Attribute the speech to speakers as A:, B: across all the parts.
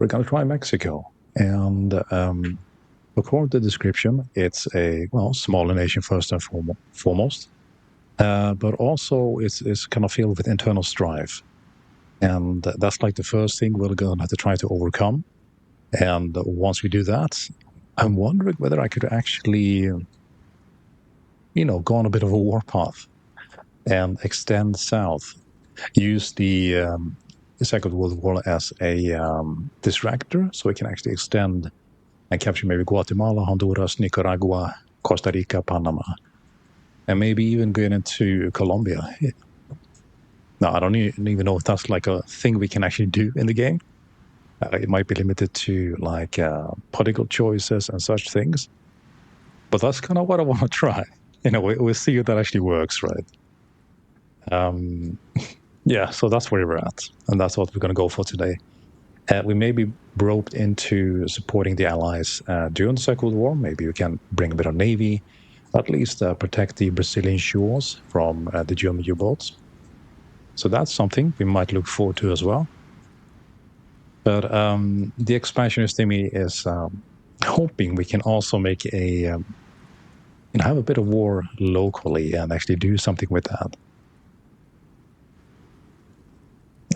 A: we're going to try Mexico. And according to the description, it's a, smaller nation first and foremost. But also it's kind of filled with internal strife. And that's like the first thing we're going to have to try to overcome. And once we do that, I'm wondering whether I could actually, go on a bit of a warpath and extend south, use the Second World War as a distractor, so we can actually extend and capture maybe Guatemala, Honduras, Nicaragua, Costa Rica, Panama, and maybe even going into Colombia. Now, I don't even know if that's like a thing we can actually do in the game. It might be limited to like political choices and such things. But that's kind of what I want to try. We'll see if that actually works, right? Yeah, so that's where we're at. And that's what we're going to go for today. We may be roped into supporting the Allies during the Second World War. Maybe we can bring a bit of Navy, at least protect the Brazilian shores from the German U-boats. So that's something we might look forward to as well. But the expansionist in me is hoping we can also make have a bit of war locally and actually do something with that.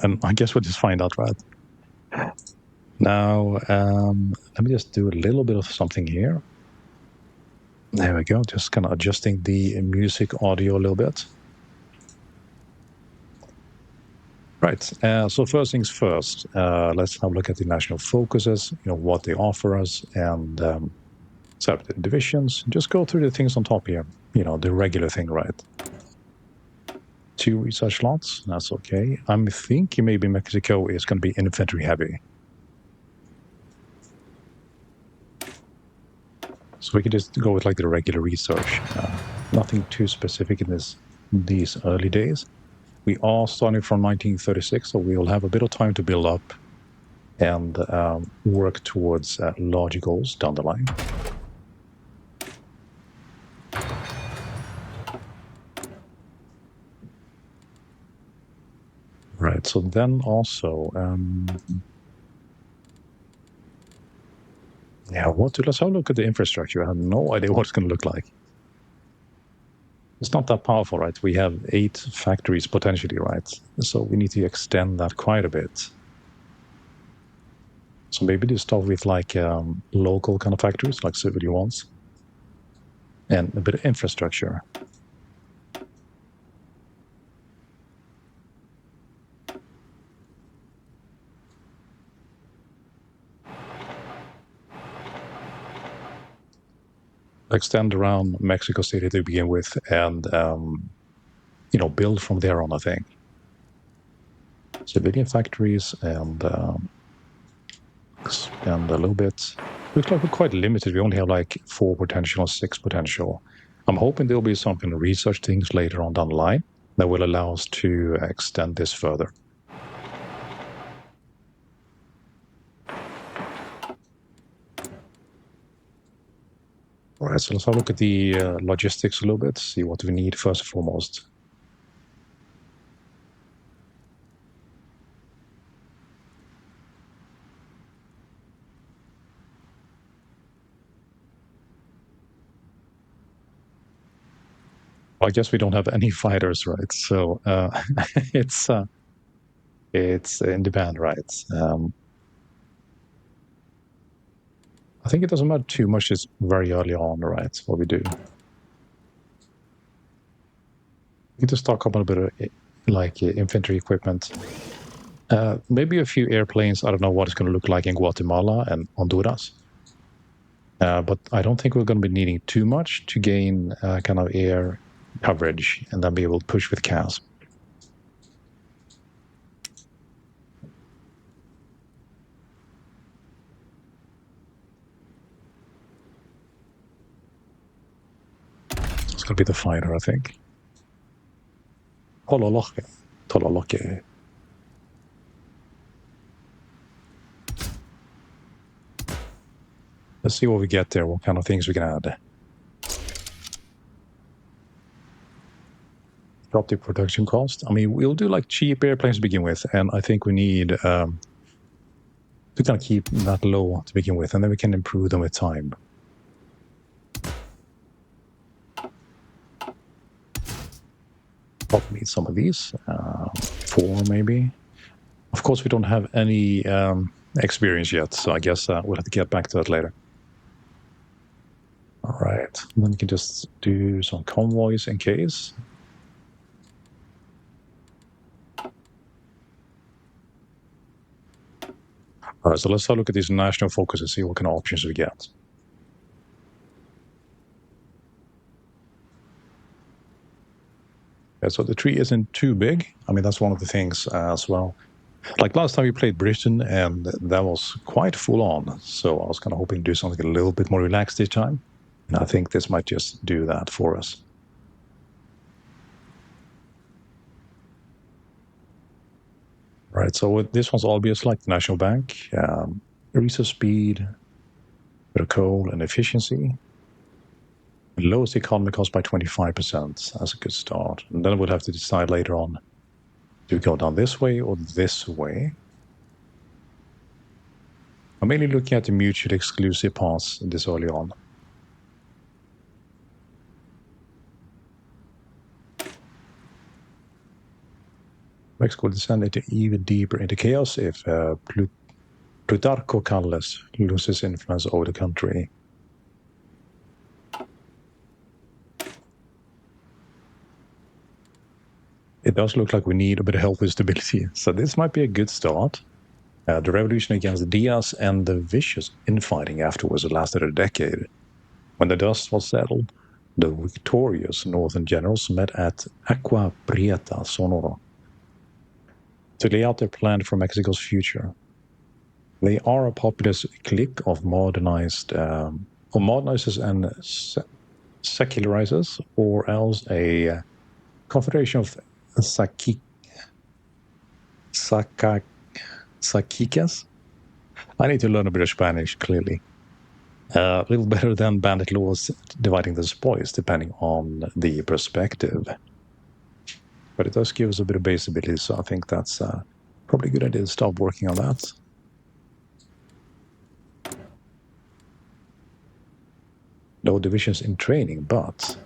A: And I guess we'll just find out, right? Now, let me just do a little bit of something here. There we go. Just kind of adjusting the music audio a little bit. Right. So first things first, let's have a look at the national focuses, what they offer us, and set up the divisions. Just go through the things on top here, the regular thing, right? 2 research slots, that's okay. I'm thinking maybe Mexico is going to be infantry heavy. So we can just go with like the regular research. Nothing too specific in these early days. We are starting from 1936, so we will have a bit of time to build up and work towards larger goals down the line. Right, so then also, let's have a look at the infrastructure. I have no idea what it's going to look like. It's not that powerful, right? We have 8 factories potentially, right? So we need to extend that quite a bit. So maybe do stuff with like local kind of factories, like civilian ones, and a bit of infrastructure. Extend around Mexico City to begin with, and build from there on. I think civilian factories and a little bit. Looks like we're quite limited. We only have like 4 potential or 6 potential. I'm hoping there'll be something research things later on down the line that will allow us to extend this further. All right, so let's have a look at the logistics a little bit, see what we need first and foremost. I guess we don't have any fighters, right? So it's in demand, right? I think it doesn't matter too much. It's very early on, right? What we do. We need to stock up on a bit of like infantry equipment. Maybe a few airplanes. I don't know what it's going to look like in Guatemala and Honduras. But I don't think we're going to be needing too much to gain kind of air coverage and then be able to push with CAS. It's going to be the fighter, I think. Tololoke. Let's see what we get there, what kind of things we can add. Drop the production cost. I mean, we'll do like cheap airplanes to begin with, and I think we need to kind of keep that low to begin with, and then we can improve them with time. Probably need some of these. 4 maybe. Of course, we don't have any experience yet, so I guess we'll have to get back to that later. All right, and then we can just do some convoys in case. All right, so let's have a look at these national focus and see what kind of options we get. Yeah, so the tree isn't too big. I mean, that's one of the things as well. Like last time we played Britain, and that was quite full on. So I was kind of hoping to do something a little bit more relaxed this time. And I think this might just do that for us. Right, so this one's obvious, like the National Bank. Resource speed, bit of coal and efficiency. Lowest economy cost by 25%. That's a good start. And then we'll have to decide later on, do we go down this way or this way? I'm mainly looking at the mutually exclusive paths this early on. Mexico will descend into even deeper into chaos if Plutarco Calles loses influence over the country. It does look like we need a bit of help with stability, so this might be a good start. The revolution against Diaz and the vicious infighting afterwards that lasted a decade. When the dust was settled, the victorious northern generals met at Agua Prieta, Sonora, to lay out their plan for Mexico's future. They are a populist clique of modernizers and secularizers, or else a confederation of Sakicas. I need to learn a bit of Spanish, clearly. A little better than bandit laws dividing the spoils, depending on the perspective. But it does give us a bit of base ability, so I think that's probably a good idea to start working on that. No divisions in training, but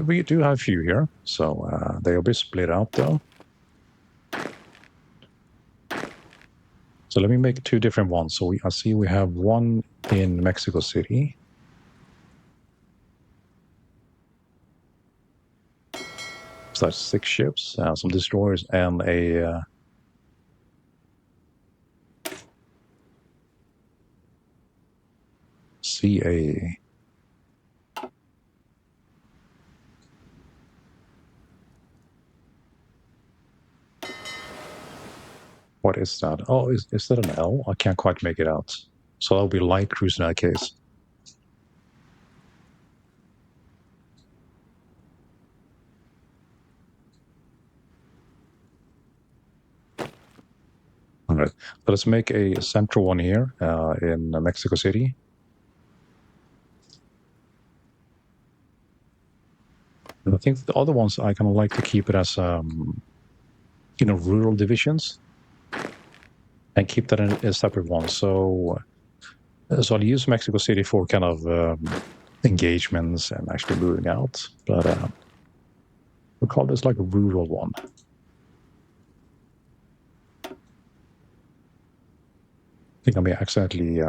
A: we do have a few here, so they'll be split out though. So let me make 2 different ones. So I see we have one in Mexico City. So that's 6 ships, some destroyers, and a CA. What is that? Oh, is that an L? I can't quite make it out. So that'll be light cruise in that case. All right. So let's make a central one here in Mexico City. And I think the other ones I kind of like to keep it as rural divisions, and keep that in a separate one. So I'll use Mexico City for kind of engagements and actually moving out, but we'll call this like a rural one. I think I may accidentally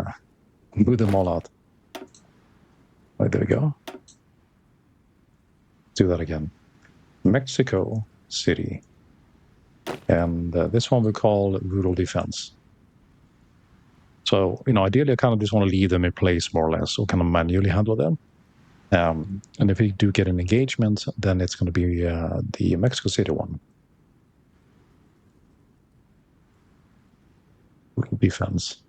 A: move them all out. Right, there we go. Do that again. Mexico City. And this one we call rural defense. So, ideally, I kind of just want to leave them in place more or less, or kind of manually handle them. And if we do get an engagement, then it's going to be the Mexico City one. Rural defense.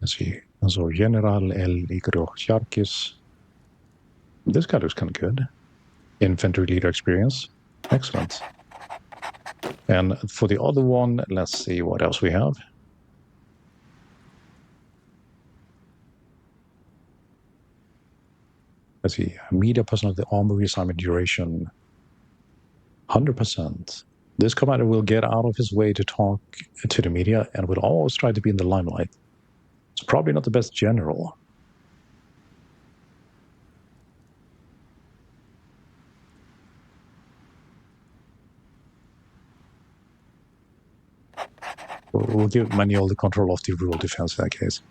A: Let's see. So, General El Hidrocharquis. This guy looks kind of good. Infantry leader experience. Excellent. And for the other one, let's see what else we have. Let's see, media person of the armor reassignment duration, 100%. This commander will get out of his way to talk to the media and will always try to be in the limelight. It's probably not the best general. We'll give Manuel the control of the rural defense in that case.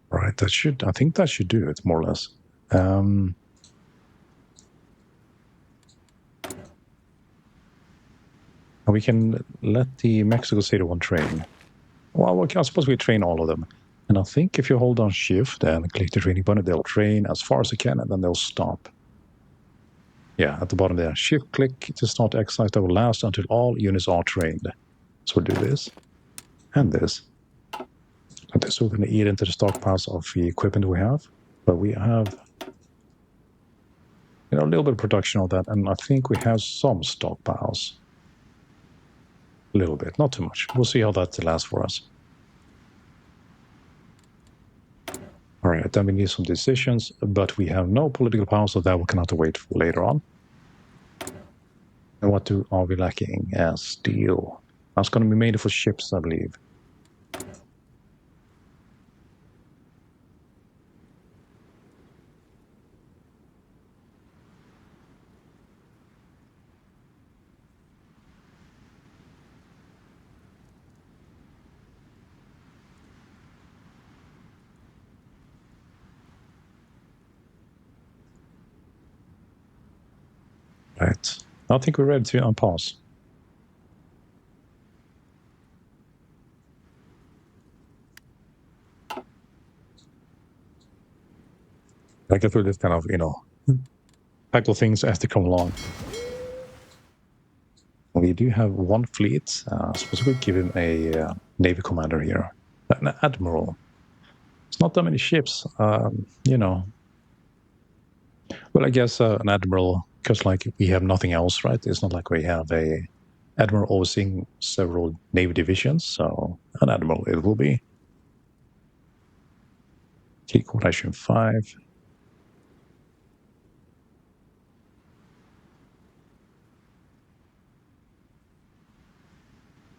A: Right, I think that should do it, more or less. We can let the Mexico City one train. Well, I suppose we train all of them. And I think if you hold down shift and click the training button, they'll train as far as they can, and then they'll stop. Yeah, at the bottom there. Shift click to start exercise that will last until all units are trained. So we'll do this and this. And this we're going to eat into the stockpiles of the equipment we have. But we have, a little bit of production of that, and I think we have some stockpiles. A little bit, not too much. We'll see how that lasts for us. All right, then we need some decisions, but we have no political power, so that we can have to wait for later on. And what are we lacking? Steel. That's going to be made for ships, I believe. Right. I think we're ready to unpause. I get through this kind of, type of things as they come along. We do have one fleet. Suppose we give him a Navy commander here. An admiral. It's not that many ships, Well, I guess an admiral, because we have nothing else, right? It's not like we have a admiral overseeing several Navy divisions, so an admiral it will be. Key coordination 5.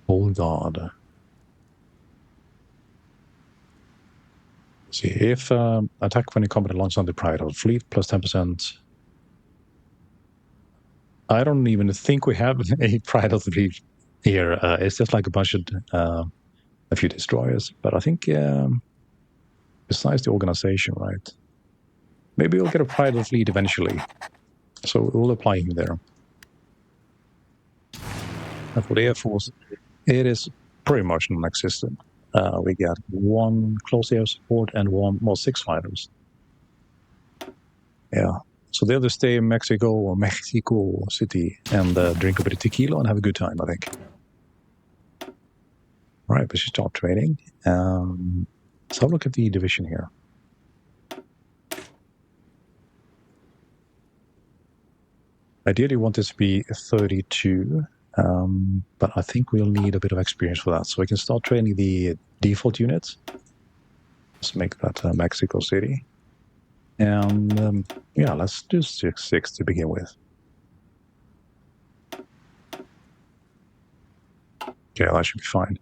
A: Hold on. See, if attack when you combat alongside the Pride of the Fleet, plus 10%. I don't even think we have a Pride of the Fleet here. It's just like a bunch of, a few destroyers. But I think, besides the organization, right? Maybe we'll get a Pride of the Fleet eventually. So we'll apply him there. And for the Air Force, it is pretty much non-existent. We got one close air support and six fighters. Yeah. So they'll just stay in Mexico City and drink a bit of tequila and have a good time, I think. All right, we should start training. Let's have a look at the division here. Ideally, we want this to be 32, but I think we'll need a bit of experience for that. So we can start training the default units. Let's make that Mexico City. And yeah, let's do 6 to begin with. Okay, that should be fine.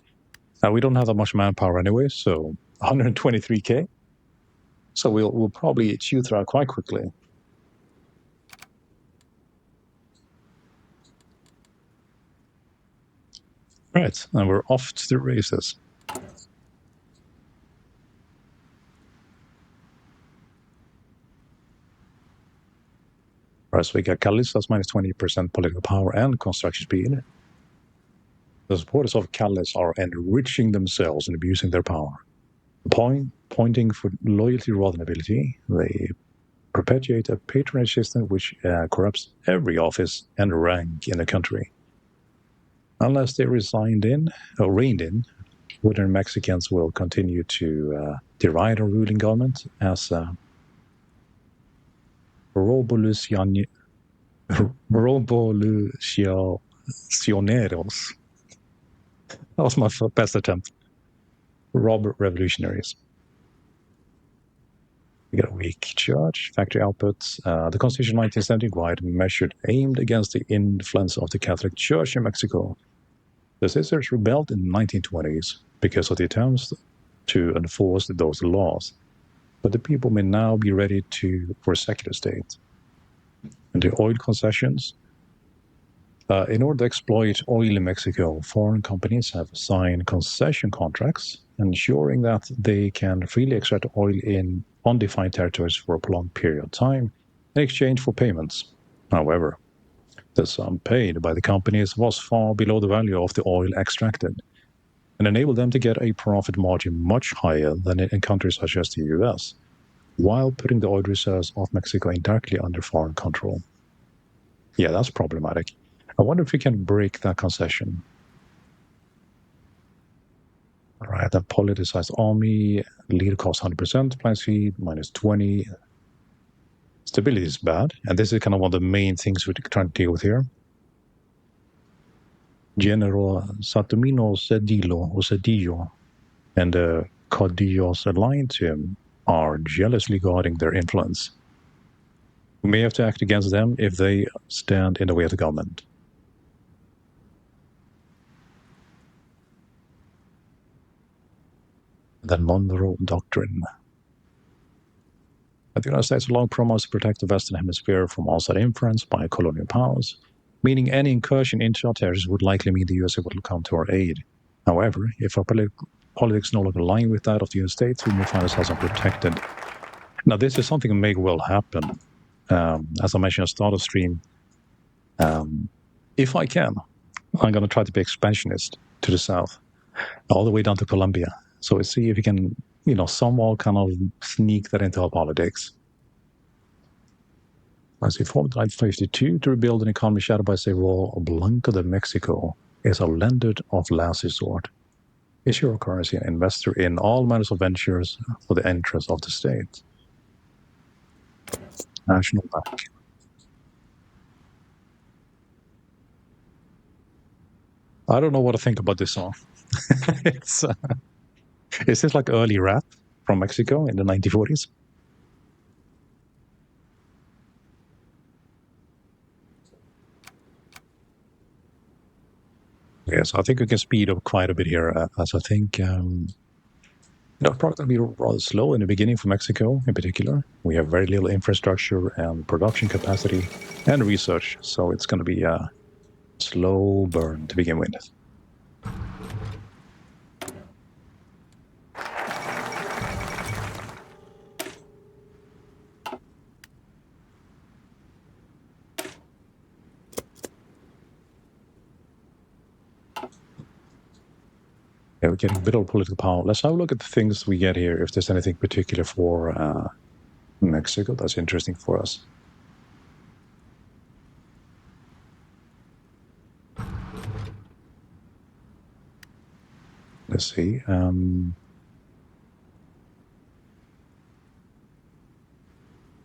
A: We don't have that much manpower anyway, so 123k. So we'll probably chew through that quite quickly. Right, and we're off to the races. Right, so we got Callista's minus 20% political power and construction speed. The supporters of Callis are enriching themselves and abusing their power. Pointing for loyalty rather than ability, they perpetuate a patronage system which corrupts every office and rank in the country. Unless they reined in, wooden Mexicans will continue to deride our ruling government as revolucioneros. That was my best attempt. Rob revolutionaries. We got a weak church, factory outputs. The Constitution 1975 measured aimed against the influence of the Catholic Church in Mexico. The sisters rebelled in the 1920s because of the attempts to enforce those laws. But the people may now be ready for a secular state. And the oil concessions. In order to exploit oil in Mexico, foreign companies have signed concession contracts, ensuring that they can freely extract oil in undefined territories for a prolonged period of time in exchange for payments. However, the sum paid by the companies was far below the value of the oil extracted and enabled them to get a profit margin much higher than in countries such as the US, while putting the oil reserves of Mexico indirectly under foreign control. Yeah, that's problematic. I wonder if we can break that concession. All right, that politicized army, leader cost 100%, plan speed minus 20. Stability is bad, and this is kind of one of the main things we're trying to deal with here. General Saturnino Cedillo and the caudillos aligned to him are jealously guarding their influence. We may have to act against them if they stand in the way of the government. The Monroe Doctrine. The United States long promised to protect the Western Hemisphere from outside influence by colonial powers, meaning any incursion into our territories would likely mean the USA would come to our aid. However, if our politics no longer align with that of the United States, we may find ourselves unprotected. Now, this is something that may well happen. As I mentioned at the start of the stream, if I can, I'm going to try to be expansionist to the south, all the way down to Colombia. So let's see if we can, somewhat kind of sneak that into our politics. As we formed in 1952 to rebuild an economy shattered by civil war, Blanco de Mexico is a lender of last resort. Issue our currency and investor in all manners of ventures for the interest of the state. National Bank. I don't know what to think about this song. Is this like early rap from Mexico in the 1940s? Yes, I think we can speed up quite a bit here, as I think product will be rather slow in the beginning for Mexico in particular. We have very little infrastructure and production capacity and research, so it's going to be a slow burn to begin with. Yeah, we're getting little political power. Let's have a look at the things we get here, if there's anything particular for Mexico that's interesting for us. Let's see. To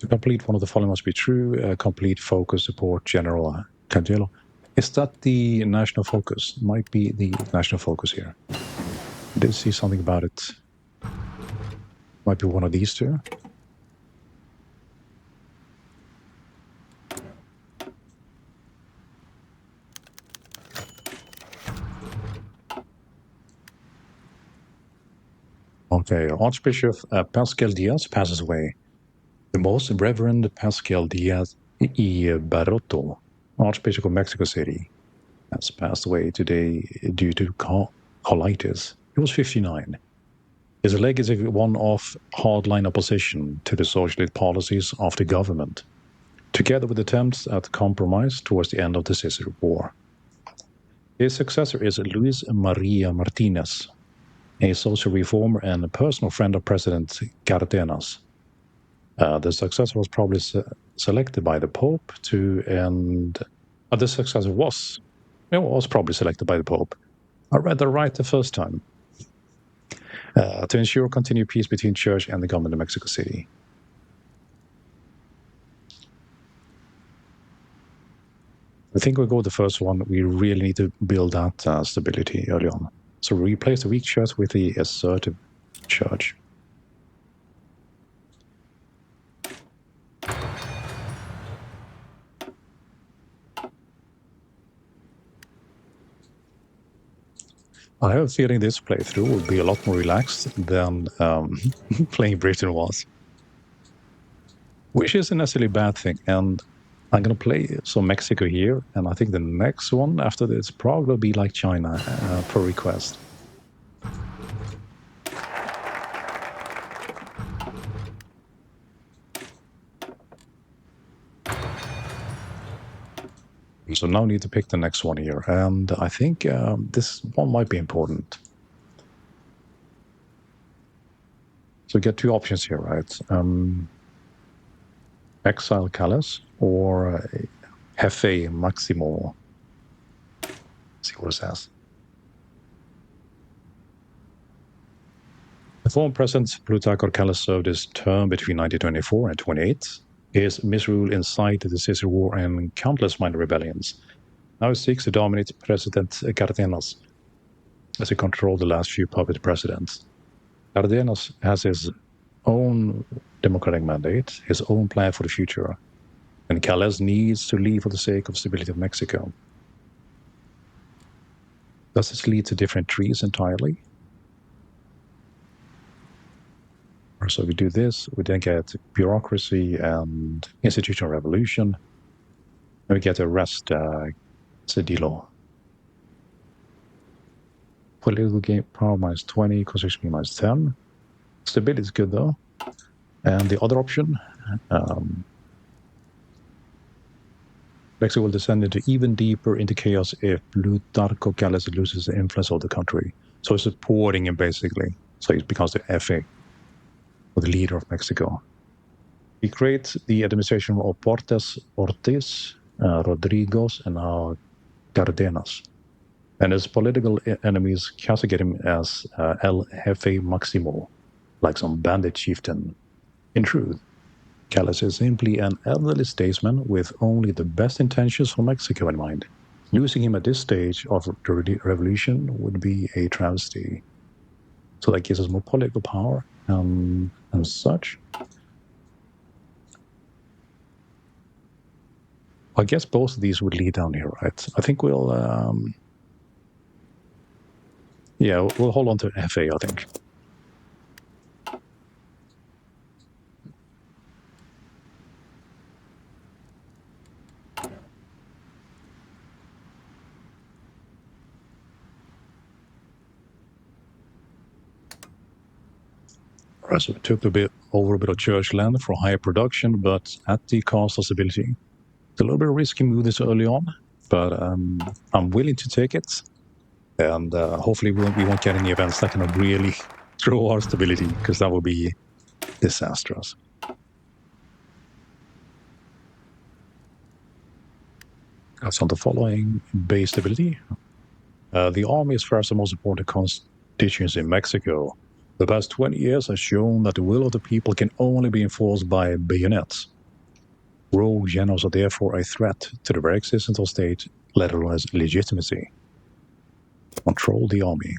A: complete one of the following must be true. Complete focus support General Candelo. Is that the national focus? Might be the national focus here. I did see something about it. Might be one of these two. Okay, Archbishop Pascal Diaz passes away. The Most Reverend Pascal Diaz y Barroto, Archbishop of Mexico City, has passed away today due to colitis. He was 59. His legacy is one of hardline opposition to the socialist policies of the government, together with attempts at compromise towards the end of the Civil War. His successor is Luis Maria Martinez, a social reformer and a personal friend of President Cardenas. The successor was probably selected by the Pope the successor was probably selected by the Pope. I read that right the first time. To ensure continued peace between church and the government of Mexico City. I think we'll go with the first one. We really need to build that stability early on. So replace the weak church with the assertive church. I have a feeling this playthrough will be a lot more relaxed than playing Britain was. Which isn't necessarily a bad thing. And I'm going to play some Mexico here. And I think the next one after this probably be like China per request. So now I need to pick the next one here. And I think this one might be important. So you get two options here, right? Exile Callas or Jefe Maximo. Let's see what it says. The former president Plutarch Callas served his term between 1924 and 28. His misrule incited the Civil War and countless minor rebellions. Now he seeks to dominate President Cardenas as he controlled the last few puppet presidents. Cardenas has his own democratic mandate, his own plan for the future, and Calles needs to leave for the sake of stability of Mexico. Does this lead to different trees entirely? So we do this, we then get bureaucracy and institutional revolution, and we get arrest Cedillo. Political game power minus 20, construction minus 10. Stability is good though. And the other option, Mexico will descend even deeper into chaos if Plutarco Calles loses the influence of the country. So it's supporting him basically. So he becomes the FA, or the leader of Mexico. He creates the administration of Portes, Ortiz, Rodriguez, and now Cardenas. And his political enemies castigate him as El Jefe Maximo, like some bandit chieftain. In truth, Calles is simply an elderly statesman with only the best intentions for Mexico in mind. Losing him at this stage of the revolution would be a travesty. So that gives us more political power and such. I guess both of these would lead down here, right? I think we'll, yeah, we'll hold on to FA, I think. Right, so we took over a bit of church land for higher production, but at the cost of stability. It's a little bit risky move this early on, but I'm willing to take it. And hopefully we won't get any events that kind of really throw our stability, because that would be disastrous. That's on the following: base stability. The army is first the most important constituency in Mexico. The past 20 years has shown that the will of the people can only be enforced by bayonets. Rogue generals are therefore a threat to the very existence of state, let alone its legitimacy. Control the army.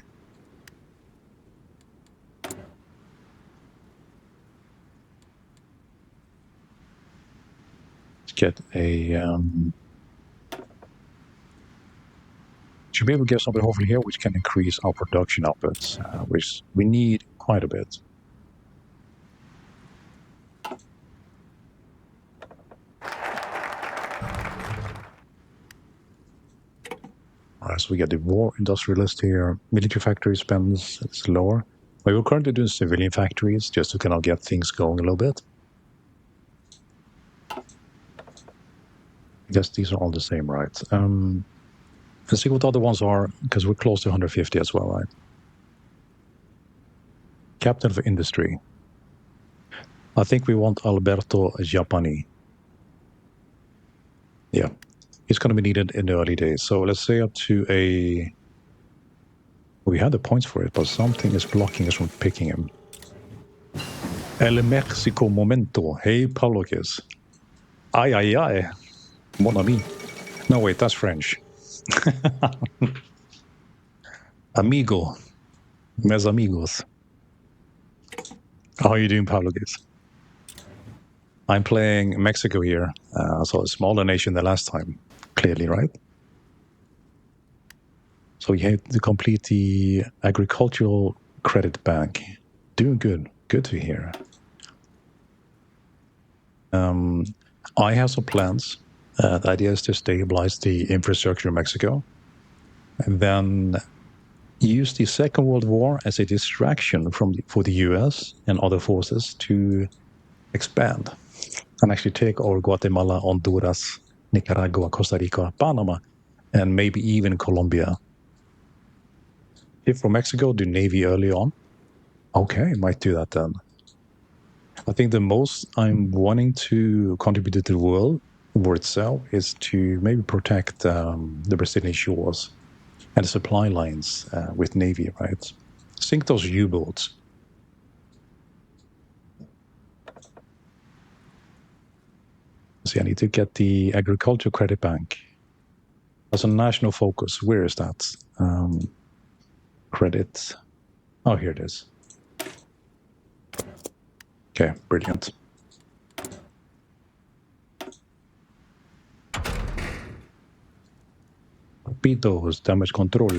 A: Let's get a... should be able to get something hopefully here which can increase our production outputs, which we need quite a bit. Alright, so we get the war industrialist here. Military factory spends is lower. But we're currently doing civilian factories just to kind of get things going a little bit. I guess these are all the same, right? Let's see what the other ones are, because we're close to 150 as well, right? Captain of Industry. I think we want Alberto Japani. Yeah, he's going to be needed in the early days. So let's say up to a... We had the points for it, but something is blocking us from picking him. El Mexico Momento. Hey, Paulokis. Ay, ay, ay. Mon ami. No, wait, that's French. Amigo. Mes amigos. How are you doing, Pablo? I'm playing Mexico here, so a smaller nation than last time, clearly, right? So we have to complete the agricultural credit bank. Doing good. Good to hear. I have some plans. The idea is to stabilize the infrastructure in Mexico and then use the Second World War as a distraction for the US and other forces to expand and actually take over Guatemala, Honduras, Nicaragua, Costa Rica, Panama, and maybe even Colombia. If from Mexico, do Navy early on. Okay, might do that then. I think the most I'm wanting to contribute to the world war itself is to maybe protect the Brazilian shores and the supply lines with Navy, right? Sink those U-boats. See, I need to get the agriculture credit bank as a national focus. Where is that? Credit. Oh, here it is. Okay, brilliant. Torpedoes, damage control.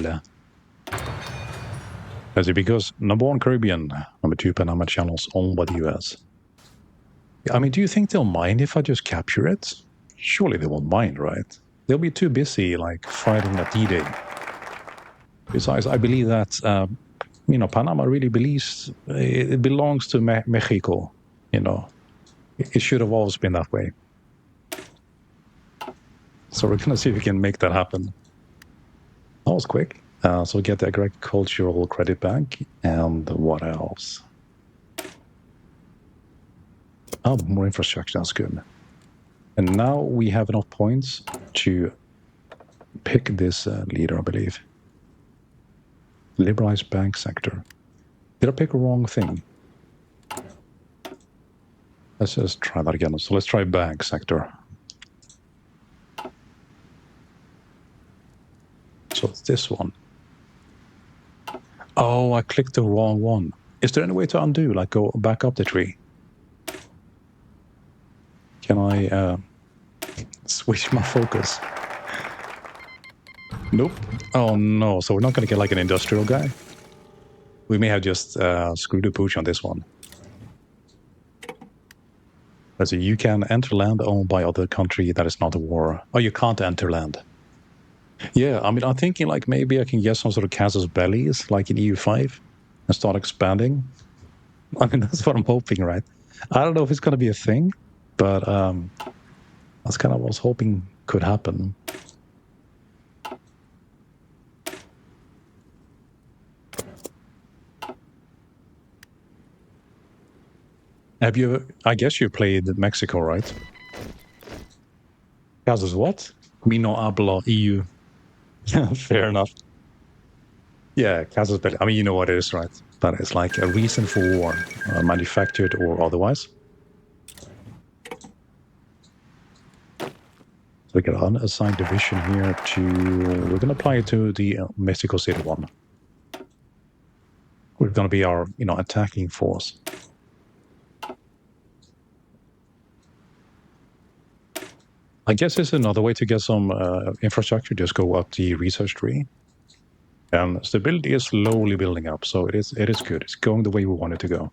A: That's it, because number 1, Caribbean, number 2, Panama channels owned by the US. I mean, do you think they'll mind if I just capture it? Surely they won't mind, right? They'll be too busy, like, fighting at D-Day. Besides, I believe that, Panama really believes it belongs to Mexico, It should have always been that way. So we're going to see if we can make that happen. That was quick. So we get the agricultural credit bank. And what else? Oh, more infrastructure. That's good. And now we have enough points to pick this leader, I believe. Liberalized bank sector. Did I pick a wrong thing? Let's just try that again. So let's try bank sector. So it's this one. Oh, I clicked the wrong one. Is there any way to undo, like go back up the tree? Can I switch my focus? Nope. Oh no, so we're not going to get like an industrial guy? We may have just screwed the pooch on this one. So you can enter land owned by other country that is not a war. Oh, you can't enter land. Yeah, I mean, I'm thinking like maybe I can get some sort of casus bellis like in EU5 and start expanding. I mean, that's what I'm hoping, right? I don't know if it's going to be a thing, but that's kind of what I was hoping could happen. Have you ever, I guess you played Mexico, right? Casus what? Mi no hablo EU. Fair enough. Yeah, casus belli. I mean, you know what it is, right? That is like a reason for war, manufactured or otherwise. So we get an unassigned division here to, we're going to apply it to the Mexico City one. We're going to be our, attacking force. I guess it's another way to get some infrastructure, just go up the research tree. And stability is slowly building up, so it is good. It's going the way we want it to go.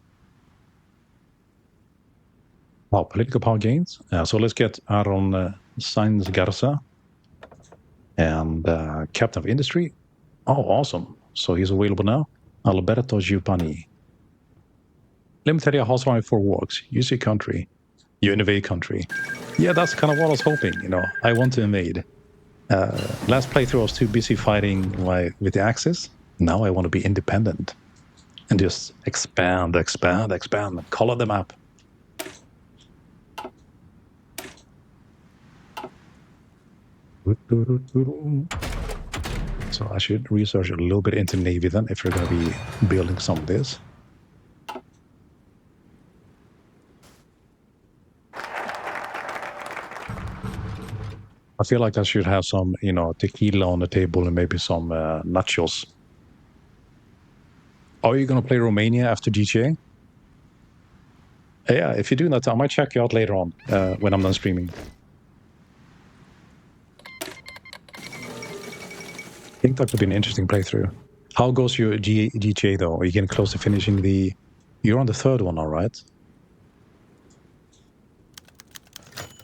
A: Wow, political power gains. So let's get Aaron Sainz Garza and Captain of Industry. Oh, awesome. So he's available now. Alberto Giupani. Limited houseline for works. You see country. You invade country. Yeah, that's kind of what I was hoping. I want to invade. Last playthrough, I was too busy fighting with the Axis. Now I want to be independent and just expand, color the map. So I should research a little bit into Navy then, if you're going to be building some of this. I feel like I should have some, tequila on the table and maybe some nachos. Are you going to play Romania after GTA? Yeah, if you do that, I might check you out later on when I'm done streaming. I think that could be an interesting playthrough. How goes your GTA though? Are you getting close to finishing the... You're on the third one, all right?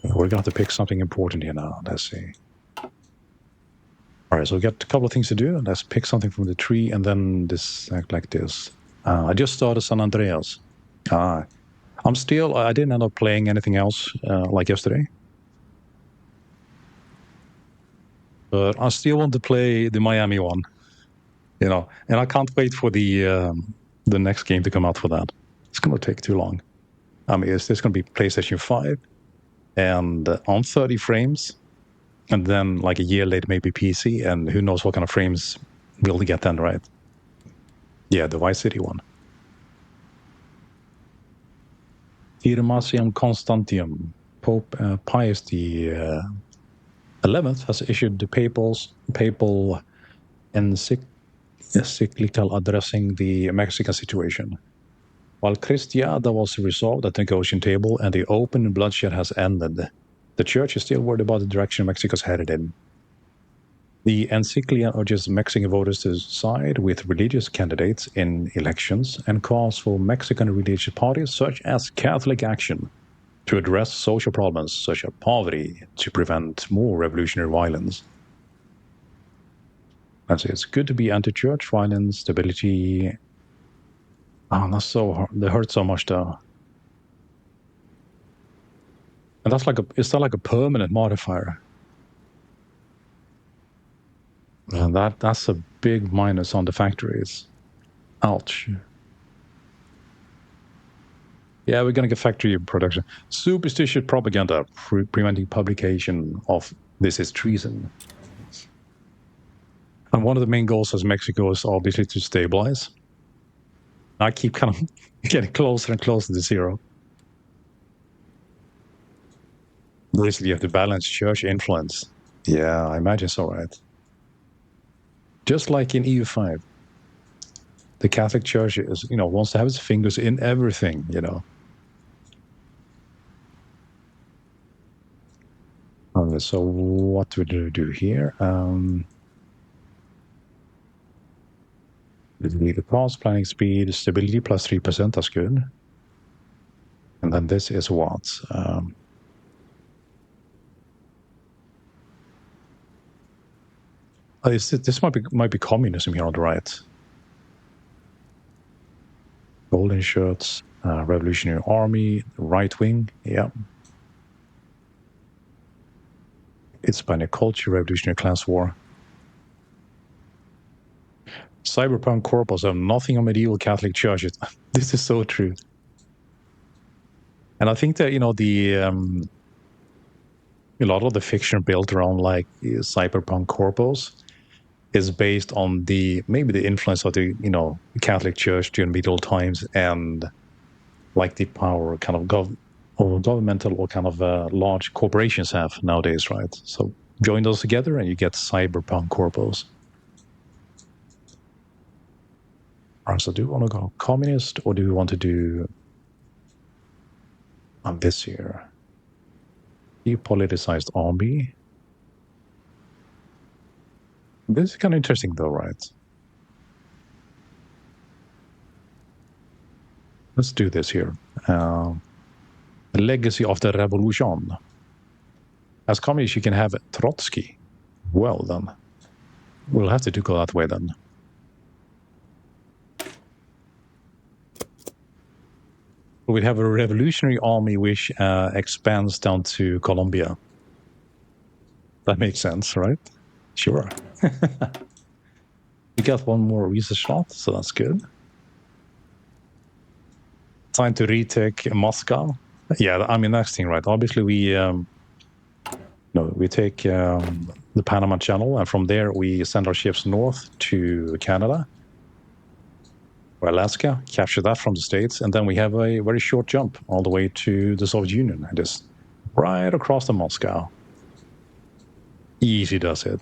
A: We're going to have to pick something important here now. Let's see. All right, so we got a couple of things to do. Let's pick something from the tree and then this act like this. I just started San Andreas. I didn't end up playing anything else like yesterday. But I still want to play the Miami one, you know, and I can't wait for the next game to come out for that. It's going to take too long. I mean, it's going to be PlayStation 5 and on 30 frames, and then like a year later, maybe PC, and who knows what kind of frames we'll get then, right? Yeah, the Vice City one. Firmasium Constantium, Pope Pius the 11th has issued the papal encyclical addressing the Mexican situation. While Christiada was resolved at the negotiation table and the open bloodshed has ended, the church is still worried about the direction Mexico's headed in. The encyclical urges Mexican voters to side with religious candidates in elections and calls for Mexican religious parties such as Catholic Action to address social problems such as poverty to prevent more revolutionary violence. And so it's good to be anti-church violence, stability. Oh, that's so hard. That hurts so much, though. And is that like a permanent modifier? And that's a big minus on the factories. Ouch. Yeah, we're going to get factory production. Superstitious propaganda preventing publication of this is treason. And one of the main goals of Mexico is obviously to stabilize. I keep kind of getting closer and closer to zero. Basically, you have to balance church influence. Yeah, I imagine so, right? Just like in EU5, the Catholic Church is, wants to have its fingers in everything, So what do we do here? The cost, planning speed, stability plus 3%, that's good. And then this is what? This might be communism here on the right. Golden shirts, Revolutionary Army, right wing, yeah. It's by a culture, revolutionary class war. Cyberpunk corpus have nothing on medieval Catholic churches. This is so true. And I think that, a lot of the fiction built around like cyberpunk corpus is based on maybe the influence of the, Catholic Church during medieval times and like the power kind of governmental or kind of large corporations have nowadays, right? So join those together and you get cyberpunk corpus. All right, so do we want to go communist or do we want to do this here? Depoliticized army. This is kind of interesting though, right? Let's do this here. The legacy of the revolution. As communist, you can have Trotsky. Well, then. We'll have to go that way, then. We have a revolutionary army which expands down to Colombia. That makes sense, right? Sure. We got one more research slot, so that's good. Time to retake Moscow. Yeah, I mean, next thing, right? Obviously, we take the Panama Channel, and from there we send our ships north to Canada or Alaska, capture that from the States, and then we have a very short jump all the way to the Soviet Union, and just right across to Moscow. Easy does it.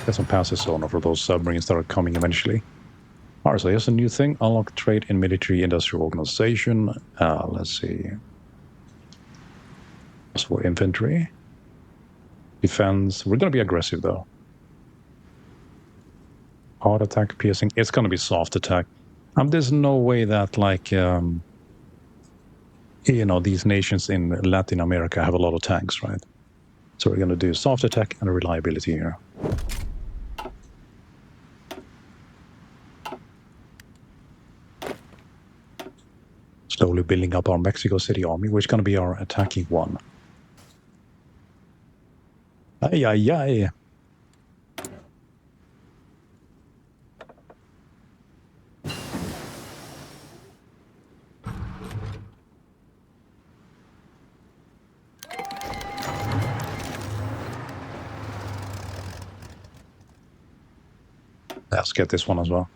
A: Get some passes on for those submarines that are coming eventually. All right, so here's a new thing. Unlock trade in military industrial organization. Let's see. As for infantry. Defense. We're going to be aggressive, though. Hard attack, piercing. It's going to be soft attack. There's no way that, like, these nations in Latin America have a lot of tanks, right? So we're going to do soft attack and reliability here. Slowly building up our Mexico City army, which is going to be our attacking one. Ay, ay, ay. Let's get this one as well.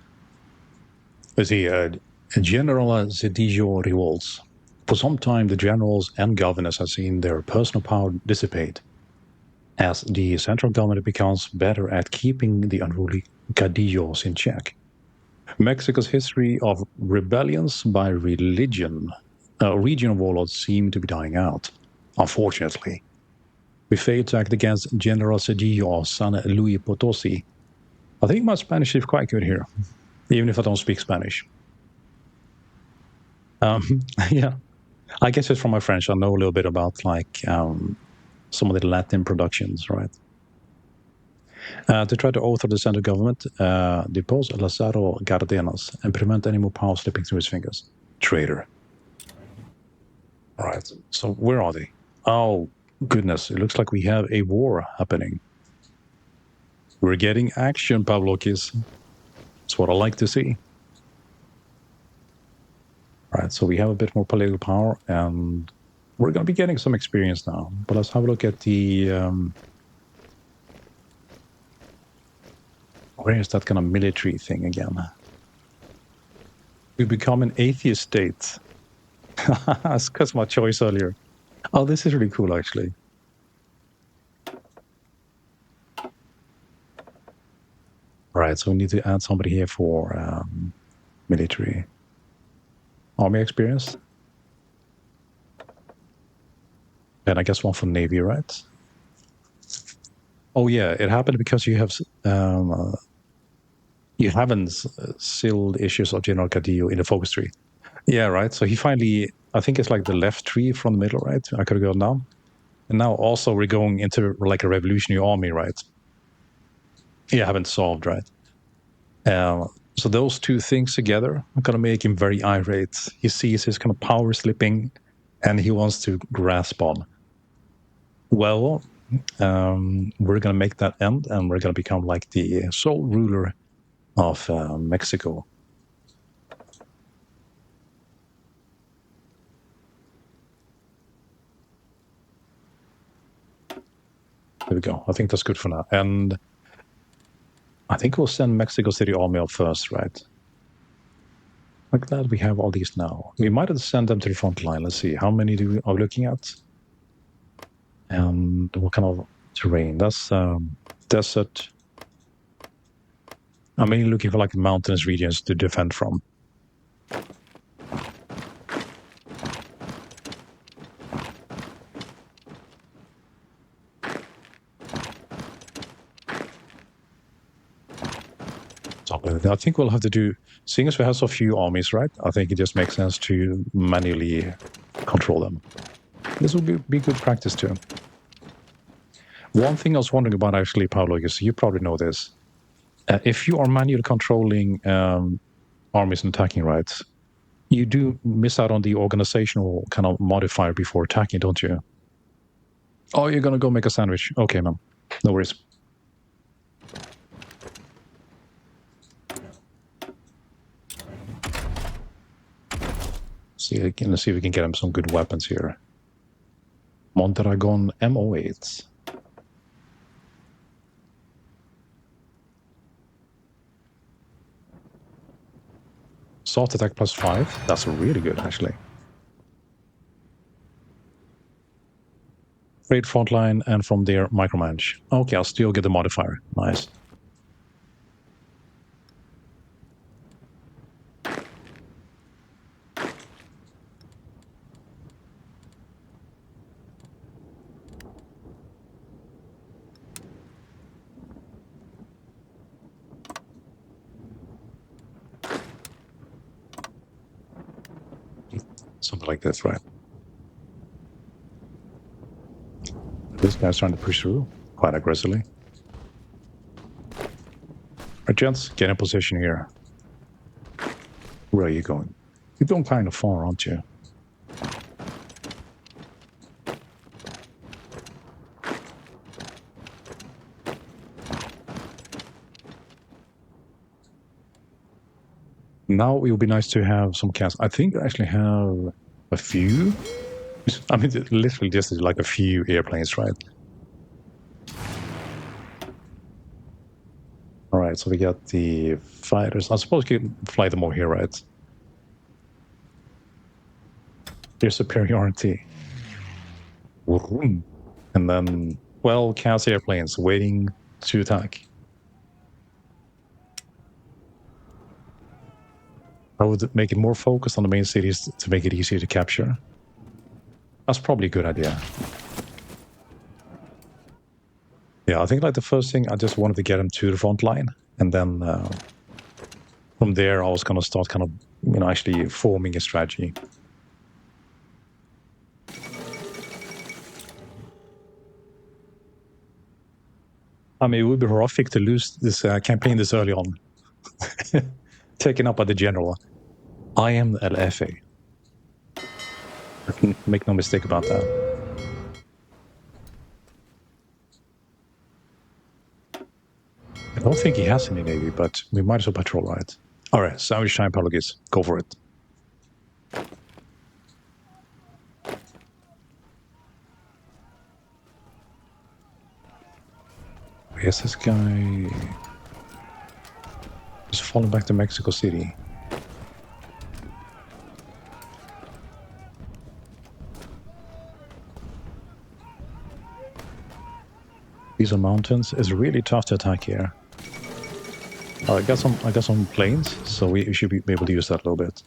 A: Let's see, General Zedillo revolts. For some time, the generals and governors have seen their personal power dissipate as the central government becomes better at keeping the unruly caudillos in check. Mexico's history of rebellions by regional warlords seem to be dying out, unfortunately. We failed to act against General Zedillo of San Luis Potosi. I think my Spanish is quite good here, even if I don't speak Spanish. Yeah, I guess it's from my French. I know a little bit about some of the Latin productions, right? To try to overthrow the central government, depose Lázaro Cárdenas and prevent any more power slipping through his fingers. Traitor. All right, so where are they? Oh, goodness, it looks like we have a war happening. We're getting action, Pavlokis. That's what I like to see. All right, so we have a bit more political power, and we're going to be getting some experience now. But let's have a look at the... where is that kind of military thing again? We become an atheist state. That's my choice earlier. Oh, this is really cool, actually. All right, so we need to add somebody here for military. Army experience. And I guess one for Navy, right? Oh, yeah, it happened because you haven't sealed issues of General Cadillo in the focus tree. Yeah, right. So he finally, I think it's like the left tree from the middle, right? I could have gone down. And now also we're going into like a revolutionary army, right? Yeah, haven't solved, right? So those two things together are going to make him very irate. He sees his kind of power slipping and he wants to grasp on. Well, we're going to make that end and we're going to become like the sole ruler of Mexico. There we go. I think that's good for now. And I think we'll send Mexico City Army up first, right? I'm glad we have all these now. We might have sent them to the front line. Let's see. How many are we looking at? And what kind of terrain? That's desert. I'm mainly looking for like mountainous regions to defend from. I think we'll have to do, seeing as we have so few armies, right? I think it just makes sense to manually control them. This will be good practice too. One thing I was wondering about actually, Paolo, is you probably know this. If you are manually controlling armies and attacking, right, you do miss out on the organizational kind of modifier before attacking, don't you? Oh, you're going to go make a sandwich. Okay, man. No worries. Let's see if we can get him some good weapons here. Mondragon M08. Soft attack +5. That's really good, actually. Trade frontline, and from there, micromanage. Okay, I'll still get the modifier. Nice. Something like this, right? This guy's trying to push through quite aggressively. Right, gents, get in position here. Where are you going? You're going kind of far, aren't you? Now it would be nice to have some cast. I think I actually have a few. I mean, literally just like a few airplanes, right? All right, so we got the fighters. I suppose you can fly them over here, right? There's superiority. And then, well, cast airplanes waiting to attack. I would make it more focused on the main cities to make it easier to capture. That's probably a good idea. Yeah, I think like the first thing, I just wanted to get him to the front line. And then from there, I was going to start kind of, actually forming a strategy. I mean, it would be horrific to lose this campaign this early on. Taken up by the general. I am the LFA. Make no mistake about that. I don't think he has any navy, but we might as well patrol, right? All right, Savage Shine Pelagis. Go for it. Where's this guy? Just falling back to Mexico City. These are mountains. It's really tough to attack here. I got some planes, so we should be able to use that a little bit.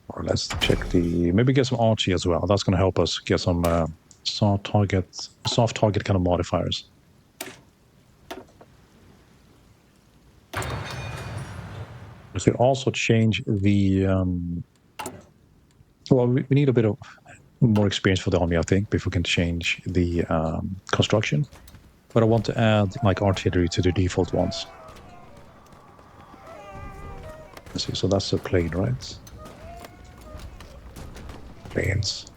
A: Or let's check maybe get some archery as well. That's going to help us get some soft target kind of modifiers. We could also change the. Well, we need a bit of more experience for the army, I think, before we can change the construction. But I want to add like artillery to the default ones. Let's see, so that's a plane, right? Planes.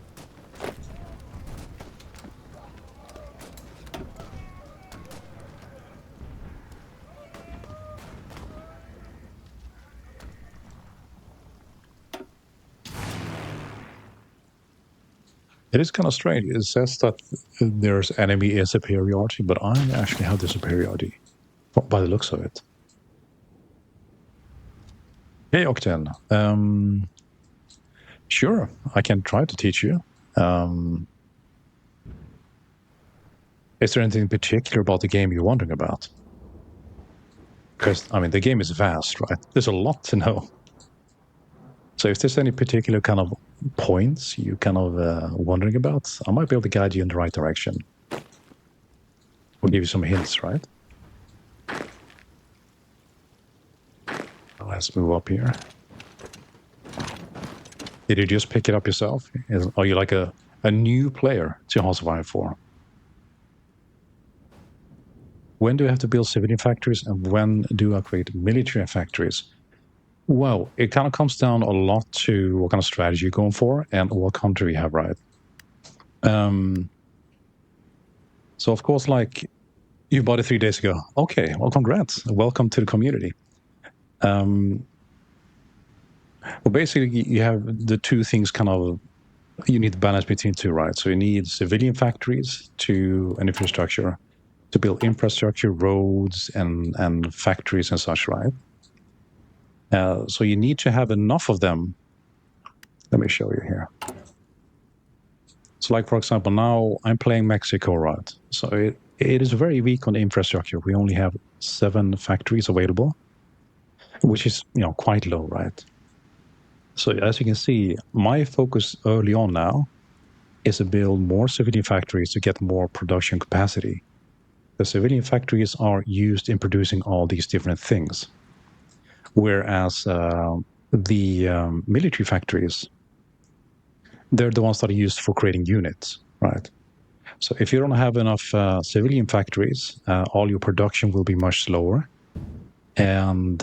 A: It is kind of strange. It says that there's enemy superiority, but I actually have the superiority by the looks of it. Hey, Octane. Sure, I can try to teach you. Is there anything in particular about the game you're wondering about? Because, I mean, the game is vast, right? There's a lot to know. So if there's any particular kind of points you kind of wondering about, I might be able to guide you in the right direction. We'll give you some hints, right? Let's move up here. Did you just pick it up yourself? Are you like a new player to Hearts of Iron 4? When do I have to build civilian factories and when do I create military factories? Well, it kind of comes down a lot to what kind of strategy you're going for and what country you have, right? So, of course, like, you bought it 3 days ago. Okay, well, congrats. Welcome to the community. Well, basically, you have the two things kind of, you need the balance between two, right? So you need civilian factories and infrastructure to build infrastructure, roads, and factories and such, right? So you need to have enough of them. Let me show you here. So like, for example, now I'm playing Mexico, right? So it is very weak on infrastructure. We only have 7 factories available, which is, quite low, right? So as you can see, my focus early on now is to build more civilian factories to get more production capacity. The civilian factories are used in producing all these different things. Whereas the military factories they're the ones that are used for creating units, right? So if you don't have enough civilian factories, all your production will be much slower, and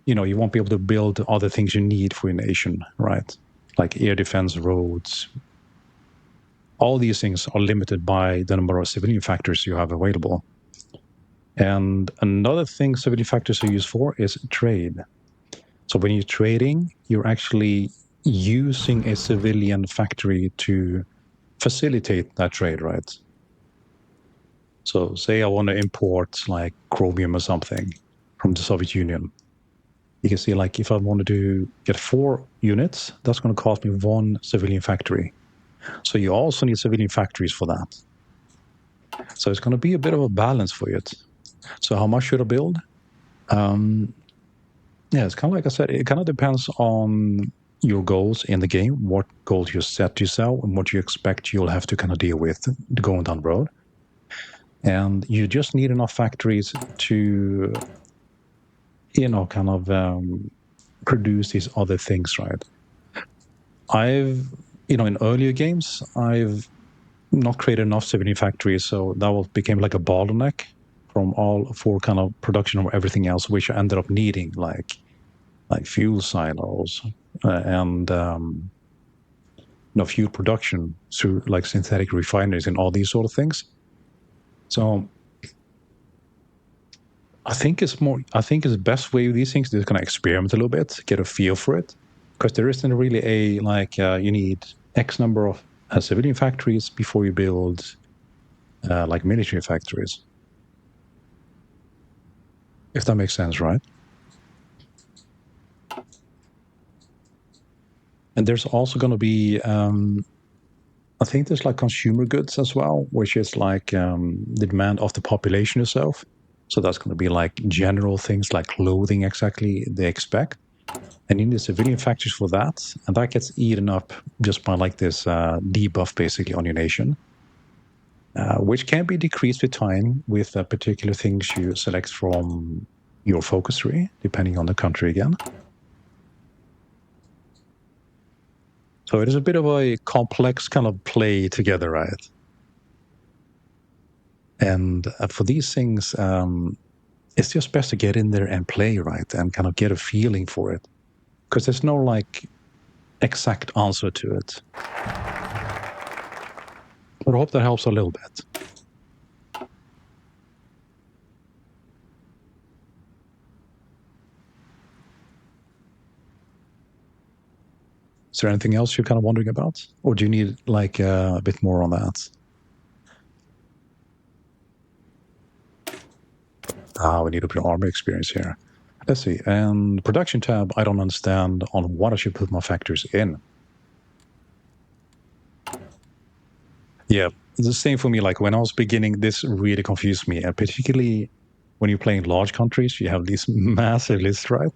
A: you won't be able to build other things you need for your nation, right? Like air defense, roads. All these things are limited by the number of civilian factories you have available. And another thing civilian factories are used for is trade. So when you're trading, you're actually using a civilian factory to facilitate that trade, right? So say I want to import like chromium or something from the Soviet Union. You can see like if I wanted to get 4 units, that's going to cost me 1 civilian factory. So you also need civilian factories for that. So it's going to be a bit of a balance for it. So how much should I build? Yeah, it's kind of like I said, it kind of depends on your goals in the game, what goals you set to yourself, and what you expect you'll have to kind of deal with going down the road. And you just need enough factories to, kind of produce these other things, right? In earlier games, I've not created enough civilian factories, so that became like a bottleneck from all for kind of production of everything else, which I ended up needing, like fuel silos and fuel production through like synthetic refineries and all these sort of things. So I think it's the best way with these things is kind of experiment a little bit, get a feel for it, because there isn't really you need X number of civilian factories before you build like military factories. If that makes sense, right? And there's also going to be, I think there's like consumer goods as well, which is like the demand of the population itself. So that's going to be like general things like clothing exactly they expect. And you need civilian factories for that. And that gets eaten up just by like this debuff basically on your nation, which can be decreased with time with particular things you select from your focus tree, depending on the country again. So it is a bit of a complex kind of play together, right? And for these things, it's just best to get in there and play, right? And kind of get a feeling for it. Because there's no like exact answer to it. But I hope that helps a little bit. Is there anything else you're kind of wondering about? Or do you need like a bit more on that? We need a bit of army experience here. Let's see. And production tab, I don't understand on what I should put my factors in. Yeah, it's the same for me. Like when I was beginning, this really confused me. And particularly when you're playing large countries, you have these massive lists, right?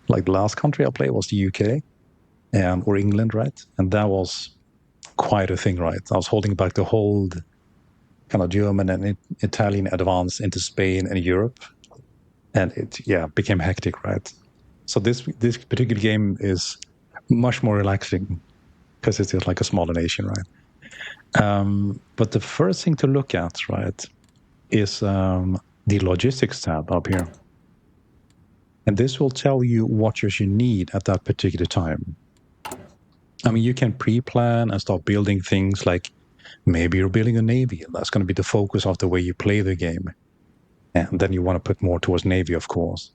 A: Like the last country I played was the UK or England, right? And that was quite a thing, right? I was holding back the whole kind of German and Italian advance into Spain and Europe. And it, became hectic, right? So this particular game is much more relaxing because it's just like a smaller nation, right? But the first thing to look at, right, is the logistics tab up here. And this will tell you what you need at that particular time. I mean, you can pre-plan and start building things like maybe you're building a navy. And that's going to be the focus of the way you play the game. And then you want to put more towards navy, of course,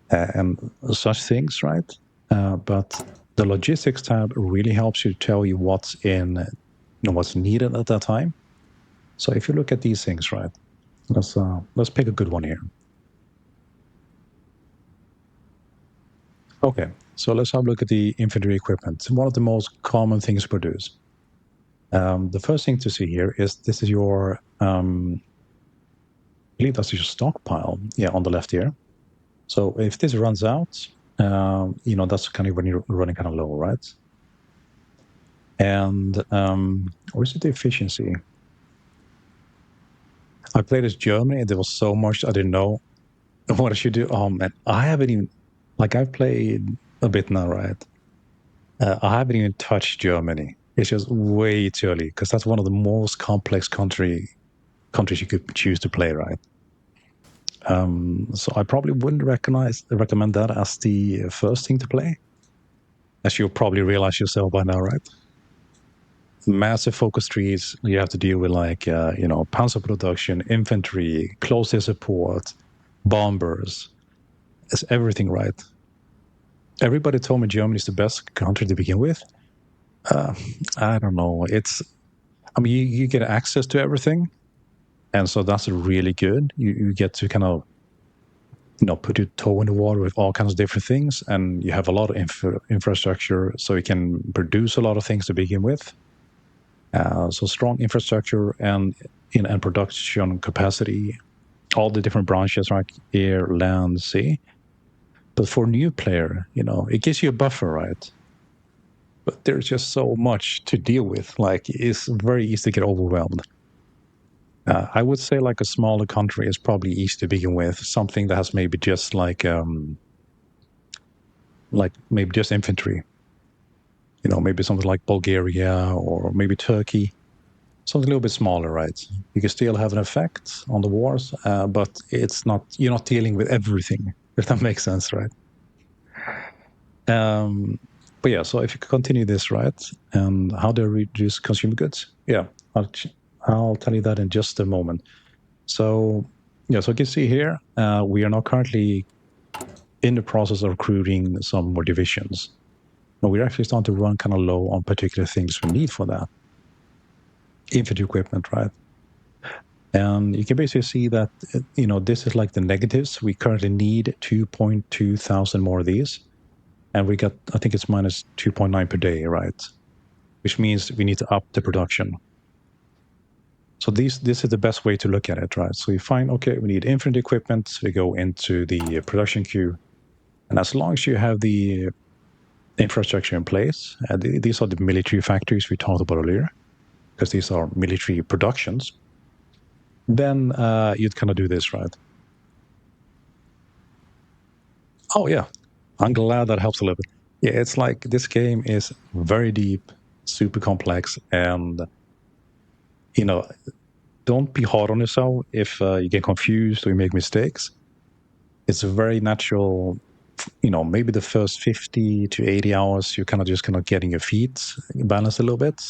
A: and such things, right? But the logistics tab really helps you tell you what's what's needed at that time. So if you look at these things, right, let's pick a good one here. Okay, so let's have a look at the infantry equipment. It's one of the most common things produced. The first thing to see here is this is your, I believe that's your stockpile. Yeah, on the left here. So if this runs out, that's kind of when you're running kind of low, right? And or is it the efficiency? I played as Germany, and there was so much I didn't know what I should do. Oh man, I haven't even I've played a bit now, right? I haven't even touched Germany. It's just way too early because that's one of the most complex countries you could choose to play, right? So I probably wouldn't recommend that as the first thing to play, as you'll probably realize yourself by now, right? Massive focus trees. You have to deal with like panzer production, infantry, close air support, bombers. It's everything, right? Everybody told me Germany is the best country to begin with. Uh, I don't know. I mean, you get access to everything, and so that's really good. You get to kind of put your toe in the water with all kinds of different things, and you have a lot of infrastructure, so you can produce a lot of things to begin with. So strong infrastructure and production capacity, all the different branches like air, land, sea. But for a new player, it gives you a buffer, right? But there's just so much to deal with. Like it's very easy to get overwhelmed. I would say like a smaller country is probably easy to begin with. Something that has maybe just like maybe just infantry. Maybe something like Bulgaria or maybe Turkey. Something a little bit smaller, right? You can still have an effect on the wars, but you're not dealing with everything, if that makes sense, right? Um, but yeah, so if you continue this, right, and how to reduce consumer goods, yeah, I'll tell you that in just a moment. So yeah, so you can see here, we are now currently in the process of recruiting some more divisions. And we're actually starting to run kind of low on particular things we need for that. Infantry equipment, right? And you can basically see that, this is like the negatives. We currently need 2.2 thousand more of these. And we got, I think it's minus 2.9 per day, right? Which means we need to up the production. So this is the best way to look at it, right? So we find, okay, we need infantry equipment. We go into the production queue. And as long as you have the infrastructure in place, these are the military factories we talked about earlier, because these are military productions, then you'd kind of do this, right? Oh, yeah. I'm glad that helps a little bit. Yeah, it's like this game is very deep, super complex, and, don't be hard on yourself if you get confused or you make mistakes. It's a very natural, maybe the first 50 to 80 hours, you're kind of getting your feet balanced a little bit.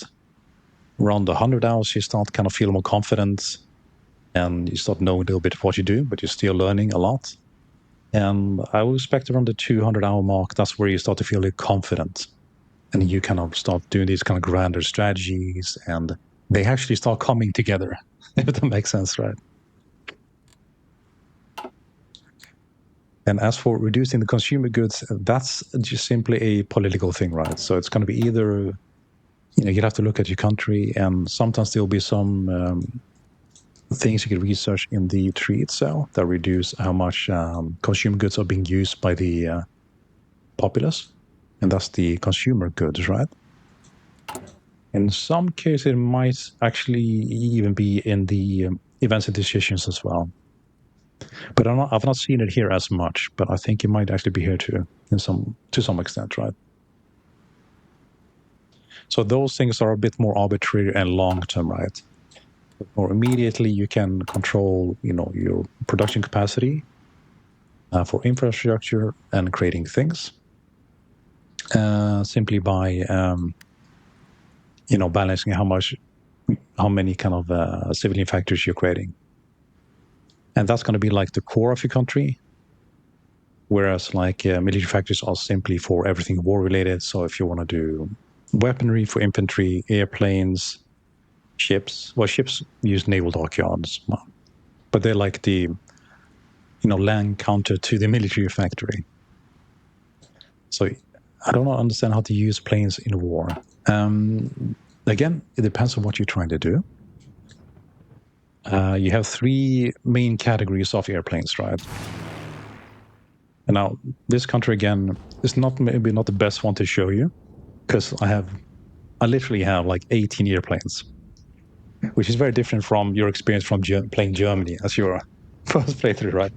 A: Around the 100 hours, you start kind of feeling more confident and you start knowing a little bit of what you do, but you're still learning a lot. And I would expect around the 200-hour mark, that's where you start to feel confident. And you kind of start doing these kind of grander strategies, and they actually start coming together, if that makes sense, right? And as for reducing the consumer goods, that's just simply a political thing, right? So it's going to be either, you'd have to look at your country, and sometimes there'll be some things you can research in the tree itself that reduce how much consumer goods are being used by the populace, and that's the consumer goods, right? In some cases, it might actually even be in the events and decisions as well. But I've not seen it here as much, but I think it might actually be here too, to some extent, right? So those things are a bit more arbitrary and long term, right? Or immediately you can control, your production capacity for infrastructure and creating things simply by, balancing how many kind of civilian factories you're creating. And that's going to be like the core of your country. Whereas like military factories are simply for everything war related. So if you want to do weaponry for infantry, airplanes, ships, well, ships use naval dockyards, but they're like the, land counter to the military factory. So I don't understand how to use planes in war. Again, it depends on what you're trying to do. You have three main categories of airplanes, right? And now this country again is maybe not the best one to show you, because I literally have like 18 airplanes, which is very different from your experience from playing Germany as your first playthrough, right?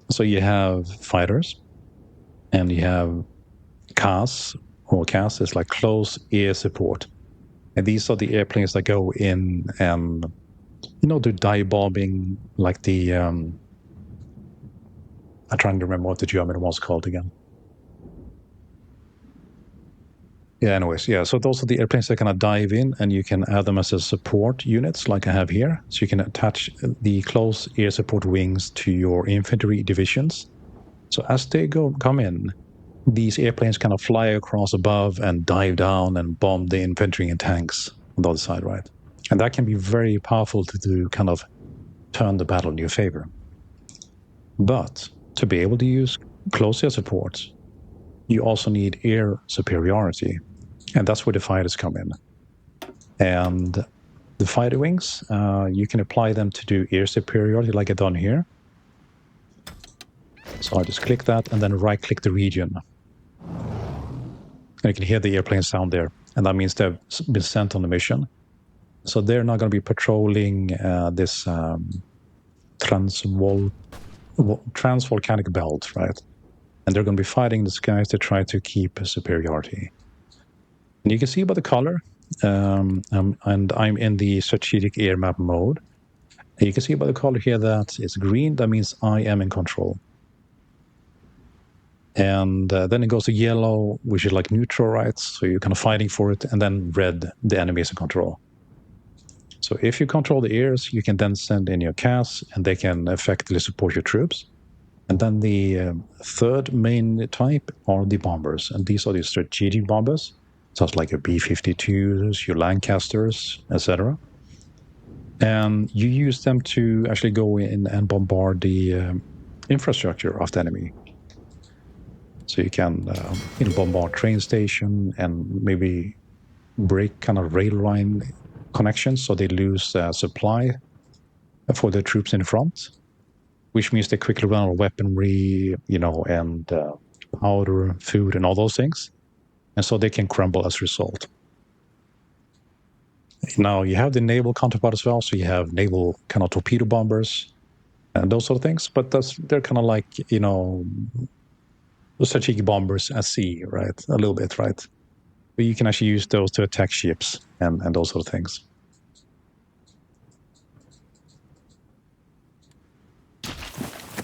A: So you have fighters, and you have CAS, or CAS is like close air support. And these are the airplanes that go in and, do dive bombing, like the, I'm trying to remember what the German was called again. Yeah, anyways, yeah. So those are the airplanes that kind of dive in, and you can add them as a support units, like I have here. So you can attach the close air support wings to your infantry divisions. So as they come in, these airplanes kind of fly across above and dive down and bomb the infantry and tanks on the other side, right? And that can be very powerful to kind of turn the battle in your favor. But to be able to use close air support, you also need air superiority. And that's where the fighters come in. And the fighter wings, you can apply them to do air superiority like I've done here. So I just click that and then right-click the region. And you can hear the airplane sound there. And that means they've been sent on a mission. So they're not going to be patrolling this transvolcanic belt, right? And they're going to be fighting the skies to try to keep superiority. And you can see by the color, and I'm in the strategic air map mode. And you can see by the color here that it's green. That means I am in control. And then it goes to yellow, which is like neutral, right? So you're kind of fighting for it. And then red, the enemy is in control. So if you control the airs, you can then send in your CAS, and they can effectively support your troops. And then the third main type are the bombers. And these are the strategic bombers, such like your B-52s, your Lancasters, etc. And you use them to actually go in and bombard the infrastructure of the enemy. So you can bombard train station and maybe break kind of rail line connections, so they lose supply for the troops in front, which means they quickly run out of weaponry, and powder, food, and all those things. And so they can crumble as a result. Now, you have the naval counterpart as well. So you have naval kind of torpedo bombers and those sort of things. But they're kind of like, strategic bombers at sea, right? A little bit, right? But you can actually use those to attack ships and those sort of things.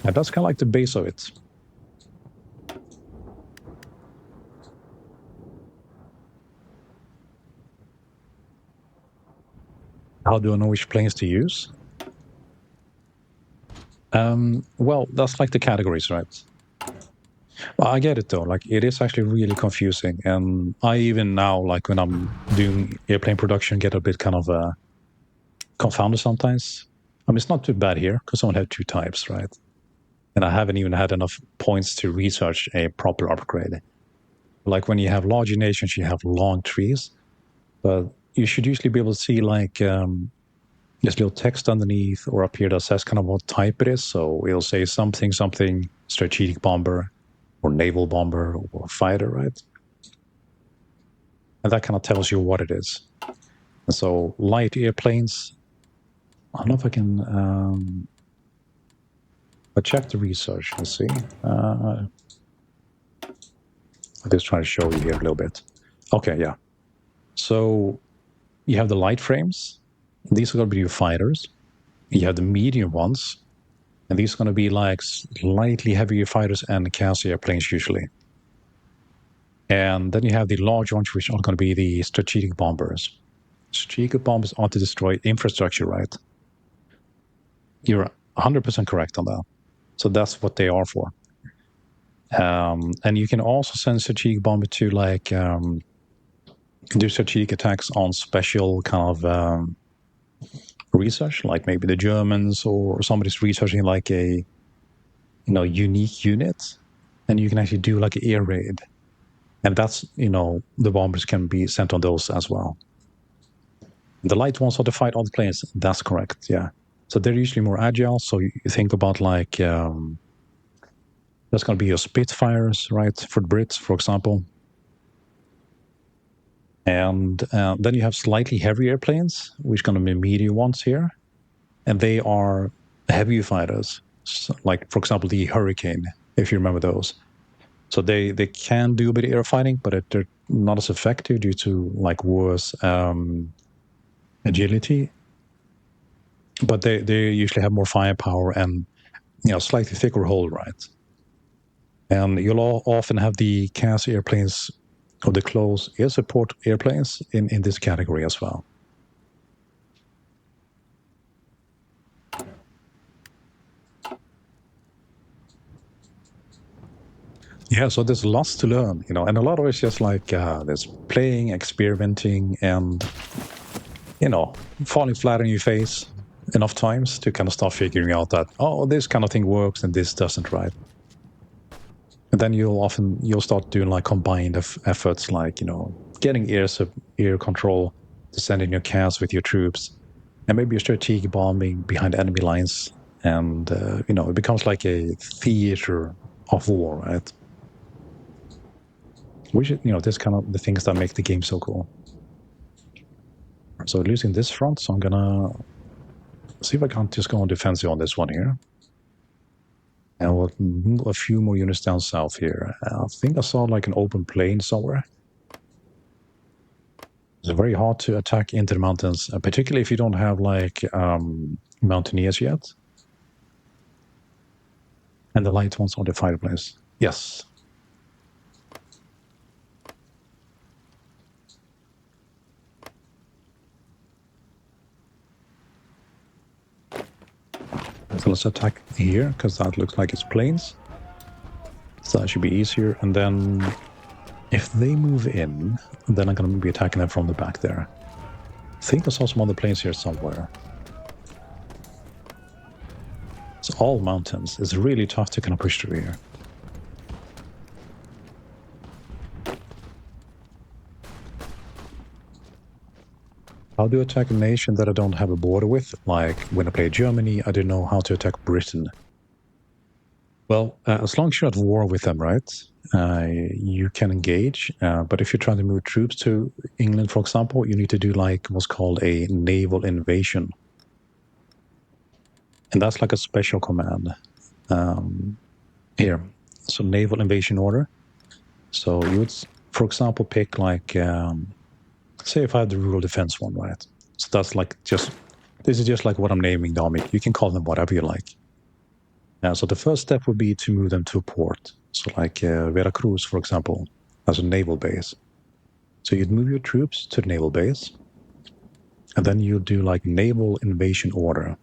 A: And that's kind of like the base of it. How do I know which planes to use? Well, that's like the categories, right? Well, I get it though. Like, it is actually really confusing, and I even now, like when I'm doing airplane production, get a bit kind of confounded sometimes. I mean, it's not too bad here because I only have two types, right? And I haven't even had enough points to research a proper upgrade. Like when you have larger nations, you have long trees, but you should usually be able to see like this little text underneath or up here that says kind of what type it is. So it'll say something strategic bomber or naval bomber or fighter, right? And that kind of tells you what it is. And so light airplanes, I don't know if I can, but check the research. Let's see. I'll just try to show you here a little bit. Okay, yeah. So you have the light frames. These are going to be your fighters. You have the medium ones. And these are going to be like slightly heavier fighters and CAS airplanes usually. And then you have the large ones, which are going to be the strategic bombers. Strategic bombers are to destroy infrastructure, right? You're 100% correct on that. So that's what they are for. And you can also send strategic bomber to like do strategic attacks on special kind of research, like maybe the Germans or somebody's researching like a unique unit, and you can actually do like an air raid, and that's the bombers can be sent on those as well. The light ones are to fight other planes. That's correct. Yeah. So they're usually more agile. So you think about like that's going to be your Spitfires, right? For the Brits, for example. And then you have slightly heavier airplanes, which are going to be medium ones here. And they are heavy fighters, so like, for example, the Hurricane, if you remember those. So they can do a bit of air fighting, but they're not as effective due to like worse agility. But they usually have more firepower and slightly thicker hull, right? And you'll often have the CAS airplanes or the close air support airplanes in this category as well. Yeah, so there's lots to learn, and a lot of it's just like there's playing, experimenting, and falling flat on your face enough times to kind of start figuring out that, oh, this kind of thing works and this doesn't, right? And then you'll start doing like combined efforts, like getting air control to send in your CAS with your troops, and maybe your strategic bombing behind enemy lines, and it becomes like a theater of war, right? Which this kind of the things that make the game so cool. So losing this front, so I'm gonna see if I can't just go on defensive on this one here. And we'll move a few more units down south here. I think I saw like an open plain somewhere. It's very hard to attack into the mountains, particularly if you don't have like mountaineers yet. And the light ones on the fireplace. Yes. So let's attack here, because that looks like it's plains. So that should be easier. And then if they move in, then I'm going to be attacking them from the back there. I think I saw some other plains here somewhere. It's all mountains. It's really tough to kind of push through here. How do I attack a nation that I don't have a border with? Like when I play Germany, I didn't know how to attack Britain. Well, as long as you're at war with them, right, you can engage. But if you're trying to move troops to England, for example, you need to do like what's called a naval invasion. And that's like a special command. Here, so naval invasion order. So you would, for example, pick like, say if I have the rural defense one, right? So that's like this is just like what I'm naming the army. You can call them whatever you like. So the first step would be to move them to a port. So like Veracruz, for example, as a naval base. So you'd move your troops to the naval base, and then you do like naval invasion order.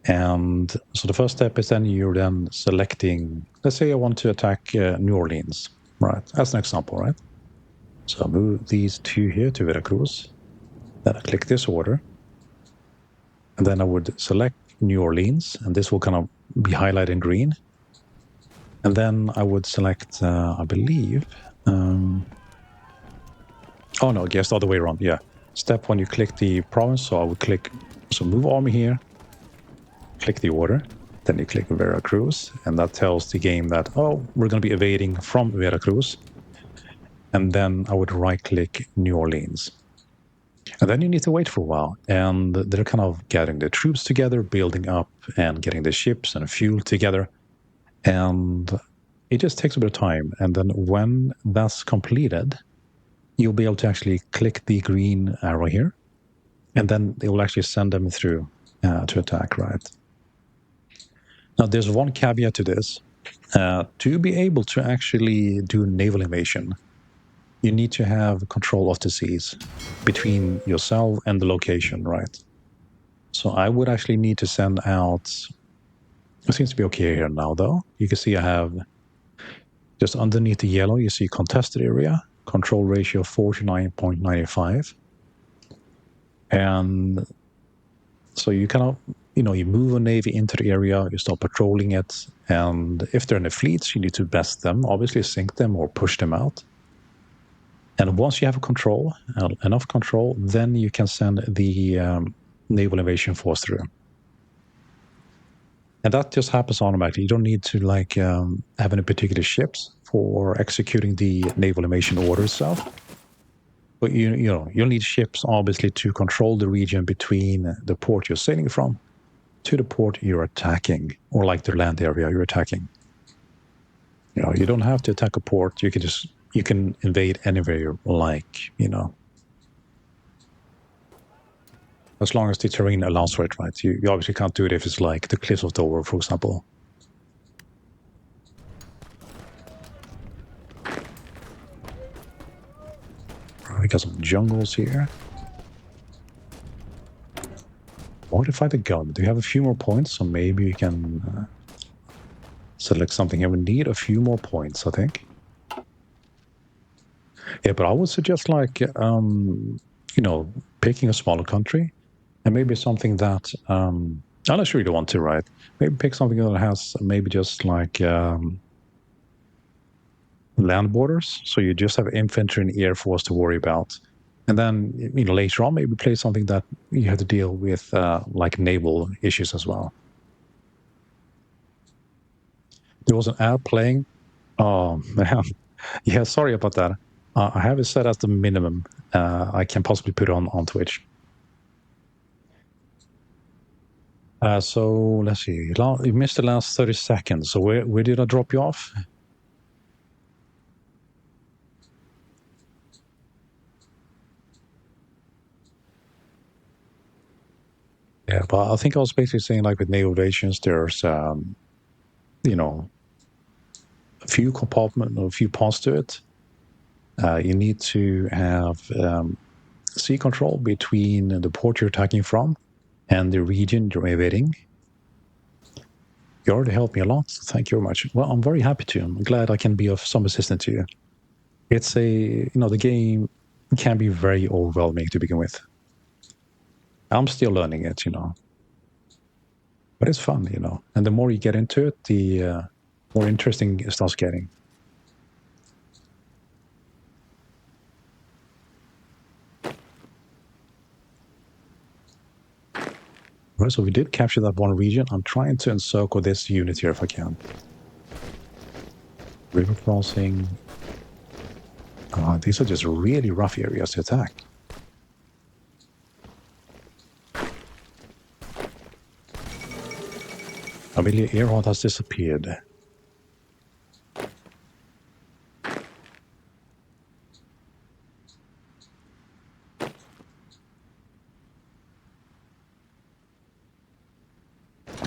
A: And so the first step is then you're then selecting, let's say I want to attack New Orleans, right? As an example, right? So I move these two here to Veracruz. Then I click this order. And then I would select New Orleans, and this will kind of be highlighted in green. And then I would select, I believe, oh no, I guess the other way around, yeah. Step one, you click the province, so I would click, so move army here, click the order, then you click Veracruz, and that tells the game that, oh, we're going to be evading from Veracruz. And then I would right-click New Orleans. And then you need to wait for a while, and they're kind of getting the troops together, building up, and getting the ships and fuel together. And it just takes a bit of time. And then when that's completed, you'll be able to actually click the green arrow here, and then it will actually send them through to attack, right? Now, there's one caveat to this. To be able to actually do naval invasion, you need to have control of the seas between yourself and the location, right? So I would actually need to send out, it seems to be okay here now though. You can see I have, just underneath the yellow, you see contested area, control ratio 49.95. And so you kind of, you move a navy into the area, you start patrolling it, and if they're in the fleets, you need to best them, obviously sink them or push them out. And once you have enough control, then you can send the naval invasion force through. And that just happens automatically. You don't need to like have any particular ships for executing the naval invasion order itself. But you'll need ships obviously to control the region between the port you're sailing from to the port you're attacking, or like the land area you're attacking. You know, you don't have to attack a port. You can invade anywhere you like, you know. As long as the terrain allows for it, right? You obviously can't do it if it's like the Cliffs of Dover, for example. We got some jungles here. Modify the gun. Do you have a few more points? So maybe we can select something here. We need a few more points, I think. Yeah, but I would suggest like, you know, picking a smaller country and maybe something that, unless you really want to, right? Maybe pick something that has maybe just like land borders. So you just have infantry and air force to worry about. And then, you know, later on, maybe play something that you have to deal with like naval issues as well. There was an ad playing. Oh, man. Yeah, sorry about that. I have it set as the minimum I can possibly put on Twitch. So let's see. You missed the last 30 seconds. So where did I drop you off? Yeah, but I think I was basically saying like with naval relations, there's you know, a few compartments or a few parts to it. You need to have sea control between the port you're attacking from and the region you're invading. You already helped me a lot. Thank you very much. Well, I'm very happy to. I'm glad I can be of some assistance to you. It's you know, the game can be very overwhelming to begin with. I'm still learning it, you know. But it's fun, you know. And the more you get into it, the more interesting it starts getting. Right, so we did capture that one region. I'm trying to encircle this unit here if I can. River crossing. These are just really rough areas to attack. Amelia Earhart has disappeared.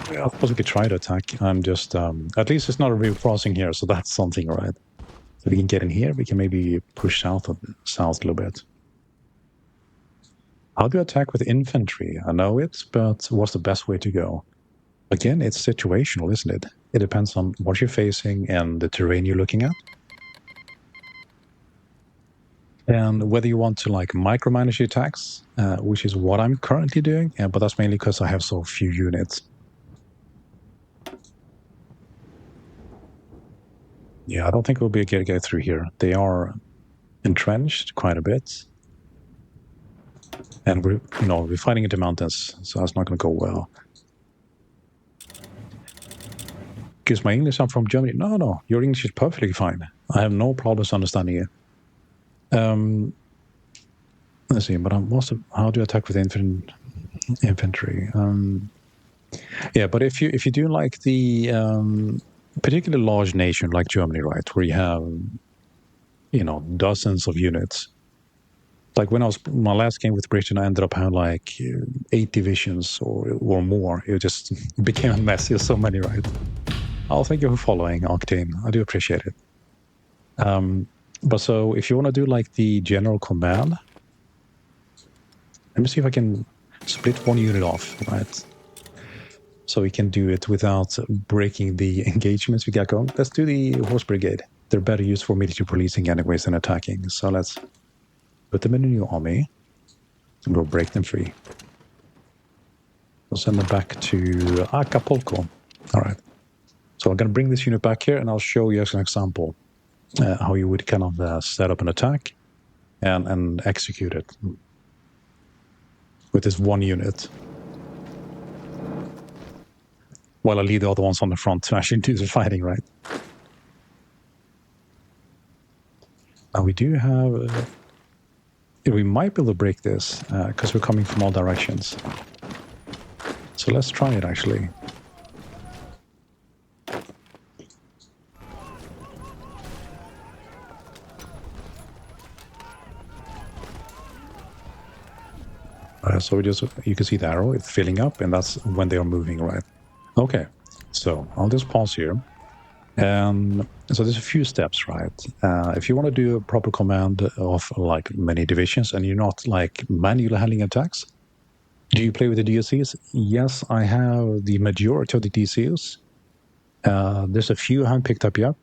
A: I suppose we could try to attack. I'm just, at least it's not a real crossing here, so that's something, right? If we can get in here, we can maybe push south a little bit. How do you attack with infantry? I know it, but what's the best way to go? Again, it's situational, isn't it? It depends on what you're facing and the terrain you're looking at. And whether you want to like micromanage your attacks, which is what I'm currently doing, but that's mainly because I have so few units. Yeah, I don't think we'll be able to get through here. They are entrenched quite a bit. And we're fighting into mountains, so that's not going to go well. Because my English, I'm from Germany. No, your English is perfectly fine. I have no problems understanding it. Let's see, but how do you attack with infantry? Yeah, but if you do like the particularly large nation like Germany, right, where you have dozens of units. Like when I was my last game with Britain, I ended up having like 8 divisions or more. It just became a mess. There's so many, right? Oh, thank you for following, Octane. I do appreciate it. But so if you want to do like the general command, let me see if I can split one unit off, right? So we can do it without breaking the engagements we got going. Let's do the horse brigade. They're better used for military policing anyways than attacking. So let's put them in a new army and we'll break them free. We'll send them back to Acapulco. All right. So I'm going to bring this unit back here and I'll show you as an example how you would kind of set up an attack and execute it with this one unit. While I leave the other ones on the front to actually do the fighting, right? Now we do have... we might be able to break this because we're coming from all directions. So let's try it, actually. So you can see the arrow, it's filling up, and that's when they are moving, right? Okay, so I'll just pause here. And so there's a few steps, right? If you want to do a proper command of like many divisions and you're not like manually handling attacks, do you play with the DLCs? Yes, I have the majority of the DLCs. There's a few I haven't picked up yet.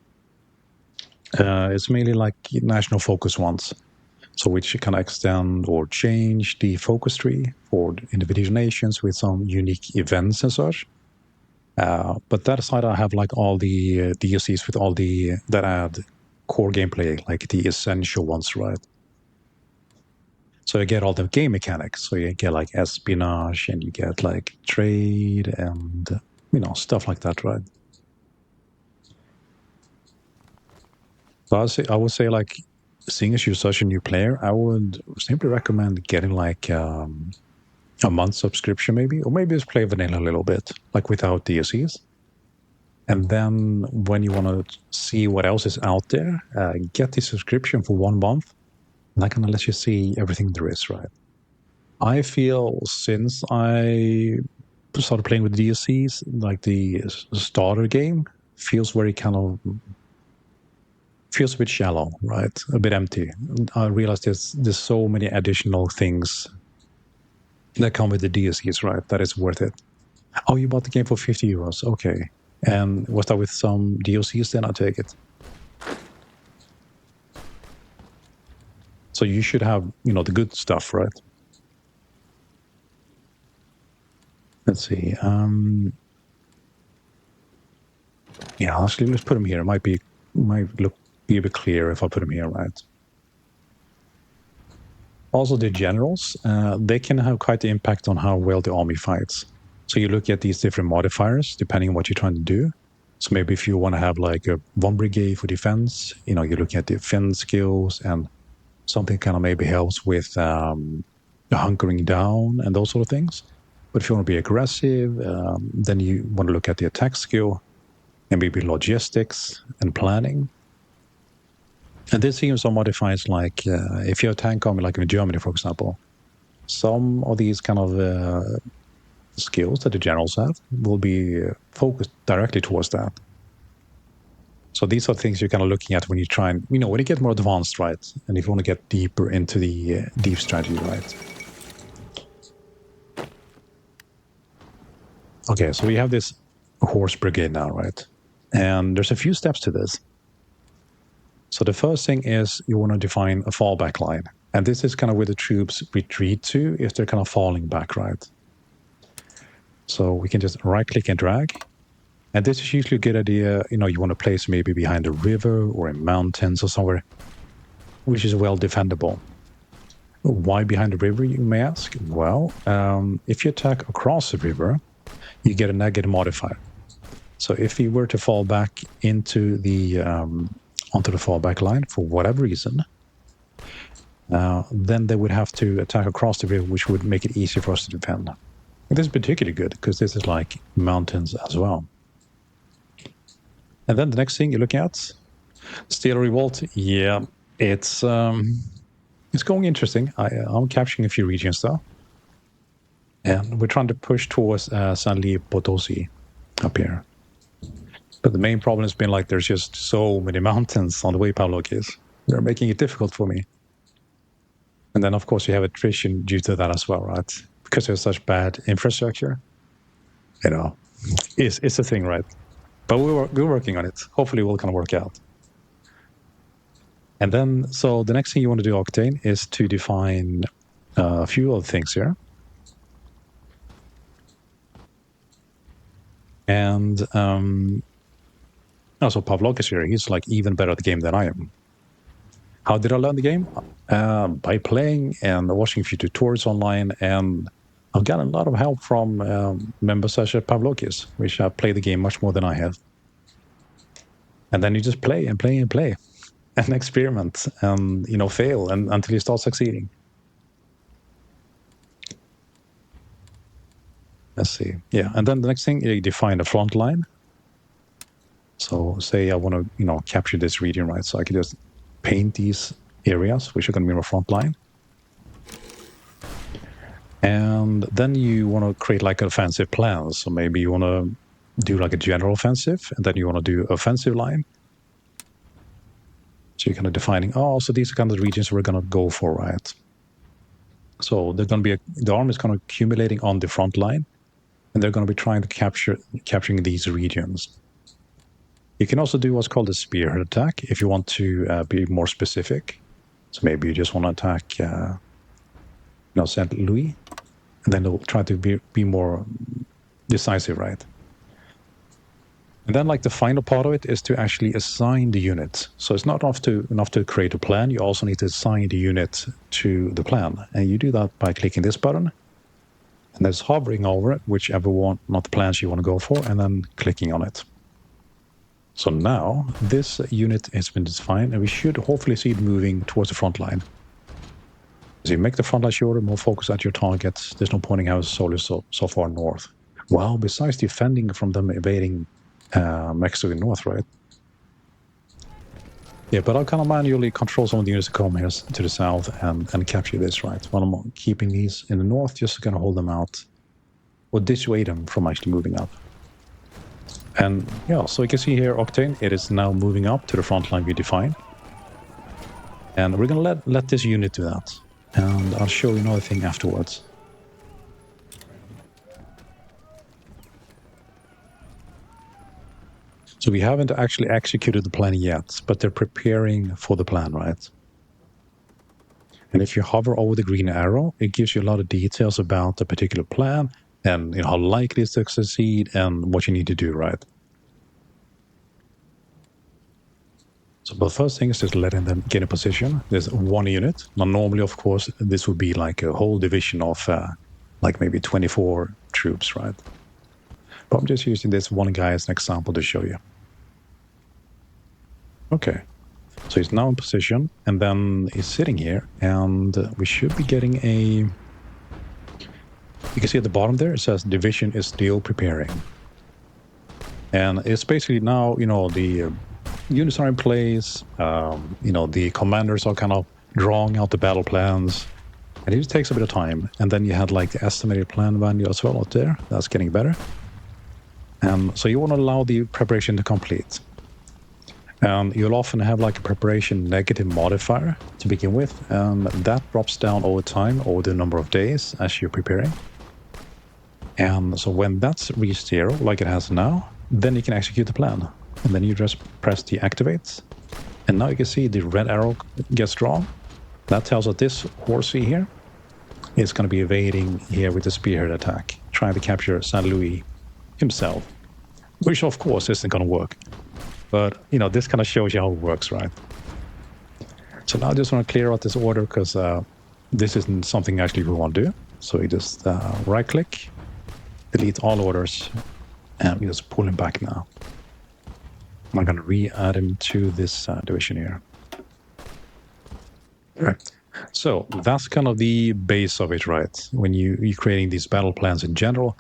A: It's mainly like national focus ones. So which can extend or change the focus tree for individual nations with some unique events and such. But that aside, I have like all the DLCs with all the that add core gameplay, like the essential ones, right? So you get all the game mechanics. So you get like espionage and you get like trade and stuff like that, right? So I would say like seeing as you're such a new player, I would simply recommend getting like a month subscription maybe, or maybe just play vanilla a little bit, like without DLCs. And then when you want to see what else is out there, get the subscription for 1 month. And that kind of lets you see everything there is, right? I feel since I started playing with DLCs, like the starter game feels very kind of feels a bit shallow, right? A bit empty. I realized there's so many additional things that come with the DLCs, right? That is worth it. Oh, you bought the game for 50 euros. Okay. And was that with some DLCs? Then I'll take it. So you should have, the good stuff, right? Let's see. Yeah, actually, let's put them here. It might be a bit clearer if I put them here, right? Also, the generals, they can have quite the impact on how well the army fights. So you look at these different modifiers depending on what you're trying to do. So maybe if you want to have like one brigade for defense, you look at defense skills, and something kind of maybe helps with hunkering down and those sort of things. But if you want to be aggressive, then you want to look at the attack skill and maybe logistics and planning. And this even some modifiers like if you're a tank army, like in Germany, for example, some of these kind of skills that the generals have will be focused directly towards that. So these are things you're kind of looking at when you try and, when you get more advanced, right? And if you want to get deeper into the deep strategy, right? Okay, so we have this horse brigade now, right? And there's a few steps to this. So the first thing is you want to define a fallback line. And this is kind of where the troops retreat to if they're kind of falling back, right? So we can just right-click and drag. And this is usually a good idea. You want to place maybe behind a river or in mountains or somewhere, which is well defendable. Why behind the river, you may ask? Well, if you attack across the river, you get a negative modifier. So if you were to fall back into the onto the fallback line for whatever reason, then they would have to attack across the river, which would make it easier for us to defend. And this is particularly good because this is like mountains as well. And then the next thing you're looking at, Steel Revolt. Yeah, it's going interesting. I'm capturing a few regions though. And we're trying to push towards San Luis Potosi up here. But the main problem has been like there's just so many mountains on the way Pavlok is. They're making it difficult for me. And then, of course, you have attrition due to that as well, right? Because there's such bad infrastructure. It's a thing, right? But we're working on it. Hopefully, it will kind of work out. And then, so the next thing you want to do, Octane, is to define a few other things here. And also Pavlok is here. He's like even better at the game than I am. How did I learn the game? By playing and watching a few tutorials online, and I've gotten a lot of help from members such as Pavlokis, which have played the game much more than I have. And then you just play and play and play and experiment and, fail until you start succeeding. Let's see. Yeah, and then the next thing, you define a front line. So say I want to, capture this region, right? So I can just paint these areas, which are going to be my front line. And then you want to create like an offensive plan. So maybe you want to do like a general offensive, and then you want to do offensive line. So you're kind of defining, oh, so these are kind of the regions we're going to go for, right? So they're going to be the army is kind of accumulating on the front line, and they're going to be trying to capturing these regions. You can also do what's called a spearhead attack if you want to be more specific. So maybe you just want to attack, St. Louis, and then they'll try to be more decisive, right? And then, like, the final part of it is to actually assign the unit. So it's not enough to create a plan. You also need to assign the unit to the plan, and you do that by clicking this button, and then hovering over it, whichever one, not the plans you want to go for, and then clicking on it. So now this unit has been defined, and we should hopefully see it moving towards the front line. As you make the front line shorter, more focus at your targets. There's no point in having soldiers so far north. Well, besides defending from them invading Mexico north, right? Yeah, but I'll kind of manually control some of the units that come here to the south and capture this, right? While I'm keeping these in the north, just to kind of hold them out or dissuade them from actually moving up. And yeah, so you can see here, Octane, it is now moving up to the front line we defined. And we're going to let this unit do that. And I'll show you another thing afterwards. So we haven't actually executed the plan yet, but they're preparing for the plan, right? And if you hover over the green arrow, it gives you a lot of details about the particular plan and how likely it is to succeed and what you need to do, right? So the first thing is just letting them get in position. There's one unit. Now, normally, of course, this would be like a whole division of like maybe 24 troops, right? But I'm just using this one guy as an example to show you. Okay, so he's now in position, and then he's sitting here, and we should be getting a... You can see at the bottom there, it says division is still preparing. And it's basically now, the units are in place, the commanders are kind of drawing out the battle plans, and it just takes a bit of time. And then you had like the estimated plan value as well out there. That's getting better. So you want to allow the preparation to complete. And you'll often have like a preparation negative modifier to begin with, and that drops down over time, over the number of days as you're preparing. And so when that's reached 0, like it has now, then you can execute the plan. And then you just press deactivate. And now you can see the red arrow gets drawn. That tells us this horsey here is going to be evading here with the spearhead attack, trying to capture St. Louis himself, which of course isn't going to work. But, this kind of shows you how it works, right? So now I just want to clear out this order because this isn't something actually we want to do. So we just right-click, delete all orders, and we just pull him back now. I'm going to re-add him to this division here. Right. So that's kind of the base of it, right? When you're creating these battle plans in general,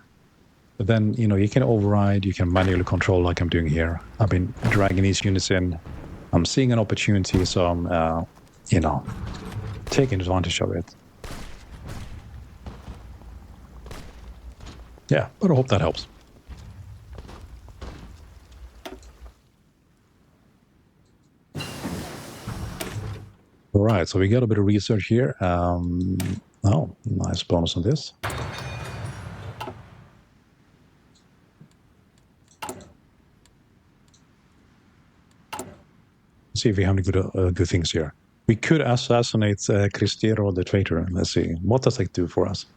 A: but then, you can override, you can manually control like I'm doing here. I've been dragging these units in. I'm seeing an opportunity, so I'm, taking advantage of it. Yeah, but I hope that helps. All right, so we got a bit of research here. Oh, nice bonus on this. See if we have any good things here. We could assassinate Cristero the traitor. Let's see. What does that do for us?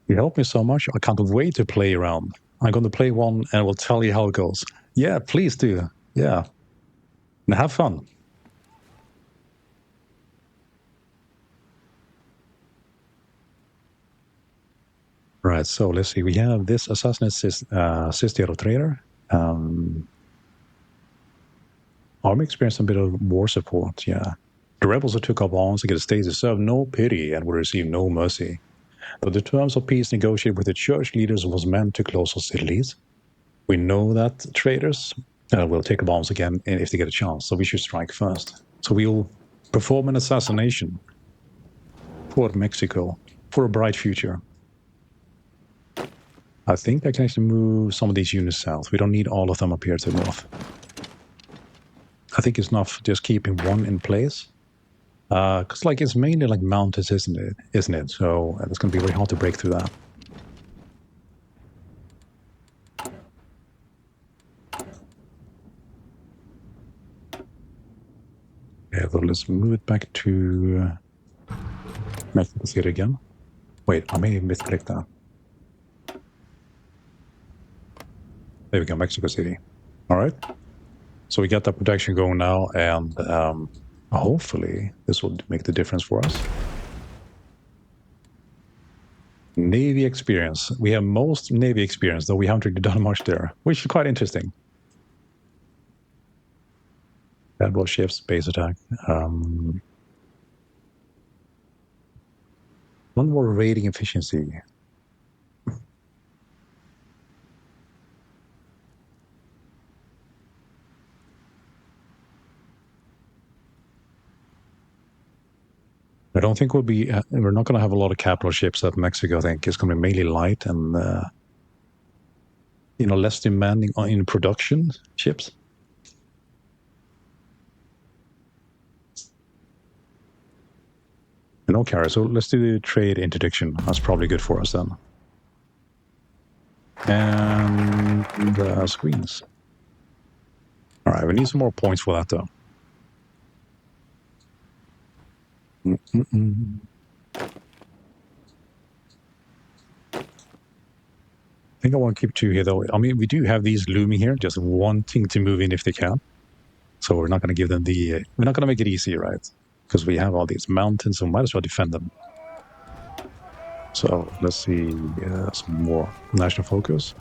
A: You helped me so much. I can't wait to play around. I'm going to play one and we'll tell you how it goes. Yeah, please do. Yeah. And have fun. Right, so let's see. We have this assassinate Cristero traitor. Army experienced a bit of war support, yeah. The rebels who took up arms against the state deserved no pity and will receive no mercy. Though the terms of peace negotiated with the church leaders was meant to close hostilities, we know that traitors will take up arms again if they get a chance, so we should strike first. So we'll perform an assassination toward Mexico. for a bright future. I think I can actually move some of these units south. We don't need all of them up here to the north. I think it's enough just keeping one in place. Because like it's mainly like mountains, isn't it? So it's going to be very hard to break through that. Yeah, so let's move it back to Mexico City again. Wait, I may misclick that. There we go, Mexico City. All right. So we got that protection going now, and hopefully this will make the difference for us. Navy experience. We have most Navy experience, though we haven't really done much there, which is quite interesting. Admiral ships, base attack. One more rating efficiency. I don't think we'll be. We're not going to have a lot of capital ships at Mexico. I think it's going to be mainly light and less demanding in production ships. Okay, so let's do the trade interdiction. That's probably good for us then. And the screens. All right, we need some more points for that though. I think I want to keep 2 here though. I mean, we do have these looming here, just wanting to move in if they can. So we're not going to give them we're not going to make it easy, right? Because we have all these mountains, so we might as well defend them. So let's see some more national focus.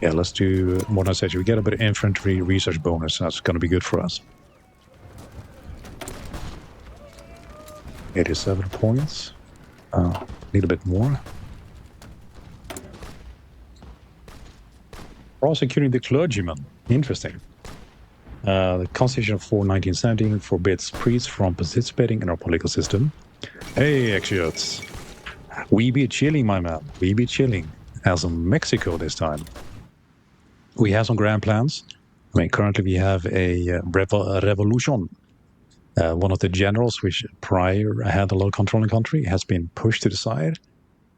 A: Yeah, let's do modernization. We get a bit of infantry research bonus. That's going to be good for us. 87 points. Need a bit more. Prosecuting the clergyman. Interesting. The Constitution of 1917 forbids priests from participating in our political system. Hey, exiots. We be chilling, my man. We be chilling. As in Mexico this time. We have some grand plans. I mean, currently we have a revolution. One of the generals, which prior had a lot of control in the country, has been pushed to the side.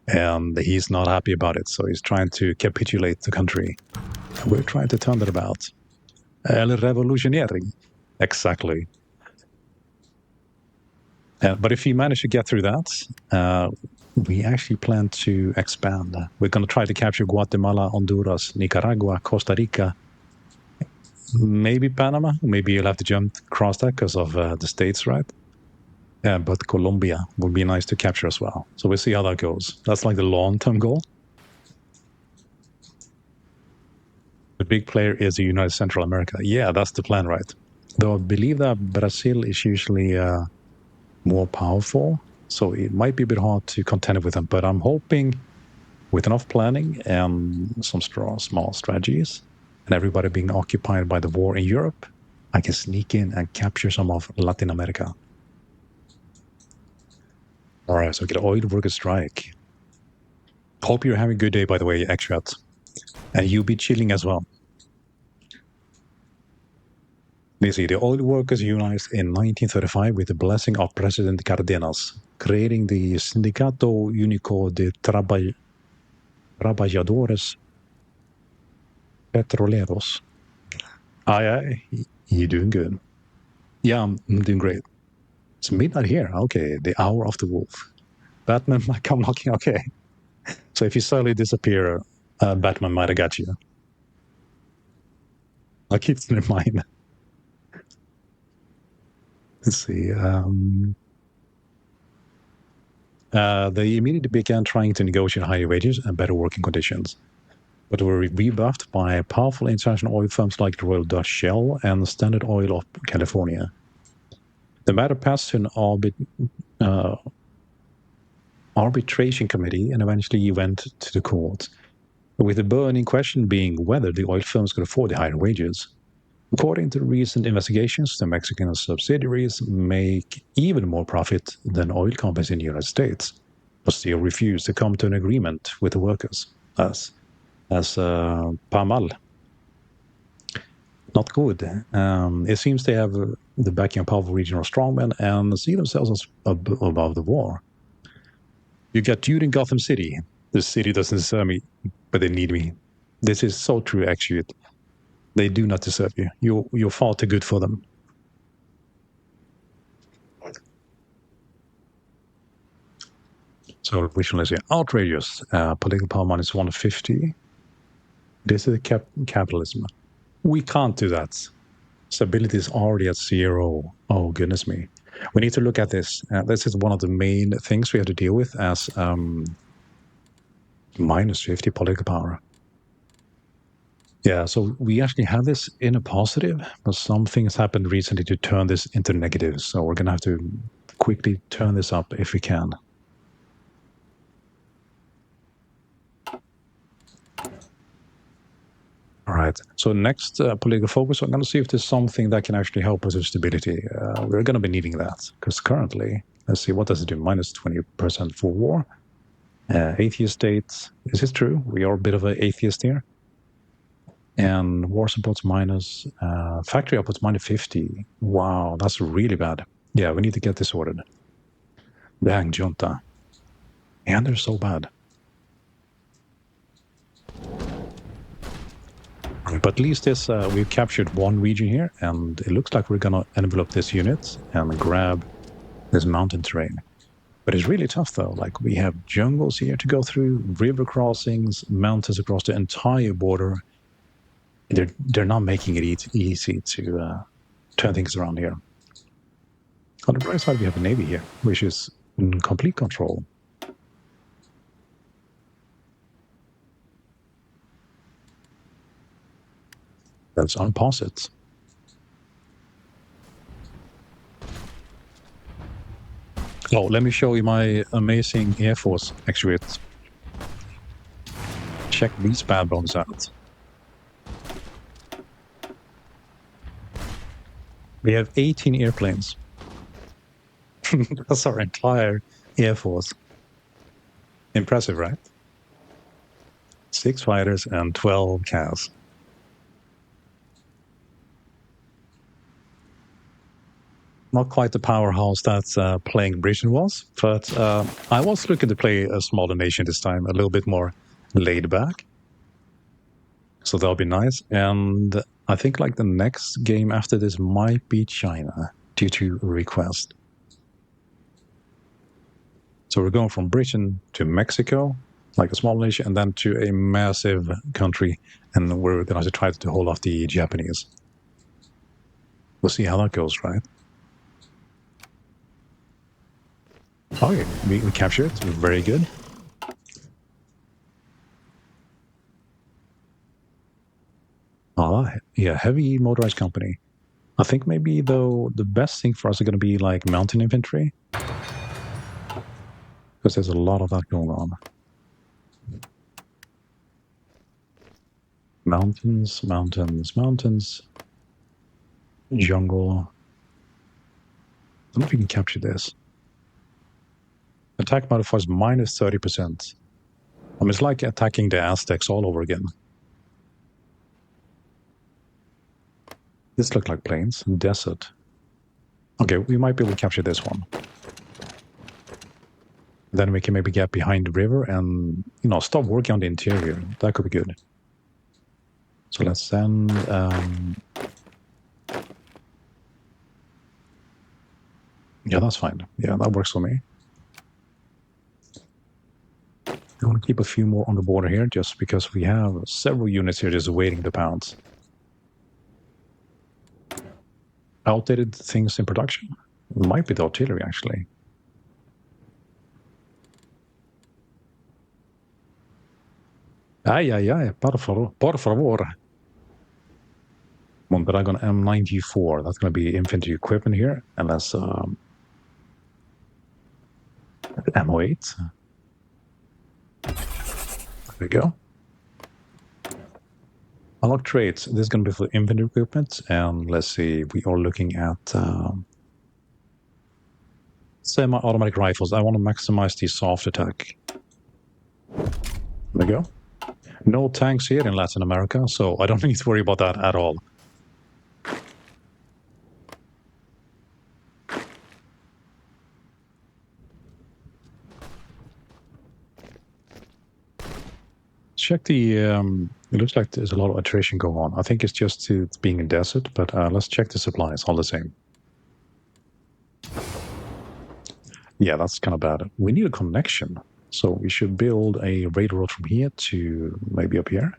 A: And he's not happy about it. So he's trying to capitulate the country. We're trying to turn that about. El revolutionary. Exactly. But if we manage to get through that, we actually plan to expand. We're going to try to capture Guatemala, Honduras, Nicaragua, Costa Rica, maybe Panama. Maybe you'll have to jump across that because of the states, right? Yeah, but Colombia would be nice to capture as well. So we'll see how that goes. That's like the long-term goal. The big player is the United Central America. Yeah, that's the plan, right? Though I believe that Brazil is usually more powerful, so it might be a bit hard to contend with them. But I'm hoping with enough planning and some small strategies, and everybody being occupied by the war in Europe, I can sneak in and capture some of Latin America. All right, so get an oil worker strike. Hope you're having a good day, by the way, expat. And you be chilling as well. You see, the oil workers unionized in 1935 with the blessing of President Cardenas, creating the Sindicato Único de Trabajadores Petroleros. Aye, you're doing good. Yeah, I'm doing great. It's midnight here. Okay, the hour of the wolf. Batman might come knocking. Okay. So if you suddenly disappear, Batman might have got you. I'll keep it in mind. Let's see. They immediately began trying to negotiate higher wages and better working conditions, but were rebuffed by powerful international oil firms like the Royal Dutch Shell and Standard Oil of California. The matter passed to an arbitration committee and eventually went to the court, with the burning question being whether the oil firms could afford the higher wages. According to recent investigations, the Mexican subsidiaries make even more profit than oil companies in the United States, but still refuse to come to an agreement with the workers. As Pamal. Not good. It seems they have the backing of powerful regional strongmen and see themselves as above the war. You get dude in Gotham City. The city doesn't deserve me, but they need me. This is so true, actually. They do not deserve you. You're far too good for them. So which one is it? Outrageous. Political power minus 150. This is capitalism. We can't do that. Stability is already at 0. Oh, goodness me. We need to look at this. This is one of the main things we have to deal with as minus 50 political power. Yeah, so we actually have this in a positive, but some things happened recently to turn this into negative. So we're going to have to quickly turn this up if we can. All right. So next political focus, I'm going to see if there's something that can actually help us with stability. We're going to be needing that because currently, let's see, what does it do? Minus 20% for war. Atheist states. Is this true? We are a bit of an atheist here. And war supports minus, factory outputs minus 50. Wow, that's really bad. Yeah, we need to get this sorted. Dang, junta. And they're so bad. But at least this, we've captured one region here, and it looks like we're going to envelope this unit and grab this mountain terrain. But it's really tough, though. Like, we have jungles here to go through, river crossings, mountains across the entire border. They're not making it easy to turn things around here. On the bright side, we have a navy here, which is in complete control. Let's unpause it. Oh, let me show you my amazing Air Force actuators. Check these bad bones out. We have 18 airplanes. That's our entire Air Force. Impressive, right? 6 fighters and 12 CAS. Not quite the powerhouse that playing Britain was, but I was looking to play a smaller nation this time, a little bit more laid back. So that'll be nice. And I think like the next game after this might be China due to request. So we're going from Britain to Mexico, like a small nation, and then to a massive country, and we're going to try to hold off the Japanese. We'll see how that goes, right? Okay, we captured it. Very good. Yeah, heavy motorized company. I think maybe, though, the best thing for us is going to be like mountain infantry. Because there's a lot of that going on. Mountains, mountains, mountains. Jungle. I don't know if we can capture this. Attack modifier is minus 30%. I mean, it's like attacking the Aztecs all over again. This looks like plains. Desert. Okay, we might be able to capture this one. Then we can maybe get behind the river and, stop working on the interior. That could be good. So let's send... yeah, that's fine. Yeah, that works for me. I want to keep a few more on the border here, just because we have several units here just waiting to pounce. Outdated things in production? Might be the artillery, actually. Ay, por favor. Mondragon M94. That's going to be infantry equipment here, and that's ammo 8. There we go. Unlock traits. This is going to be for infantry equipment. And let's see, we are looking at semi-automatic rifles. I want to maximize the soft attack. There we go. No tanks here in Latin America, so I don't need to worry about that at all. Check the, it looks like there's a lot of attrition going on. I think it's just it's being a desert, but let's check the supplies all the same. Yeah, that's kind of bad. We need a connection. So we should build a railroad from here to maybe up here.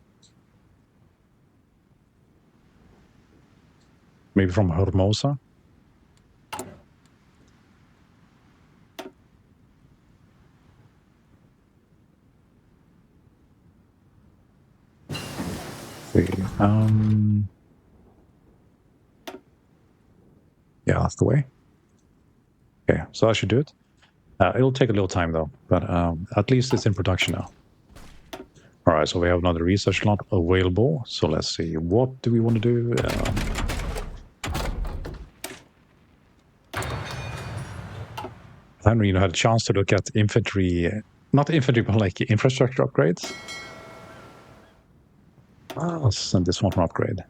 A: Maybe from Hermosa. Yeah, that's the way. Okay, so I should do it. It'll take a little time though, but at least it's in production now. All right, so we have another research slot available. So let's see, what do we want to do? I haven't really had a chance to look at infantry, not infantry, but like infrastructure upgrades. Let's send this one for upgrade.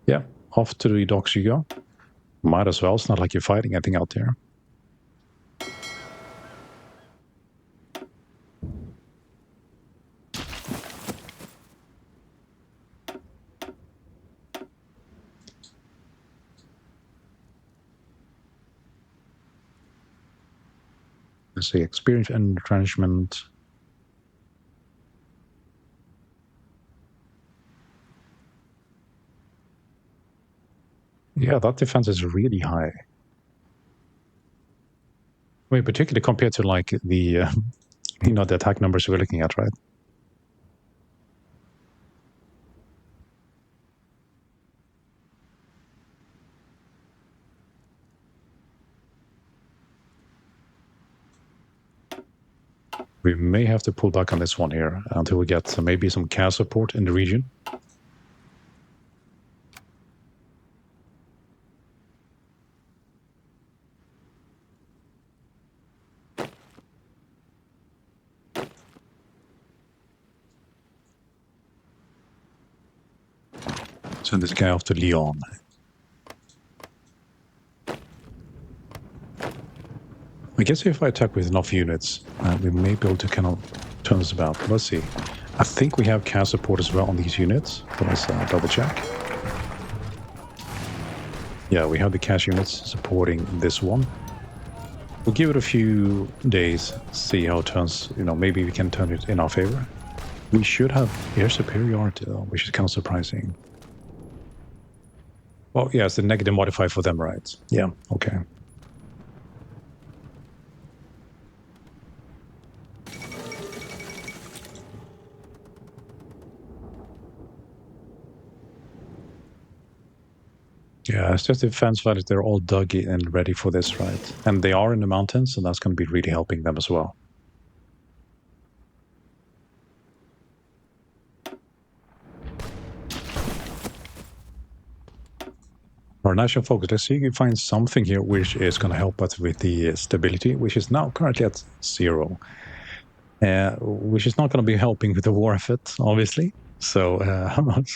A: Yeah, off to the docks you go. Might as well. It's not like you're fighting anything out there. Let's see, experience and entrenchment. Yeah, that defense is really high. I mean, particularly compared to like the, the attack numbers we're looking at, right? We may have to pull back on this one here until we get maybe some CAS support in the region. Send this guy off to Lyon. I guess if I attack with enough units, we may be able to kind of turn this about. Let's see. I think we have CAS support as well on these units. But let's double check. Yeah, we have the CAS units supporting this one. We'll give it a few days, see how it turns. Maybe we can turn it in our favor. We should have air superiority, though, which is kind of surprising. Well, yeah, it's the negative modifier for them, right? Yeah, okay. Yeah, it's just the defense values, they're all dug in and ready for this, right? And they are in the mountains, so that's going to be really helping them as well. Our national focus, let's see if we can find something here which is going to help us with the stability, which is now currently at 0. Which is not going to be helping with the war effort, obviously. So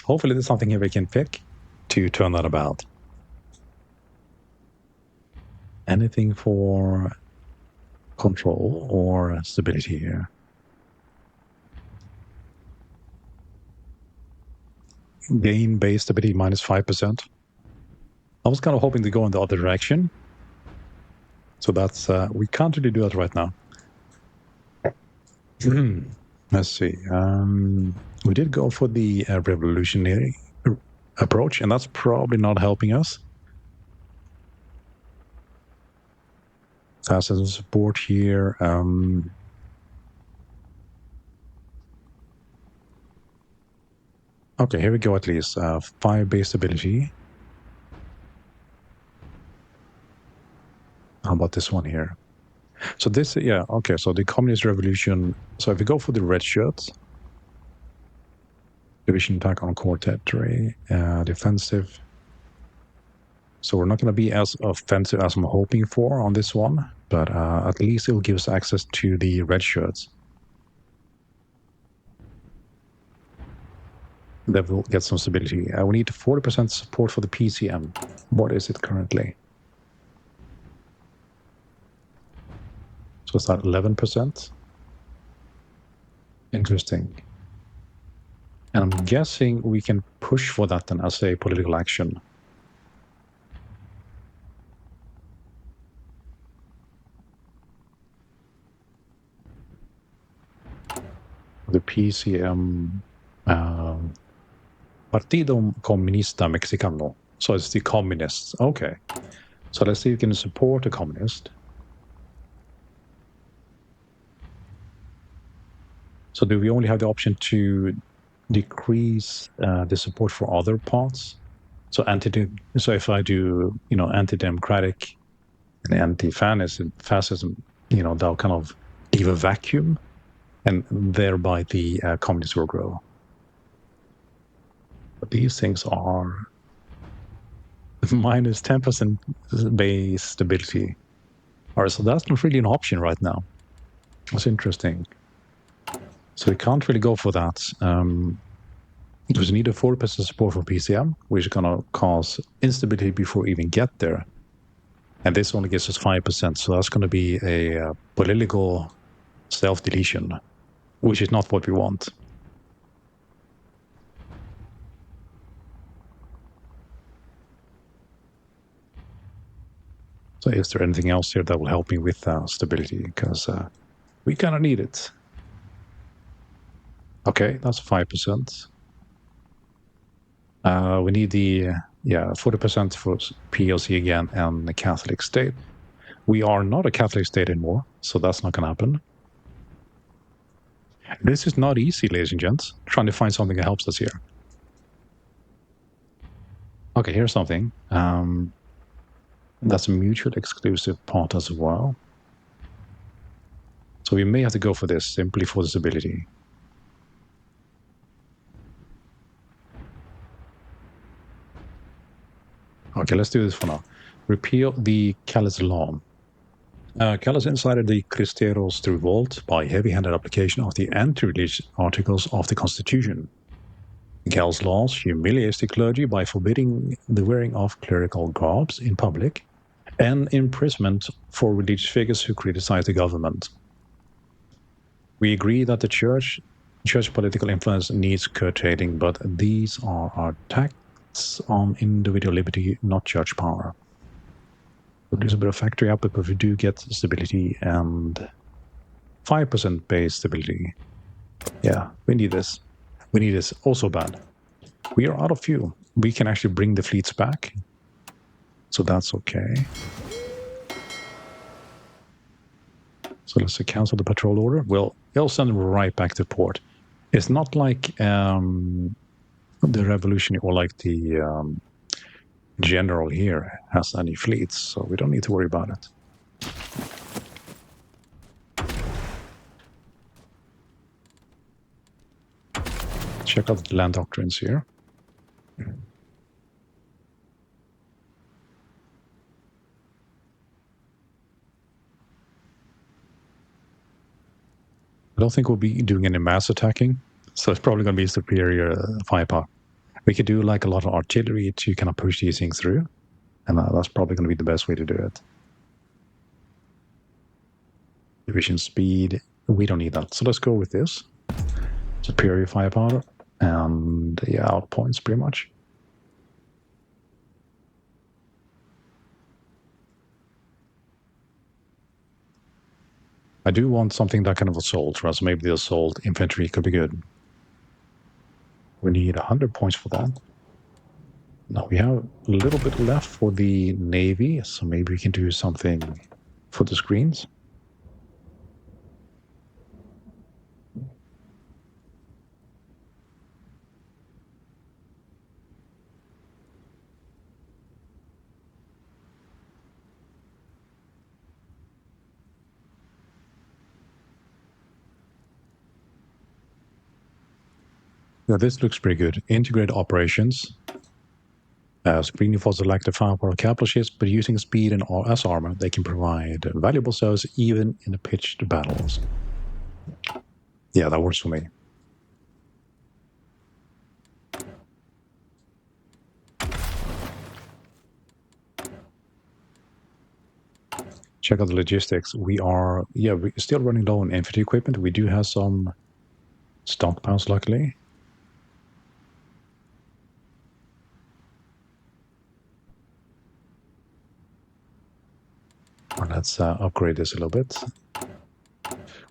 A: hopefully there's something here we can pick to turn that about. Anything for control or stability here? Gain base stability minus 5%. I was kind of hoping to go in the other direction. So that's, we can't really do that right now. Let's see. We did go for the revolutionary approach, and that's probably not helping us. As a support here. Okay, here we go at least. 5 base stability. How about this one here? So this, yeah, okay, so the communist revolution. So if we go for the red shirts, Division attack on core territory, defensive. So we're not going to be as offensive as I'm hoping for on this one, but at least it will give us access to the red shirts. That will get some stability. We need 40% support for the PCM. What is it currently? So it's that 11%. Interesting. And I'm guessing we can push for that then as a political action. The PCM, Partido Comunista Mexicano. So it's the communists. Okay. So let's see if we can support a communist. So do we only have the option to decrease the support for other parts? So if I do, anti-democratic and anti-fascism, they'll kind of leave a vacuum, and thereby the communists will grow. But these things are minus 10% base stability. All right, so that's not really an option right now. That's interesting. So we can't really go for that. Because we need a 40% support for PCM, which is going to cause instability before we even get there. And this only gives us 5%. So that's going to be a political self-deletion, which is not what we want. So is there anything else here that will help me with stability? Because we kind of need it. Okay, that's 5%. We need the 40% for PLC again and the Catholic state. We are not a Catholic state anymore, so that's not going to happen. This is not easy, ladies and gents. Trying to find something that helps us here. Okay, here's something. That's a mutual exclusive part as well. So we may have to go for this simply for the stability. Okay, let's do this for now. Repeal the Callis law. Callis incited the Cristeros to revolt by heavy-handed application of the anti-religious articles of the Constitution. Cal's laws humiliates the clergy by forbidding the wearing of clerical garbs in public and imprisonment for religious figures who criticize the government. We agree that the church political influence needs curtailing, but these are attacks on individual liberty, not church power. There's a bit of factory output, but we do get stability and 5% base stability. Yeah, we need this. We need this also bad. We are out of fuel. We can actually bring the fleets back. So that's okay. So let's cancel the patrol order. Well, they'll send them right back to port. It's not like the revolution or like the general here has any fleets, so we don't need to worry about it. Check out the land doctrines here. I don't think we'll be doing any mass attacking, so it's probably going to be superior firepower. We could do like a lot of artillery to kind of push these things through, and that's probably going to be the best way to do it. Division speed, we don't need that. So let's go with this. Superior firepower and outpoints pretty much. I do want something that kind of assault, right? So maybe the assault infantry could be good. We need 100 points for that. Now we have a little bit left for the Navy, so maybe we can do something for the screens. Yeah, this looks pretty good. Integrate operations. Screening for selected firepower capital ships, but using speed and as armor, they can provide valuable service even in the pitched battles. Yeah, that works for me. Check out the logistics. We're still running low on infantry equipment. We do have some stockpiles, luckily. Let's upgrade this a little bit.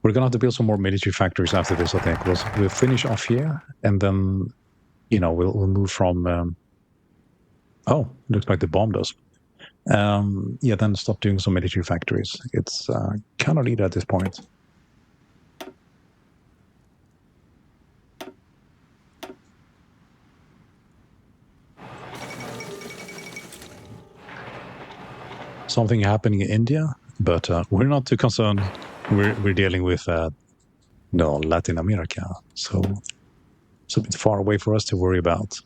A: We're gonna have to build some more military factories after this, I think. We'll finish off here, and then, we'll move from. Oh, looks like they bombed us. Then stop doing some military factories. It's kind of needed at this point. Something happening in India, but we're not too concerned. We're dealing with Latin America, so it's a bit far away for us to worry about.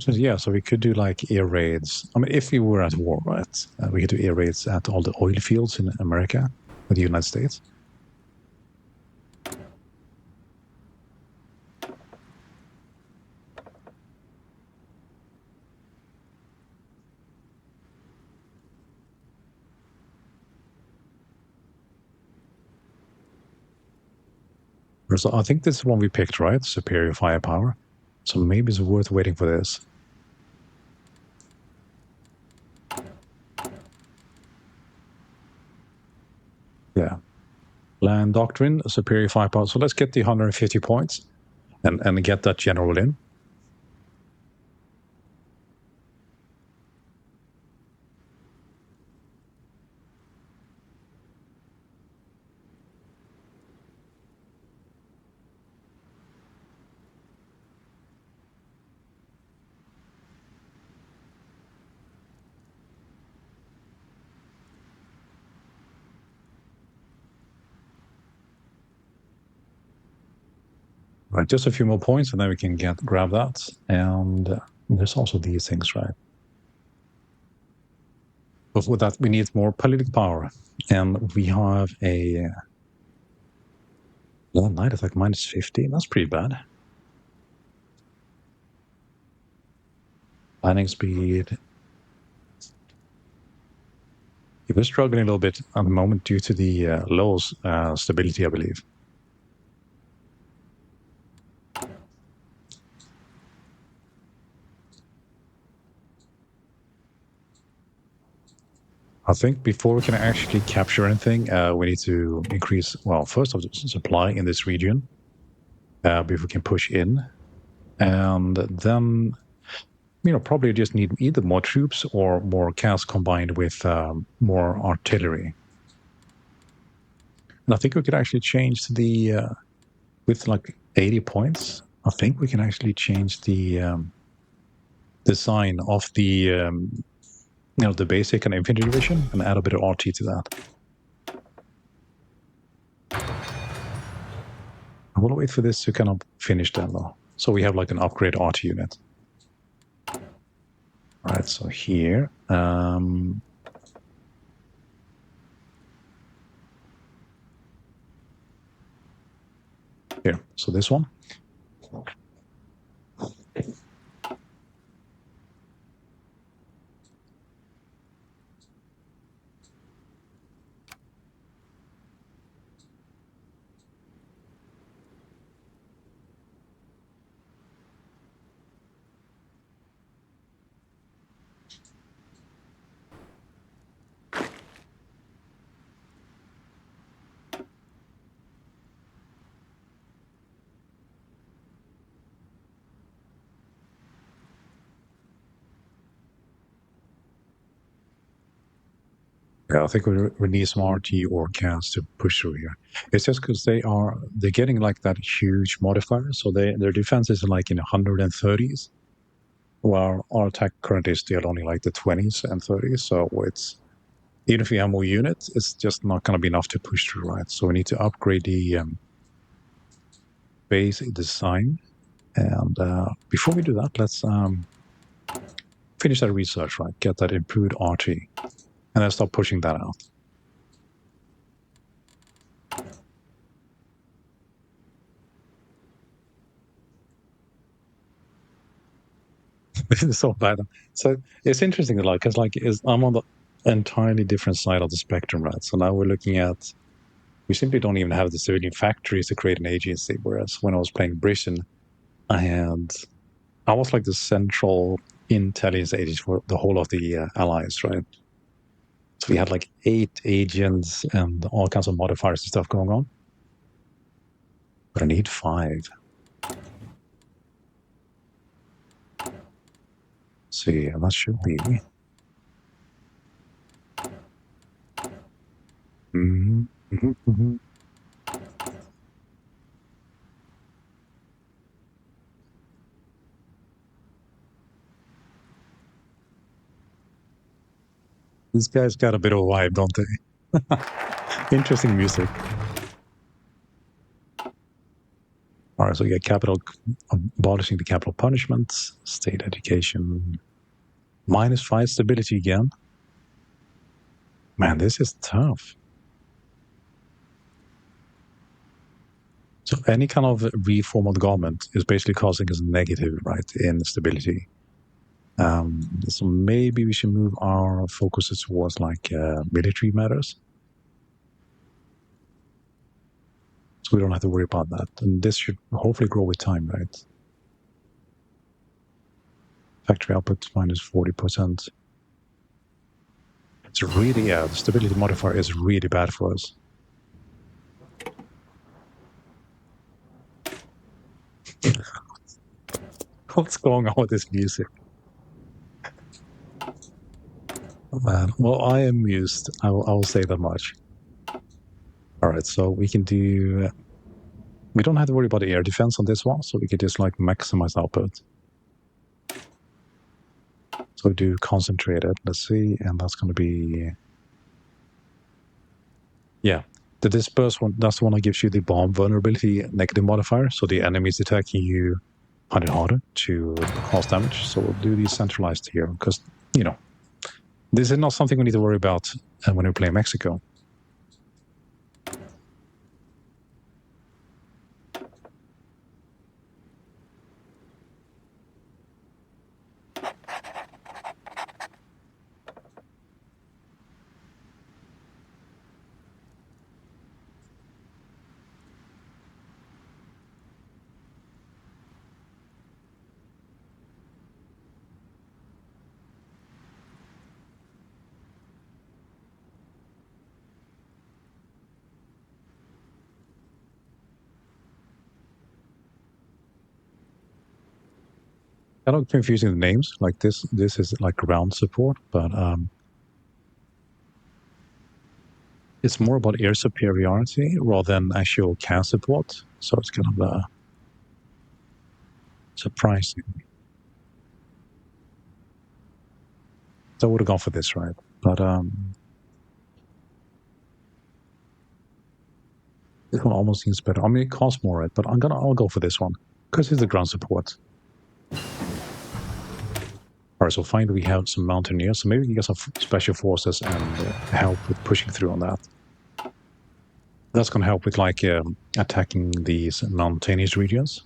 A: Yeah, so we could do like air raids. I mean, if we were at war, right, we could do air raids at all the oil fields in America with the United States. So I think this is one we picked, right? Superior firepower. So maybe it's worth waiting for this. Yeah. Land Doctrine, Superior Firepower. So let's get the 150 points and get that general in. Right, just a few more points, and then we can grab that. And there's also these things, right? But with that, we need more political power, and we have a night attack -50. That's pretty bad. Landing speed. We're struggling a little bit at the moment due to the low stability, I believe. I think before we can actually capture anything, we need to increase, well, first of all, supply in this region, before we can push in. And then, probably just need either more troops or more CAS combined with more artillery. And I think we could actually change with like 80 points, I think we can actually change the design of the basic and infantry division and add a bit of RT to that. I will wait for this to kind of finish then, though. So we have like an upgrade RT unit. All right, so here. Here, so this one. Yeah, I think we need some RT or CAS to push through here. It's just because they're getting like that huge modifier, so their defense is like in 130s, Well, our attack currently is still only like the 20s and 30s, so it's even if we have more units, it's just not going to be enough to push through, right? So we need to upgrade the base design. And before we do that, let's finish that research, right? Get that improved RT, and then start pushing that out. This is so bad. So it's interesting, like, because I'm on the entirely different side of the spectrum, right? So now we're looking at we simply don't even have the civilian factories to create an agency. Whereas when I was playing Britain, I was like the central intelligence agency for the whole of the allies, right? So we had like 8 agents and all kinds of modifiers and stuff going on. But I need 5. See, that should be. Mm-hmm. These guys got a bit of a vibe, don't they? Interesting music. All right, so you get capital, abolishing the capital punishments, state education, -5 stability again. Man, this is tough. So any kind of reform of the government is basically causing us negative, right, in stability. So maybe we should move our focuses towards like military matters. So we don't have to worry about that. And this should hopefully grow with time, right? Factory output -40%. It's really, the stability modifier is really bad for us. What's going on with this music? Oh, man. Well, I am amused. I will say that much. All right, so we can do. We don't have to worry about the air defense on this one, so we could just like maximize output. So do concentrated. Let's see, and that's going to be. Yeah, the disperse one. That's the one that gives you the bomb vulnerability negative modifier. So the enemy is attacking you 100 harder to cause damage. So we'll do the centralized here because this is not something we need to worry about when we play Mexico. Kind of confusing the names. Like this is like ground support, but it's more about air superiority rather than actual CAN support. So it's kind of surprising. So I would have gone for this, right? But this one almost seems better. I mean, it costs more, right? But I'll go for this one because it's the ground support. All right, so finally we have some mountaineers. So maybe we can get some special forces and help with pushing through on that. That's going to help with like attacking these mountainous regions.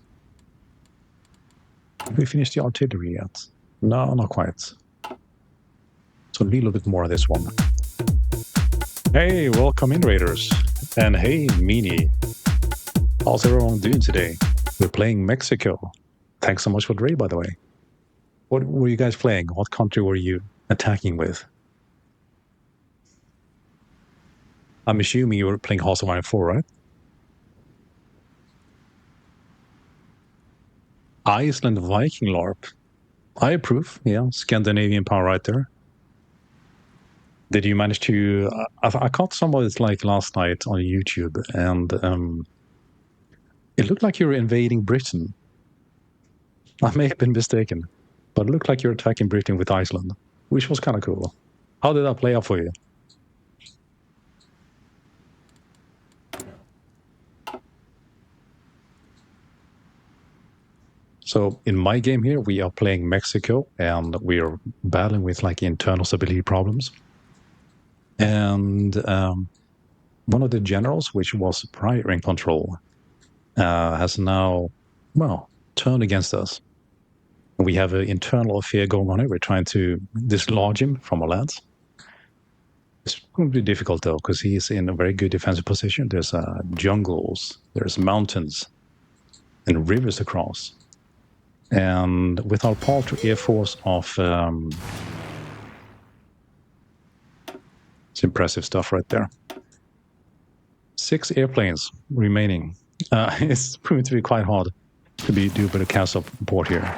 A: Did we finish the artillery yet? No, not quite. So need a little bit more of this one. Hey, welcome in, Raiders. And hey, Meanie. How's everyone doing today? We're playing Mexico. Thanks so much for the raid, by the way. What were you guys playing? What country were you attacking with? I'm assuming you were playing Hearts of Iron 4, right? Iceland Viking LARP. I approve. Yeah, Scandinavian power right there. Did you manage to? I caught some of it like last night on YouTube, and it looked like you were invading Britain. I may have been mistaken, But it looked like you're attacking Britain with Iceland, which was kind of cool. How did that play out for you? So in my game here, we are playing Mexico, and we are battling with like internal stability problems. And one of the generals, which was prior in control, has now, well, turned against us. We have an internal affair going on here. We're trying to dislodge him from our lands. It's going to be difficult, though, because he's in a very good defensive position. There's jungles, there's mountains, and rivers across. And with our paltry air force of... it's impressive stuff right there. 6 airplanes remaining. It's proving to be quite hard to do a bit of castle support here.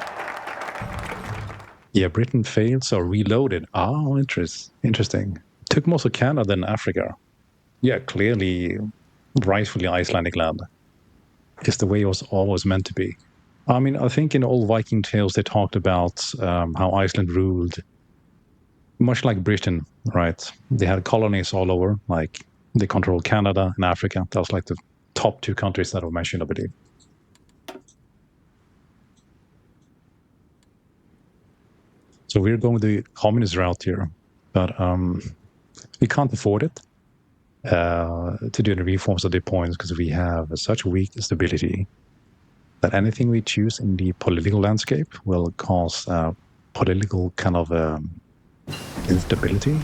A: Yeah, Britain failed, so reloaded. Oh, interesting. Took most of Canada and Africa. Yeah, clearly, rightfully Icelandic land. It's the way it was always meant to be. I mean, I think in old Viking tales they talked about how Iceland ruled, much like Britain, right? They had colonies all over, like they controlled Canada and Africa. That was like the top 2 countries that were mentioned, I believe. So we're going the communist route here, but we can't afford it to do the reforms at the points because we have such weak stability that anything we choose in the political landscape will cause political kind of instability.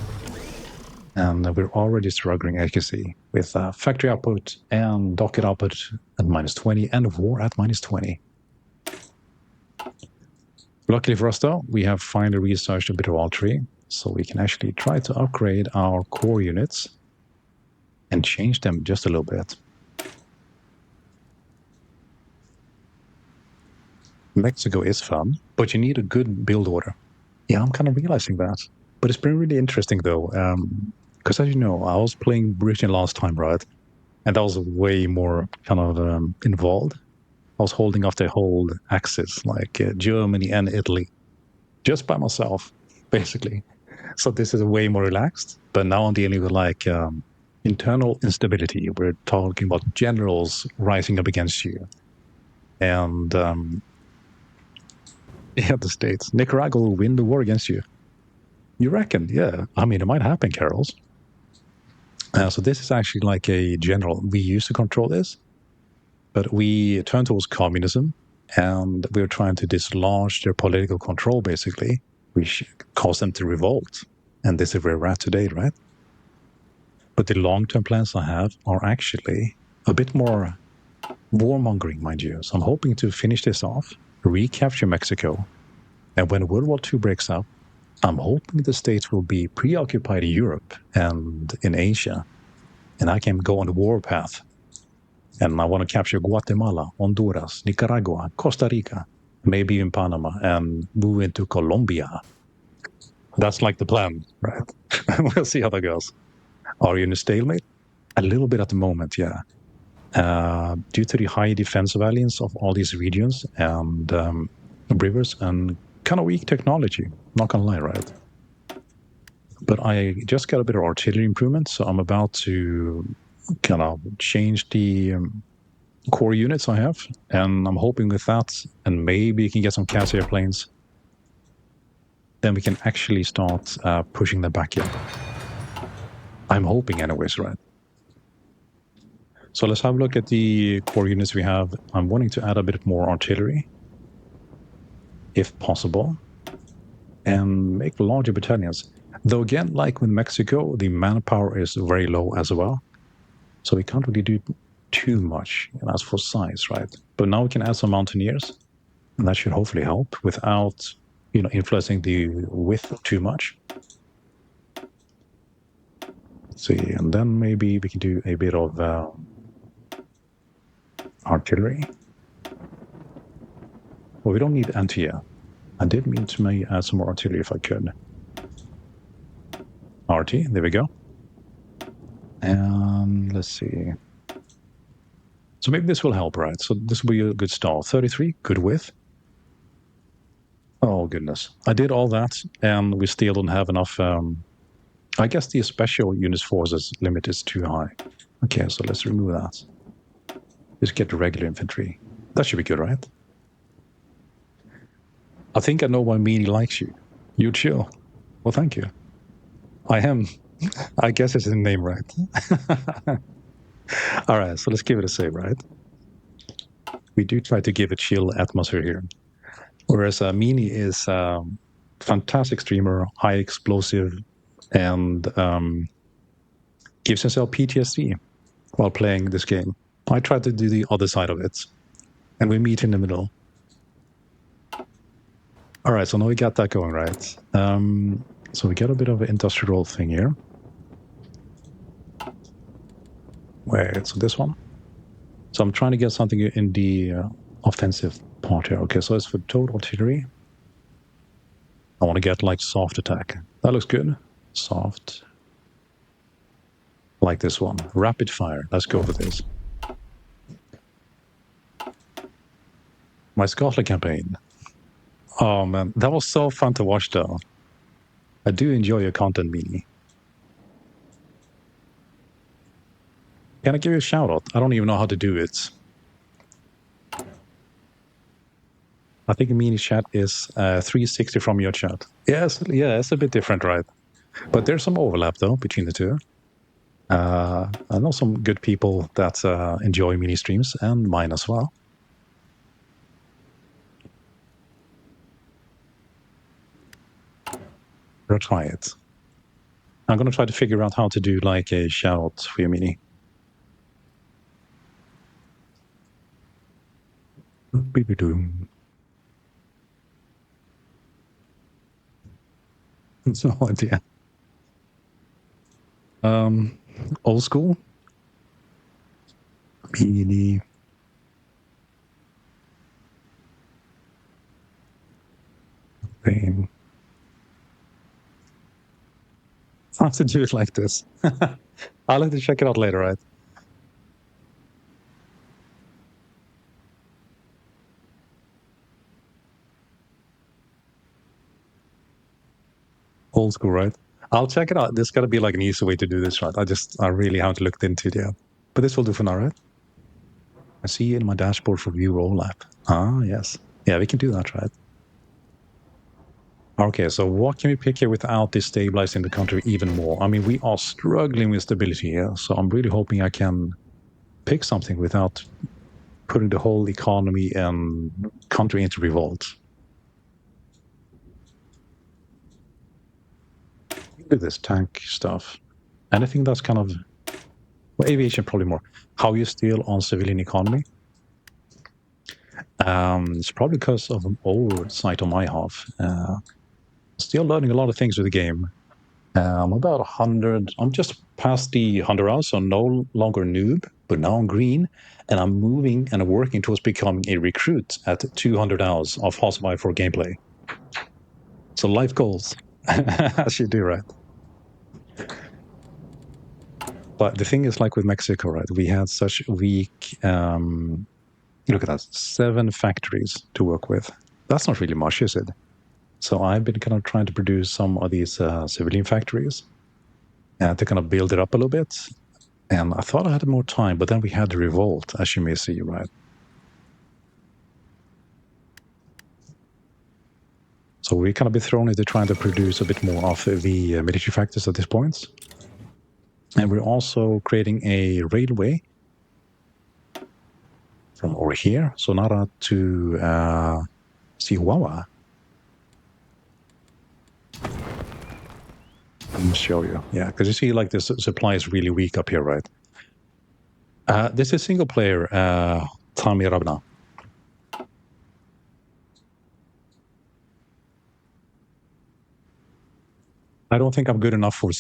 A: And we're already struggling, as you can see, with factory output and docket output at -20 and war at -20. Luckily for us, though, we have finally researched a bit of artillery, so we can actually try to upgrade our core units and change them just a little bit. Mexico is fun, but you need a good build order. Yeah, I'm kind of realizing that. But it's been really interesting, though, because as you know, I was playing Britain last time, right? And that was way more kind of involved. I was holding off the whole axis, like Germany and Italy, just by myself, basically. So this is way more relaxed. But now I'm dealing with like internal instability. We're talking about generals rising up against you. And yeah, the States. Nicaragua will win the war against you. You reckon? Yeah. I mean, it might happen, Carols. So this is actually like a general. We used to control this, but we turned towards communism, and we're trying to dislodge their political control, basically, which caused them to revolt. And this is where we're at today, right? But the long-term plans I have are actually a bit more warmongering, mind you. So I'm hoping to finish this off, recapture Mexico, and when World War II breaks out, I'm hoping the States will be preoccupied in Europe and in Asia, and I can go on the war path. And I want to capture Guatemala, Honduras, Nicaragua, Costa Rica, maybe even Panama, and move into Colombia. That's like the plan, right? We'll see how that goes. Are you in a stalemate? A little bit at the moment, yeah. Due to the high defense valiance of all these regions and rivers and kind of weak technology, not gonna lie, right? But I just got a bit of artillery improvement, so I'm about to kind of change the core units I have, and I'm hoping with that, and maybe you can get some CAS airplanes, then we can actually start pushing them back in. I'm hoping anyways, right? So let's have a look at the core units we have. I'm wanting to add a bit more artillery, if possible, and make larger battalions. Though again, like with Mexico, the manpower is very low as well. So we can't really do too much as for size, right? But now we can add some mountaineers, and that should hopefully help without, influencing the width too much. Let's see, and then maybe we can do a bit of artillery. Well, we don't need anti-air. I did mean to add some more artillery if I could. RT, there we go. And let's see. So maybe this will help, right? So this will be a good start. 33, good width. Oh, goodness. I did all that, and we still don't have enough. I guess the special units forces limit is too high. Okay, so let's remove that. Just get the regular infantry. That should be good, right? I think I know why Meanie likes you. You chill. Well, thank you. I am. I guess it's in the name, right? All right, so let's give it a save, right? We do try to give a chill atmosphere here. Whereas Meanie is fantastic streamer, high explosive, and gives himself PTSD while playing this game. I try to do the other side of it, and we meet in the middle. All right, so now we got that going, right? So we get a bit of an industrial thing here. Wait, so this one? So I'm trying to get something in the offensive part here. Okay, so it's for total artillery. I want to get like soft attack. That looks good. Soft. Like this one. Rapid fire. Let's go for this. My Scotland campaign. Oh man, that was so fun to watch though. I do enjoy your content, Meanie. Can I give you a shout out? I don't even know how to do it. I think Meanie chat is 360 from your chat. Yes, yeah, it's a bit different, right? But there's some overlap though between the two. I know some good people that enjoy mini streams, and mine as well. I'm gonna try it. I'm gonna try to figure out how to do like a shout out for your mini. No idea. Old school. Mini. Pain. I have to do it like this. I'll have to check it out later, right? Old school, right? I'll check it out. There's got to be like an easy way to do this, right? I really haven't looked into it yet. But this will do for now, right? I see you in my dashboard for view roll app. Ah, yes. Yeah, we can do that, right? Okay, so what can we pick here without destabilizing the country even more? I mean, we are struggling with stability here, so I'm really hoping I can pick something without putting the whole economy and country into revolt. Look at this tank stuff. Anything that's kind of... Well, aviation probably more. How you steal on civilian economy? It's probably because of an oversight on my half. Still learning a lot of things with the game. I'm about 100. I'm just past the 100 hours, so no longer noob, but now I'm green, and I'm moving and working towards becoming a recruit at 200 hours of Hospital for gameplay. So life goals, as you do, right? But the thing is, like with Mexico, right? We had such weak. Look at that, 7 factories to work with. That's not really much, is it? So I've been kind of trying to produce some of these civilian factories to kind of build it up a little bit. And I thought I had more time, but then we had the revolt, as you may see, right? So we kind of been thrown into trying to produce a bit more of the military factors at this point. And we're also creating a railway from over here, Sonara to Chihuahua. Let me show you. Yeah, because you see, like, this supply is really weak up here, right? This is single player, Tami Rabna. I don't think I'm good enough for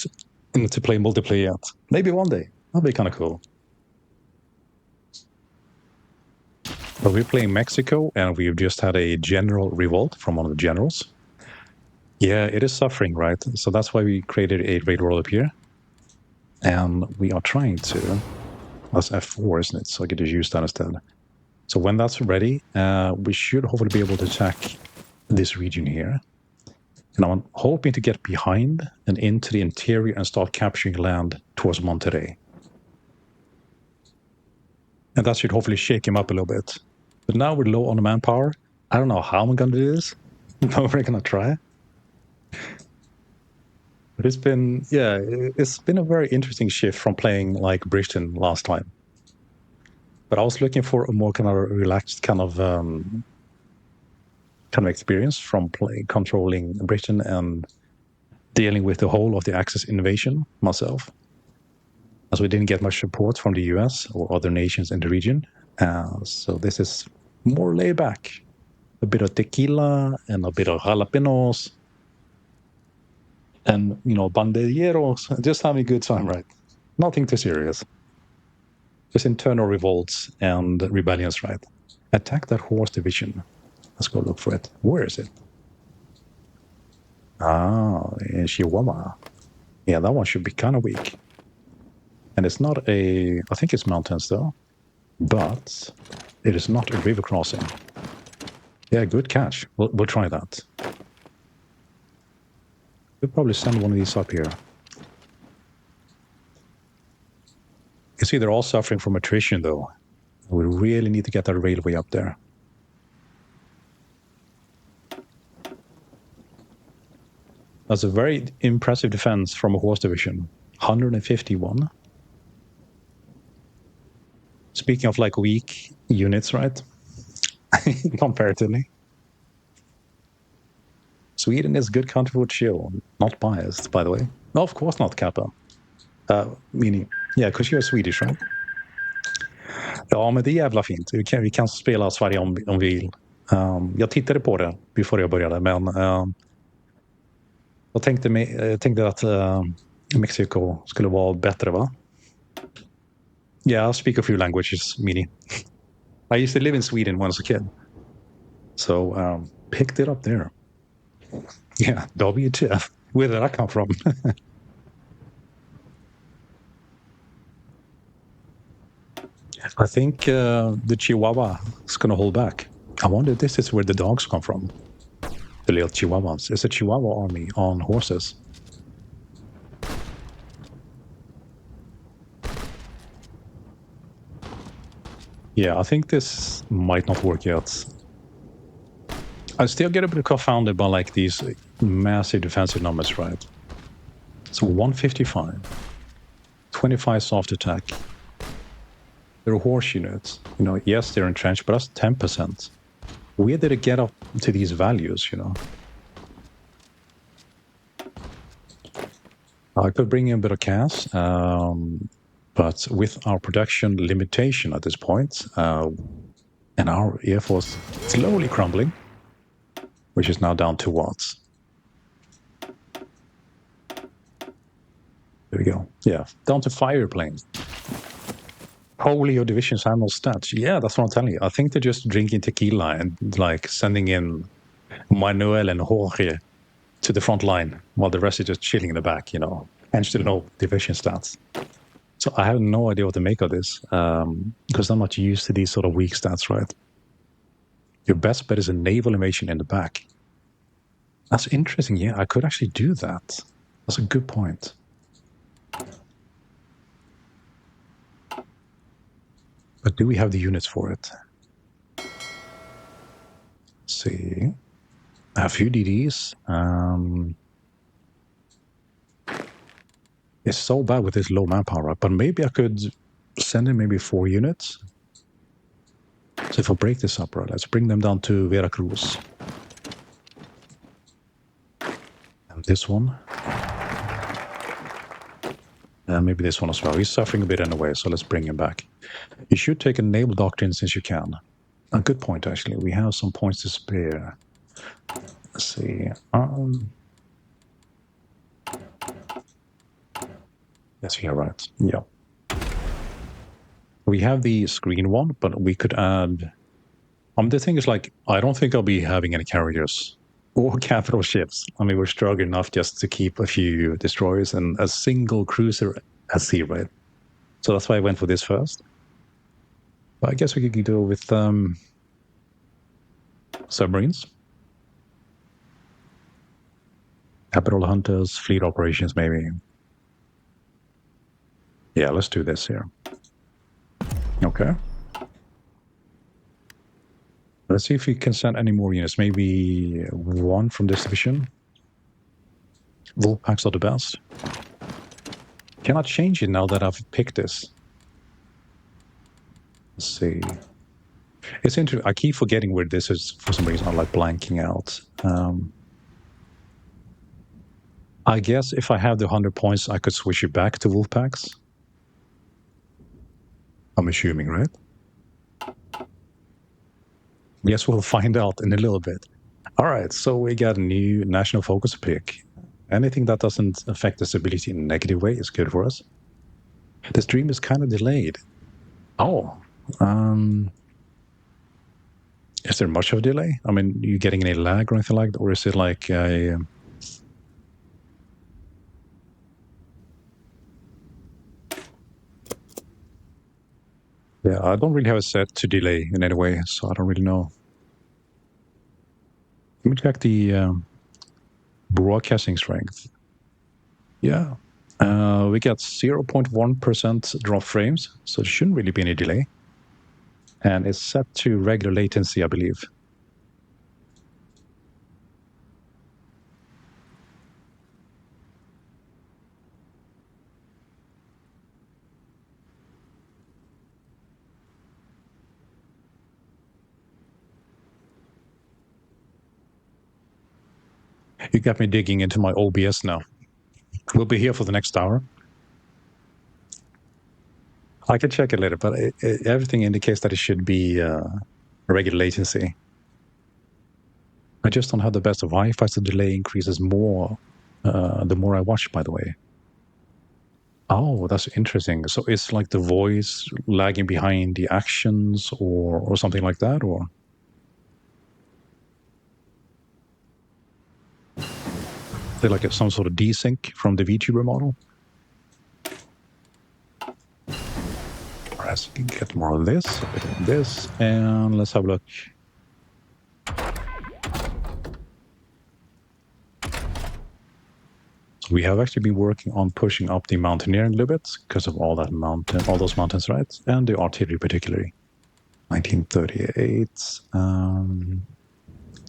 A: to play multiplayer yet. Maybe one day. That'll be kind of cool. But we're playing Mexico, and we've just had a general revolt from one of the generals. Yeah, it is suffering, right? So that's why we created a raid world up here. And we are trying to... That's F4, isn't it? So I get to use that instead. So when that's ready, we should hopefully be able to attack this region here. And I'm hoping to get behind and into the interior and start capturing land towards Monterrey. And that should hopefully shake him up a little bit. But now we're low on the manpower. I don't know how I'm going to do this, but we're going to try. But it's been a very interesting shift from playing like Britain last time. But I was looking for a more kind of relaxed kind of experience from controlling Britain and dealing with the whole of the Axis invasion myself, as we didn't get much support from the US or other nations in the region. So this is more laid back. A bit of tequila and a bit of jalapenos and, banderilleros, just having a good time, right? Nothing too serious. Just internal revolts and rebellions, right? Attack that horse division. Let's go look for it. Where is it? In Chihuahua. Yeah, that one should be kind of weak. And it's not I think it's mountains though, but it is not a river crossing. Yeah, good catch. We'll try that. We'll probably send one of these up here. You see, they're all suffering from attrition though. We really need to get that railway up there. That's a very impressive defense from a horse division. 151. Speaking of like weak units, right? Comparatively. Sweden is good country for chill. Not biased, by the way. No, of course not, Kappa. Meaning, yeah, because you're Swedish, right? Ja, men det är jävla fint. Vi kan spela Sverige om vi vill. Jag tittade på det before jag började, men jag tänkte att Mexiko skulle vara bättre, va? Yeah, I speak a few languages, Mini. I used to live in Sweden when I was a kid. So, picked it up there. Yeah, WTF. Where did that come from? I think the Chihuahua is going to hold back. I wonder if this is where the dogs come from. The little Chihuahuas. It's a Chihuahua army on horses. Yeah, I think this might not work yet. I still get a bit confounded by like these massive defensive numbers, right? So 155, 25 soft attack. They're horse units. Yes, they're entrenched, but that's 10%. Where did it get up to these values, I could bring in a bit of cash, but with our production limitation at this point, and our Air Force slowly crumbling, which is now down to what? There we go. Yeah, down to 5 airplanes. Probably your divisions have no stats. Yeah, that's what I'm telling you. I think they're just drinking tequila and like sending in Manuel and Jorge to the front line while the rest is just chilling in the back, and still no division stats. So I have no idea what to make of this because I'm not used to these sort of weak stats, right? Your best bet is a naval invasion in the back. That's interesting. Yeah, I could actually do that. That's a good point. But do we have the units for it? Let's see. A few DDs. It's so bad with this low manpower, but maybe I could send in maybe 4 units. So if I break this up, right, let's bring them down to Veracruz. And this one. And maybe this one as well. He's suffering a bit anyway, so let's bring him back. You should take a naval doctrine since you can. A good point, actually. We have some points to spare. Let's see. Yes, you're right. Yeah. We have the screen one, but we could add... the thing is, like, I don't think I'll be having any carriers or capital ships. We're struggling enough just to keep a few destroyers and a single cruiser at sea, right? So that's why I went for this first. But I guess we could do it with submarines. Capital Hunters, Fleet Operations, maybe. Yeah, let's do this here. Okay. Let's see if we can send any more units. Maybe one from this division. Wolf packs are the best. Cannot change it now that I've picked this. Let's see. It's interesting. I keep forgetting where this is for some reason. I'm like blanking out. I guess if I have the 100 points, I could switch it back to wolf packs. I'm assuming, right? Yes, we'll find out in a little bit. All right, so we got a new national focus pick. Anything that doesn't affect the stability in a negative way is good for us. The stream is kind of delayed. Oh, is there much of a delay? I mean, you getting any lag or anything like that? Or is it like a... Yeah, I don't really have a set to delay in any way, so I don't really know. Let me check the broadcasting strength. Yeah. We got 0.1% drop frames, so there shouldn't really be any delay. And it's set to regular latency, I believe. You got me digging into my OBS now. We'll be here for the next hour. I can check it later, but everything indicates that it should be regular latency. I just don't have the best of Wi-Fi, so the delay increases more the more I watch, by the way. Oh, that's interesting. So it's like the voice lagging behind the actions or something like that, or? Is it like some sort of desync from the VTuber model? All right, so you can get more of this, a bit of this, and let's have a look. So we have actually been working on pushing up the mountaineering a little bit because of all those mountains, right? And the artillery particularly. 1938.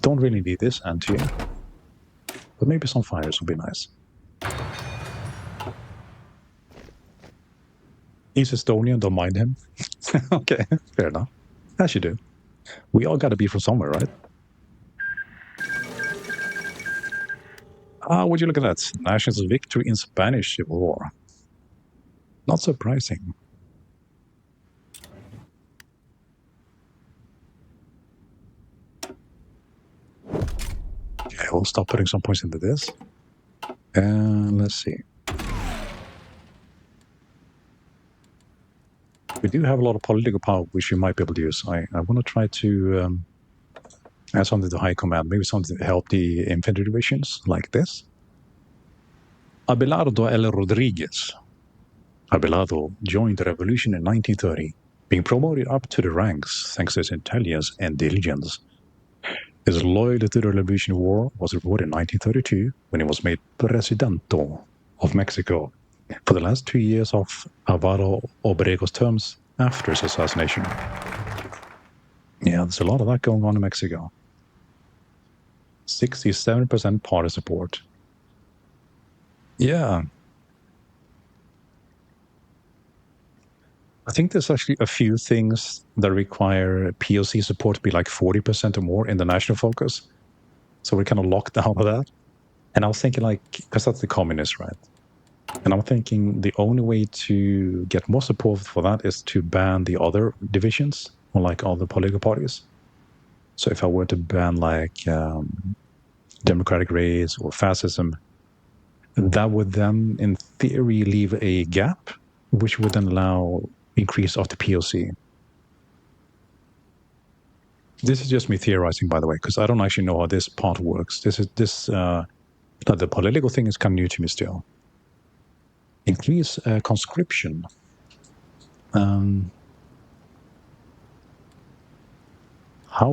A: Don't really need this anti, but maybe some fires would be nice. He's Estonian, don't mind him. Okay, fair enough. As you do. We all got to be from somewhere, right? Would you look at that? Nation's victory in Spanish Civil War. Not surprising. Okay, we'll stop putting some points into this. And let's see. We do have a lot of political power, which you might be able to use. I want to try to add something to high command, maybe something to help the infantry divisions, like this. Abelardo L. Rodriguez. Abelardo joined the revolution in 1930, being promoted up to the ranks thanks to his intelligence and diligence. His loyalty to the Revolutionary War was reported in 1932 when he was made Presidente of Mexico for the last 2 years of Alvaro Obrego's terms after his assassination. Yeah, there's a lot of that going on in Mexico. 67% party support. Yeah. I think there's actually a few things that require POC support to be like 40% or more in the national focus. So we're kind of locked out of that. And I was thinking like, because that's the communists, right? And I'm thinking the only way to get more support for that is to ban the other divisions or like all the political parties. So if I were to ban like democratic race or fascism, that would then in theory leave a gap, which would then allow increase of the POC. This is just me theorizing, by the way, because I don't actually know how this part works. The political thing is kind of new to me still. Increase conscription. How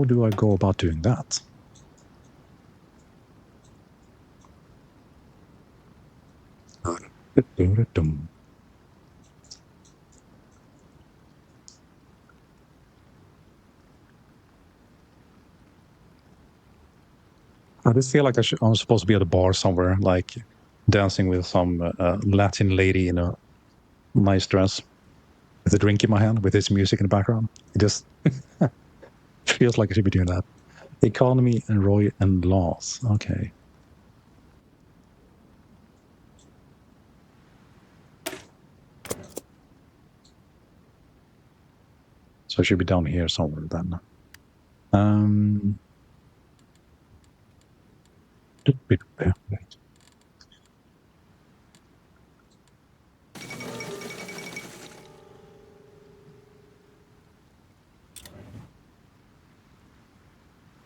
A: do I go about doing that? I just feel like I'm supposed to be at a bar somewhere, like dancing with some Latin lady in a nice dress with a drink in my hand with this music in the background. It just feels like I should be doing that. Economy and Roy and laws. Okay. So I should be down here somewhere then. Um,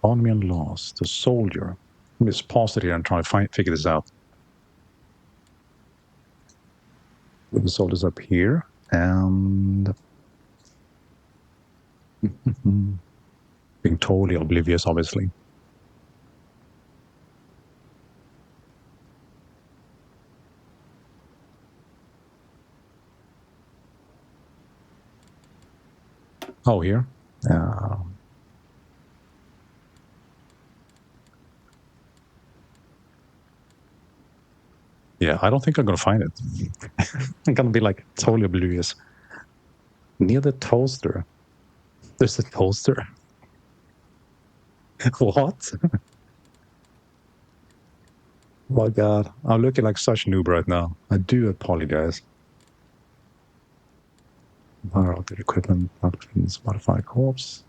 A: Economy and laws. The soldier. Let me just pause it here and try to figure this out. The soldier's up here. And being totally oblivious, obviously. Oh, here. Yeah, I don't think I'm going to find it. I'm going to be like totally oblivious. Near the toaster. There's a toaster. What? My God. I'm looking like such a noob right now. I do apologize. Good equipment, modified corpse.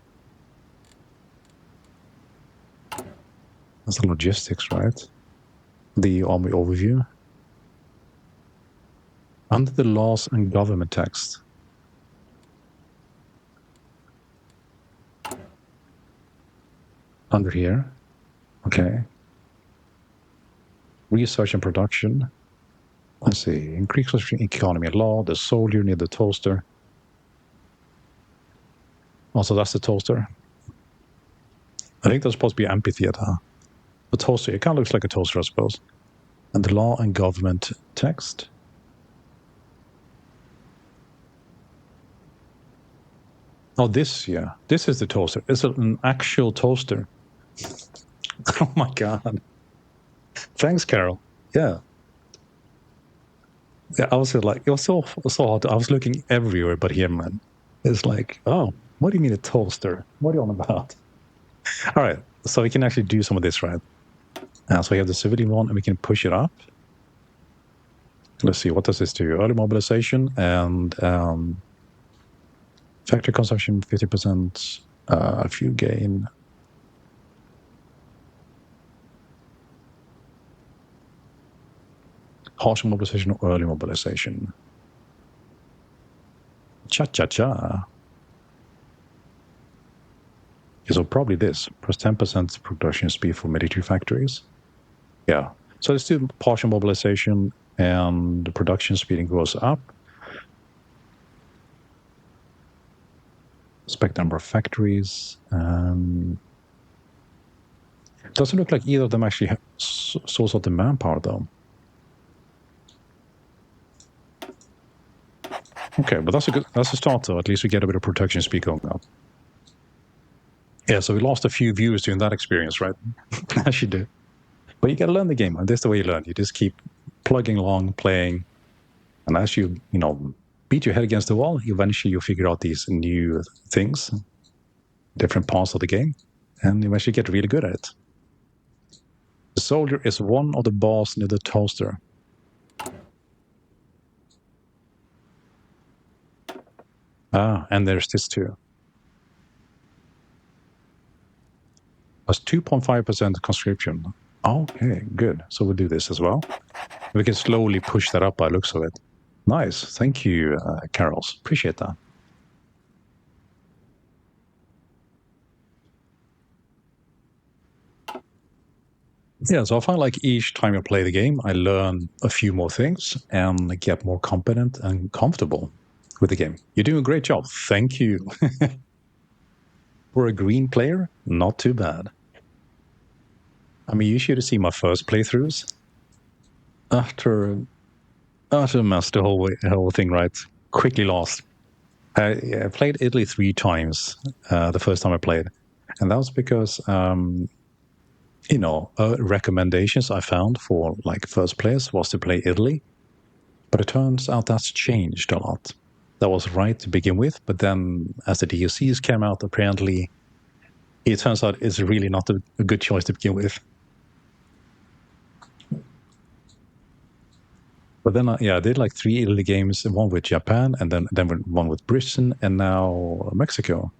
A: That's the logistics, right? The army overview. Under the laws and government text. Under here. Okay. Research and production. Let's see. Increase economy and law. The soldier near the toaster. Also, that's the toaster. I think that's supposed to be amphitheater. The toaster. It kind of looks like a toaster, I suppose. And the law and government text. Oh, this, yeah. This is the toaster. It's an actual toaster. Oh my God. Thanks, Carol. Yeah. Yeah, I was like, it was so hard. I was looking everywhere but here, man. It's like, oh, what do you mean a toaster? What are you on about? All right. So we can actually do some of this, right? So we have the civilian one and we can push it up. Let's see, what does this do? Early mobilization and factory consumption 50%, fuel gain. Partial mobilization or early mobilization. Cha-cha-cha. Okay, so probably this. Plus 10% production speed for military factories. Yeah. So let's do partial mobilization and the production speed goes up. Spec number of factories. Doesn't look like either of them actually have source of the manpower, though. Okay, but that's a start, though. At least we get a bit of production speed going up. Yeah, so we lost a few viewers during that experience, right? As you do. But you got to learn the game. And that's the way you learn. You just keep plugging along, playing. And as you beat your head against the wall, eventually you figure out these new things, different parts of the game, and you actually get really good at it. The soldier is one of the balls near the toaster. And there's this too. That's 2.5% conscription. Okay, good. So we'll do this as well. We can slowly push that up by looks of it. Nice. Thank you, Carols. Appreciate that. Yeah, so I find like each time I play the game, I learn a few more things and get more competent and comfortable with the game. You're doing a great job. Thank you. For a green player, not too bad. I mean, you should have seen my first playthroughs. After utter mess, the whole thing, right? Quickly lost. I played Italy 3 times the first time I played. And that was because, recommendations I found for like first players was to play Italy. But it turns out that's changed a lot. That was right to begin with. But then as the DLCs came out, apparently it turns out it's really not a good choice to begin with. But then, I did like 3 Italy games, one with Japan, and then one with Britain, and now Mexico.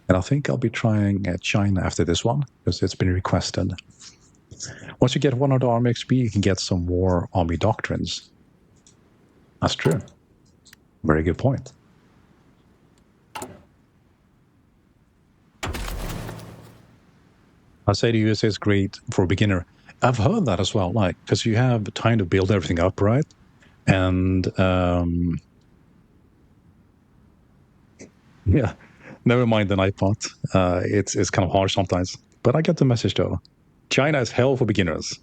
A: And I think I'll be trying China after this one, because it's been requested. Once you get 100 army XP, you can get some more army doctrines. That's true. Very good point. I say the USA is great for a beginner. I've heard that as well, like, because you have time to build everything up, right? And yeah, never mind the Nightbot. It's kind of harsh sometimes, but I get the message though. China is hell for beginners.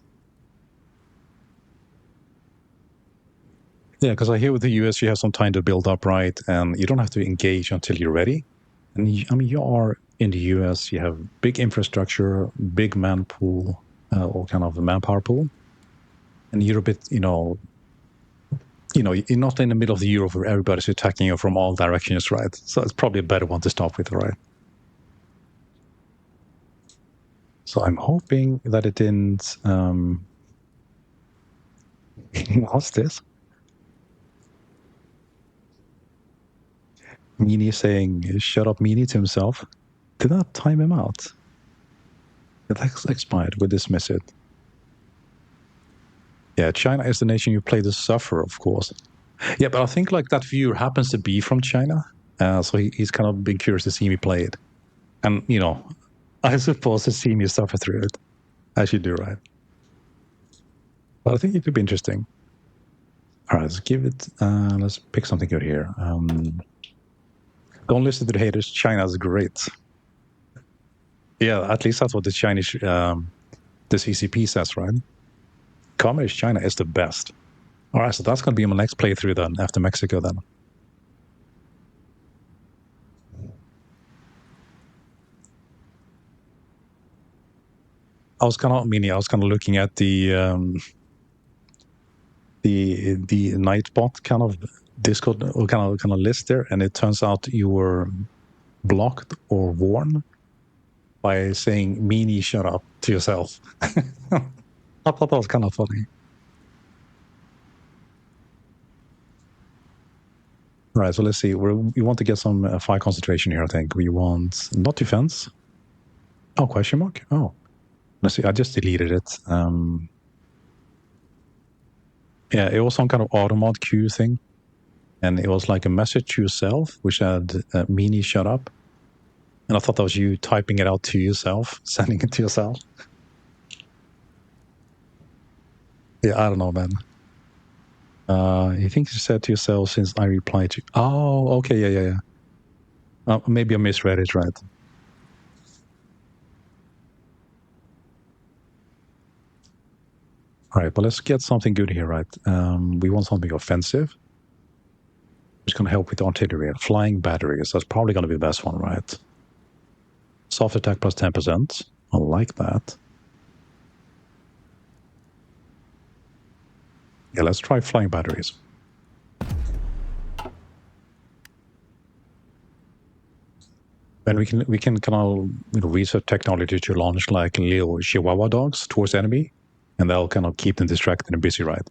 A: Yeah, because I hear with the US you have some time to build up, right? And you don't have to engage until you're ready. And you are in the US, you have big infrastructure, big man pool, or kind of a manpower pool. And you're a bit, you're not in the middle of the Europe where everybody's attacking you from all directions, right? So it's probably a better one to start with, right? So I'm hoping that it didn't. What's this? Meanie saying, shut up, Meanie, to himself. Did that time him out? It expired. We dismiss it. Yeah, China is the nation you play to suffer, of course. Yeah, but I think like that viewer happens to be from China. So he's kind of been curious to see me play it. And, I suppose to see me suffer through it. As you do, right? But I think it could be interesting. All right, let's give it, let's pick something good here. Don't listen to the haters. China's great. Yeah, at least that's what the Chinese, the CCP says, right? Communist China is the best. All right, so that's going to be my next playthrough then, after Mexico then. I was kind of looking at the Nightbot kind of Discord or kind of list there, and it turns out you were blocked or warned by saying "meanie, shut up" to yourself. I thought that was kind of funny. Right, so let's see. We want to get some fire concentration here. I think we want not defense. Oh, question mark. Oh, let's see. I just deleted it. Yeah, it was some kind of automod queue thing. And it was like a message to yourself, which had "meanie, shut up." And I thought that was you typing it out to yourself, sending it to yourself. Yeah, I don't know, man. You think you said to yourself since I replied to. Oh, okay, yeah. Maybe I misread it, right? All right, but let's get something good here, right? We want something offensive. It's going to help with artillery. Flying batteries. That's probably going to be the best one, right? Soft attack plus 10%. I like that. Yeah, let's try flying batteries. And we can kind of research technology to launch like little Chihuahua dogs towards the enemy, and that'll kind of keep them distracted and busy, right?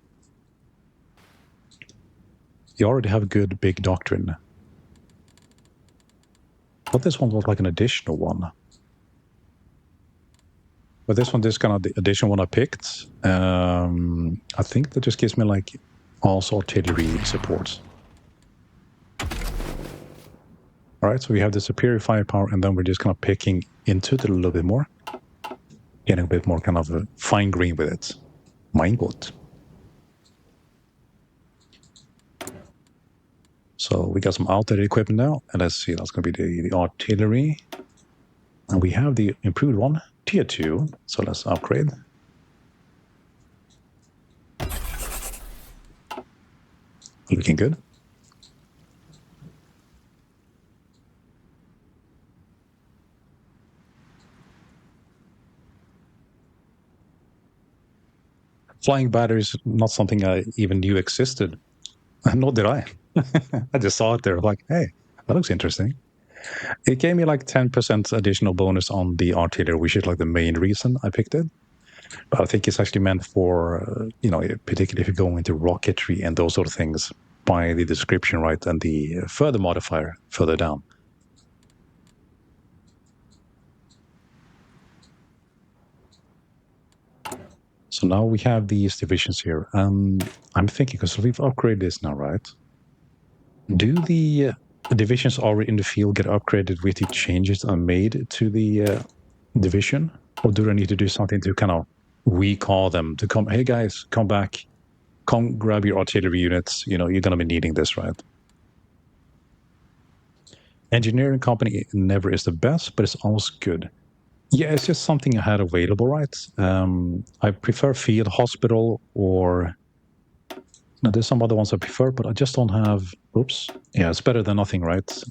A: You already have a good big doctrine. But this one was like an additional one. But this one, this kind of the additional one I picked, I think that just gives me like also artillery supports. All right, so we have the superior firepower, and then we're just kind of picking into it a little bit more, getting a bit more kind of a fine grain with it. My good. So we got some outdated equipment now, and let's see, that's going to be the artillery. And we have the improved one, tier 2, so let's upgrade. Looking good. Flying batteries, not something I even knew existed. Nor did I. I just saw it there, like, hey, that looks interesting. It gave me like 10% additional bonus on the artillery, which is like the main reason I picked it. But I think it's actually meant for, particularly if you go into rocketry and those sort of things, by the description, right, and the further modifier further down. So now we have these divisions here. I'm thinking, because we've upgraded this now, right? Do the divisions already in the field get upgraded with the changes are made to the division? Or do I need to do something to kind of recall them to come, hey guys, come back, come grab your artillery units. You're going to be needing this, right? Engineering company never is the best, but it's always good. Yeah, it's just something I had available, right? I prefer field hospital or no, there's some other ones I prefer, but I just don't have. Oops. Yeah, it's better than nothing, right?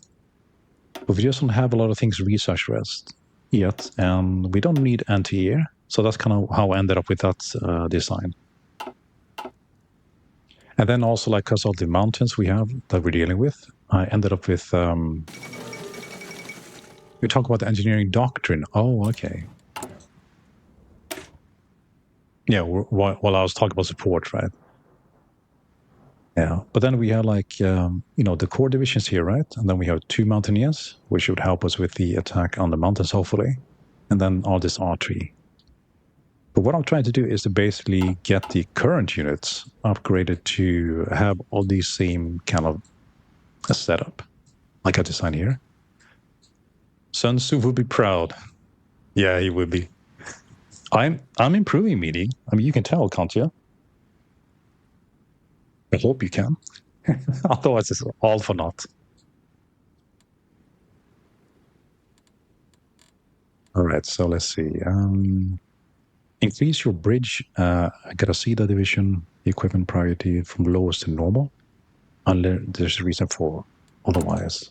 A: But we just don't have a lot of things research rest yet, and we don't need anti-air. So that's kind of how I ended up with that design. And then also, like, because of the mountains we have that we're dealing with, I ended up with. We talk about the engineering doctrine. Oh, okay. Yeah, while I was talking about support, right? Yeah, but then we have like the core divisions here, right? And then we have 2 mountaineers, which would help us with the attack on the mountains, hopefully, and then all this archery. But what I'm trying to do is to basically get the current units upgraded to have all these same kind of a setup, like I designed here. Sun Tzu would be proud. Yeah, he would be. I'm improving, meeting. I mean, you can tell, can't you? I hope you can. Otherwise, it's all for naught. All right, so let's see. Increase your bridge Gracida division equipment priority from lowest to normal, unless there's a reason for otherwise.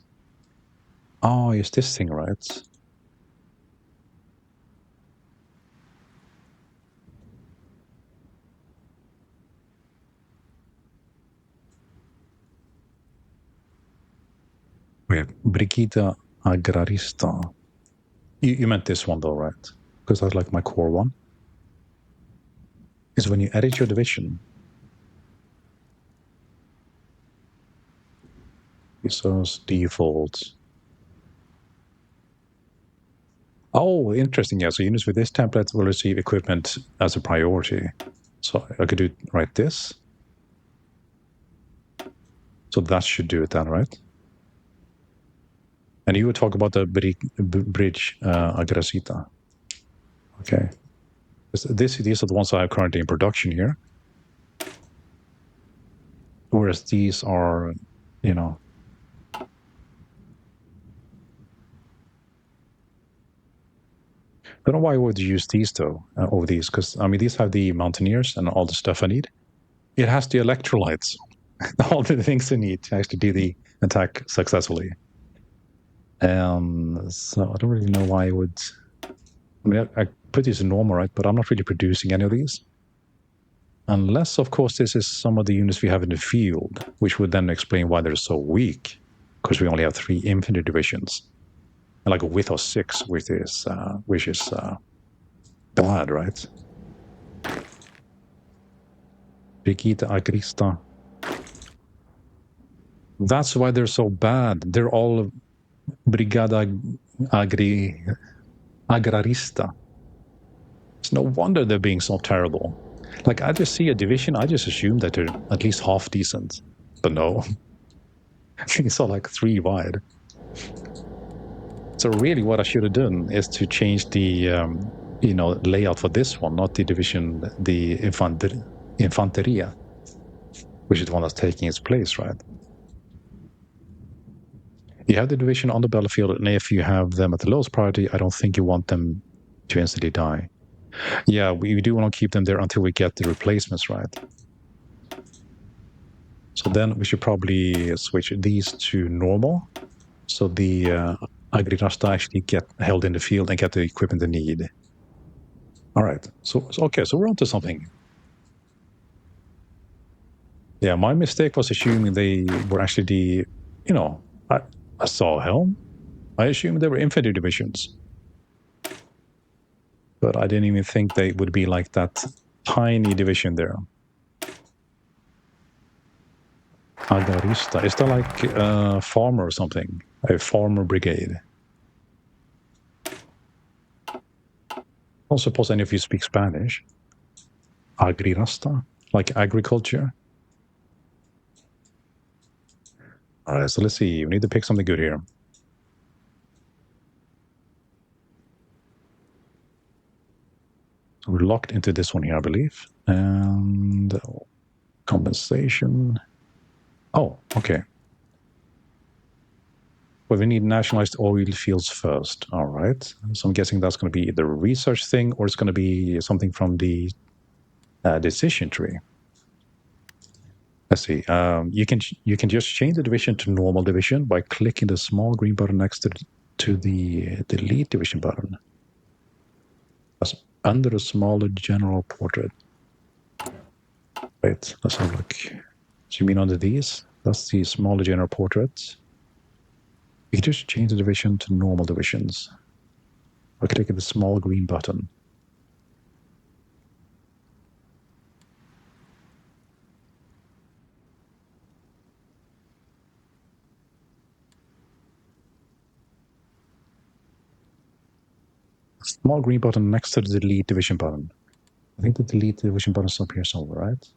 A: Oh, it's this thing, right? Wait, Brigida Agrarista. You meant this one though, right? Because that's like my core one. Is when you edit your division. It says default. Oh, interesting. Yeah, so units with this template will receive equipment as a priority. So I could do right this. So that should do it then, right? And you would talk about the bridge Agrasita. Okay. These are the ones I have currently in production here. Whereas these are, I don't know why I would use these though over these, because I mean these have the mountaineers and all the stuff I need. It has the electrolytes, all the things I need to actually do the attack successfully. So I don't really know why I would. I mean, I put these in normal, right? But I'm not really producing any of these. Unless, of course, this is some of the units we have in the field, which would then explain why they're so weak, because we only have 3 infantry divisions. And like a width of 6, which is bad, right? Brigida Agrista. That's why they're so bad. They're all Brigada Agrarista. It's no wonder they're being so terrible. Like, I just see a division, I just assume that they're at least half decent. But no. It's all like 3 wide. So really what I should have done is to change the layout for this one, not the division, the Infanteria, which is the one that's taking its place, right? You have the division on the battlefield, and if you have them at the lowest priority, I don't think you want them to instantly die. Yeah, we do want to keep them there until we get the replacements, right? So then we should probably switch these to normal. So the Agrirasta actually get held in the field and get the equipment they need. All right. So okay, so we're onto something. Yeah, my mistake was assuming they were actually the, I saw helm. I assumed they were infantry divisions. But I didn't even think they would be like that tiny division there. Agarista. Is that like a farmer or something? A farmer brigade? I don't suppose any of you speak Spanish. Agrirasta? Like agriculture? All right, so let's see. We need to pick something good here. So we're locked into this one here, I believe. And compensation. Oh, okay. Well, we need nationalized oil fields first. All right. So I'm guessing that's going to be either a research thing or it's going to be something from the decision tree. Let's see. You can just change the division to normal division by clicking the small green button next to the delete division button. That's under the smaller general portrait. Wait, let's have a look. So you mean under these? That's the smaller general portrait. You can just change the division to normal divisions by clicking the small green button. Small green button next to the delete division button. I think the delete division button is up here somewhere, right?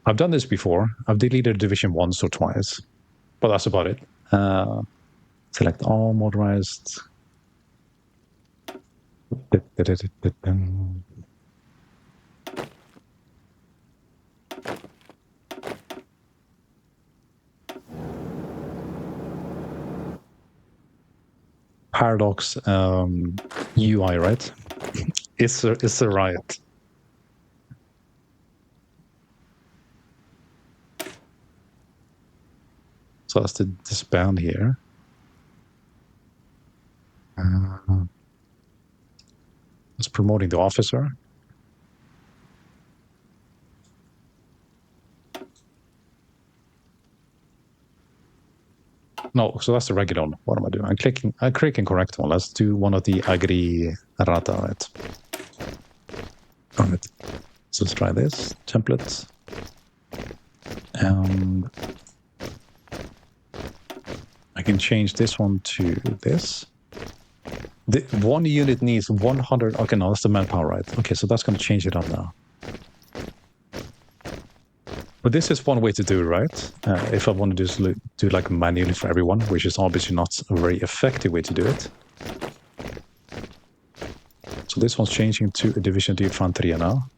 A: I've done this before. I've deleted division once or twice, but that's about it. Select all motorized. Paradox UI, right? It's a riot. So that's the disband here. It's promoting the officer. No, so that's the regular one. What am I doing? I'm clicking correct one. Let's do one of the Agri Rata, right? All right. So let's try this template. And I can change this one to this. The one unit needs 100. Okay, no, that's the manpower, right? Okay, so that's going to change it up now. But this is one way to do it, right? If I want to just do like manually for everyone, which is obviously not a very effective way to do it. So this one's changing to a division de infanteria now.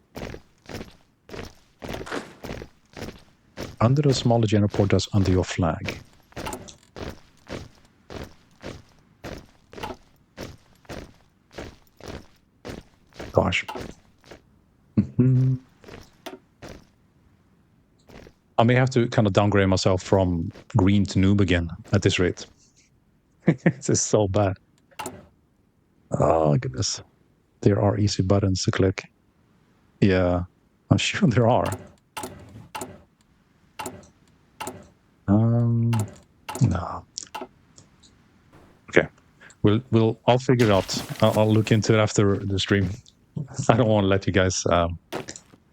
A: Under the smaller general portals under your flag. Gosh. I may have to kind of downgrade myself from green to noob again at this rate. This is so bad. Oh, goodness. There are easy buttons to click. Yeah, I'm sure there are. No. Okay. I'll figure it out. I'll look into it after the stream. I don't want to let you guys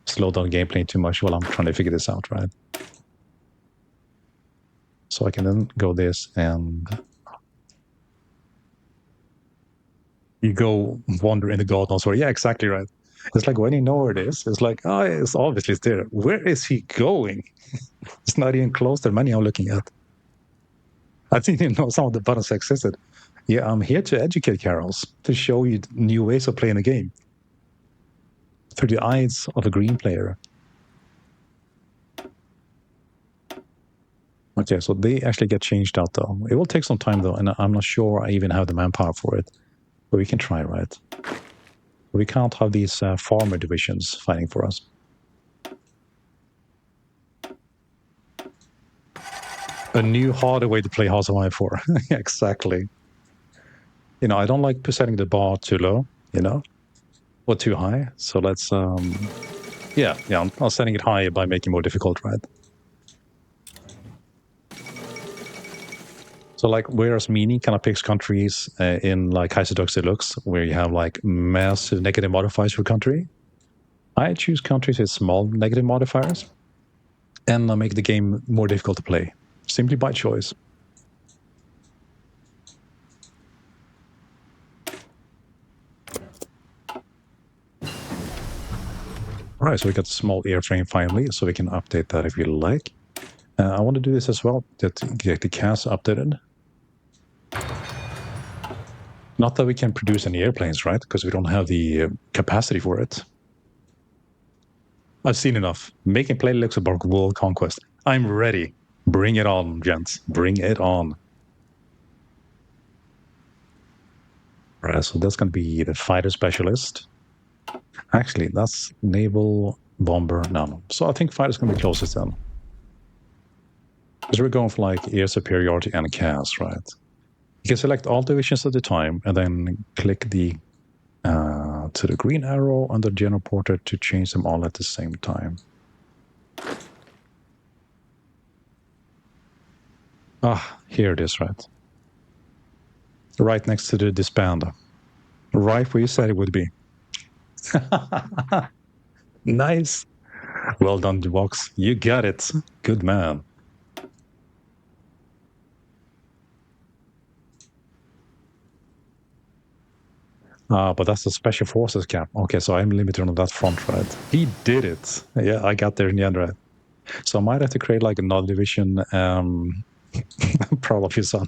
A: slow down gameplay too much while I'm trying to figure this out, right? So I can then go this and you go wander in the garden. Sorry, yeah, exactly right. It's like when you know where it is, it's like, oh, it's obviously there. Where is he going? It's not even close to the menu I'm looking at. I didn't even know some of the buttons existed. Yeah, I'm here to educate Carols, to show you new ways of playing the game through the eyes of a green player. Okay, so they actually get changed out though. It will take some time though, and I'm not sure I even have the manpower for it. But we can try, right? We can't have these farmer divisions fighting for us. A new harder way to play Hearts of Iron 4. Exactly. You know, I don't like setting the bar too low, you know, or too high. So let's, yeah, I'm setting it high by making it more difficult, right? So like, whereas Mini kind of picks countries in like Heterodox Deluxe, where you have like massive negative modifiers for country, I choose countries with small negative modifiers and make the game more difficult to play, simply by choice. All right, so we got a small airframe finally, so we can update that if you like. I want to do this as well, to get the cast updated. Not that we can produce any airplanes, right? Because we don't have the capacity for it. I've seen enough. Making play looks about world conquest. I'm ready. Bring it on, gents. Bring it on. All right, so that's going to be the fighter specialist. Actually, that's naval bomber. No. So I think fighter's going to be closest then. Because we're going for like air superiority and CAS, right? You can select all divisions at a time and then click the to the green arrow under general portrait to change them all at the same time. Ah, here it is, right? Right next to the disbander. Right where you said it would be. Nice. Well done, Dubox. You got it. Good man. But that's the special forces cap. Okay, so I'm limited on that front, right? He did it. Yeah, I got there in the end, right? So I might have to create like another division. Proud of you, son.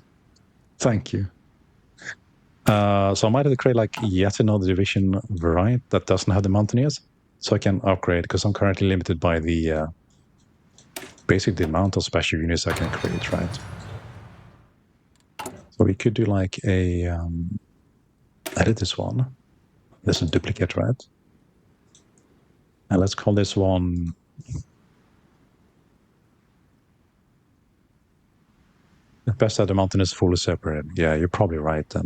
A: Thank you. So I might have to create like yet another division variant that doesn't have the mountaineers, so I can upgrade because I'm currently limited by the basically the amount of special units I can create, right? So we could do like a edit this one. This is a duplicate, right? And let's call this one best that the mountain is fully separate. Yeah, you're probably right then.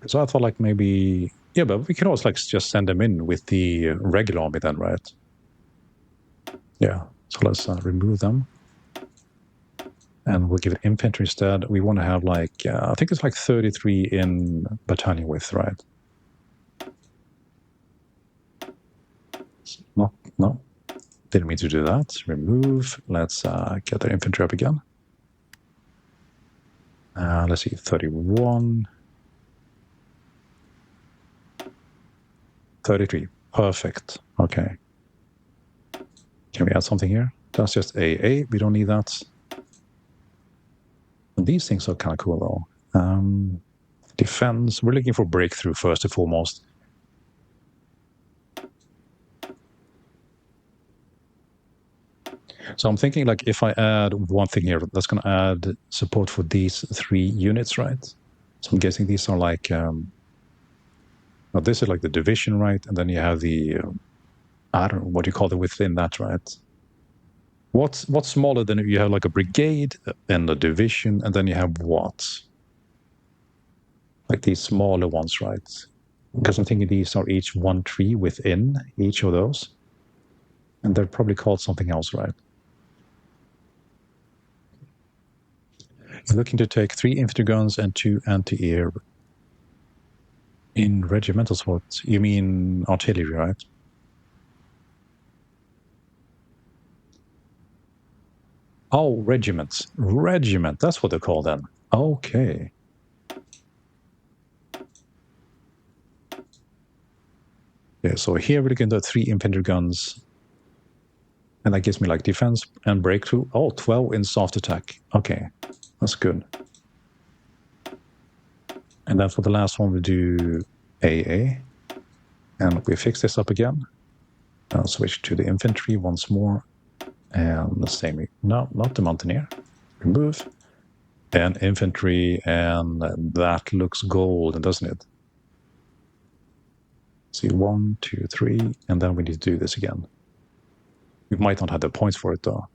A: So I thought like maybe, yeah, but we can always like just send them in with the regular army then, right? Yeah, so let's remove them. And we'll give it infantry instead. We want to have like, I think it's like 33 in battalion width, right? No, didn't mean to do that. Remove. Let's get the infantry up again. Let's see, 31. 33. Perfect. Okay. Can we add something here? That's just AA. We don't need that. And these things are kind of cool, though. Defense. We're looking for breakthrough first and foremost. So I'm thinking like if I add one thing here, that's going to add support for these 3 units, right? So I'm guessing these are like, now this is like the division, right? And then you have the, I don't know what you call it within that, right? What's smaller than you have like a brigade and a division, and then you have what? Like these smaller ones, right? Because I'm thinking these are each 1 tree within each of those. And they're probably called something else, right? You're looking to take 3 infantry guns and 2 anti-air. In regimentals, what? You mean artillery, right? Oh, regiments. Regiment, that's what they're called then. Okay. Yeah, so here we're looking at 3 infantry guns. And that gives me like defense and breakthrough. Oh, 12 in soft attack. Okay, that's good. And then for the last one, we do AA. And we fix this up again. I'll switch to the infantry once more. And the same, no, not the mountaineer. Remove. And infantry, and that looks golden, doesn't it? See, 1, 2, 3, and then we need to do this again. We might not have the points for it, though.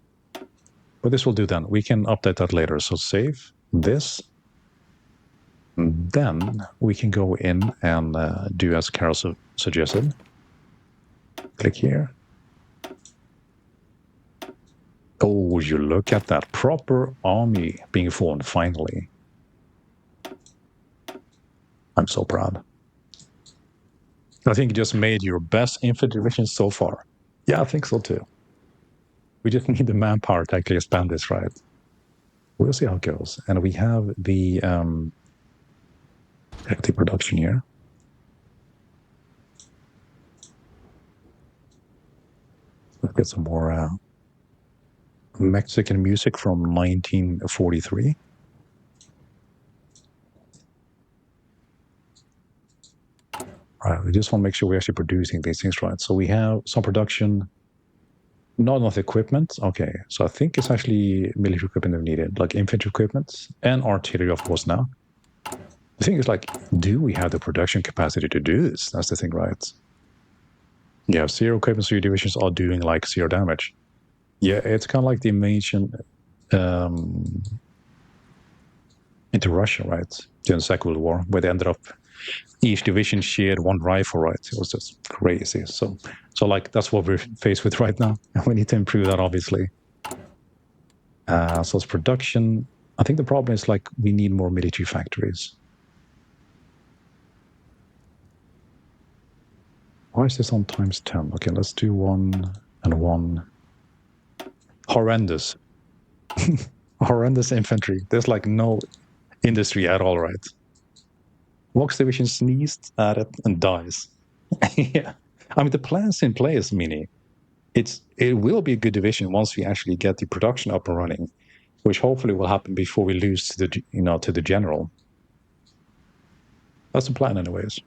A: But this will do then. We can update that later. So save this. And then we can go in and do as Carol suggested. Click here. Oh, you look at that. Proper army being formed, finally. I'm so proud. I think you just made your best infantry division so far. Yeah, I think so too. We just need the manpower to actually expand this, right? We'll see how it goes. And we have the active production here. Let's get some more Mexican music from 1943. Right, we just want to make sure we're actually producing these things right. So we have some production, not enough equipment. Okay, so I think it's actually military equipment that we needed, like infantry equipment and artillery, of course, now. The thing is, like, do we have the production capacity to do this? That's the thing, right? Yeah, zero equipment, so your divisions are doing like zero damage. Yeah, it's kind of like the invasion into Russia, right? During the Second World War, where they ended up each division shared one rifle, right? It was just crazy. So like that's what we're faced with right now, and we need to improve that, obviously. So it's production. I think the problem is like we need more military factories. Why is this on times 10? Okay, let's do 1 and 1. Horrendous. Horrendous infantry. There's like no industry at all, right? Vox division sneezed at it and dies. Yeah. I mean, the plan's in place, Mini. It will be a good division once we actually get the production up and running, which hopefully will happen before we lose to the general. That's the plan, anyways.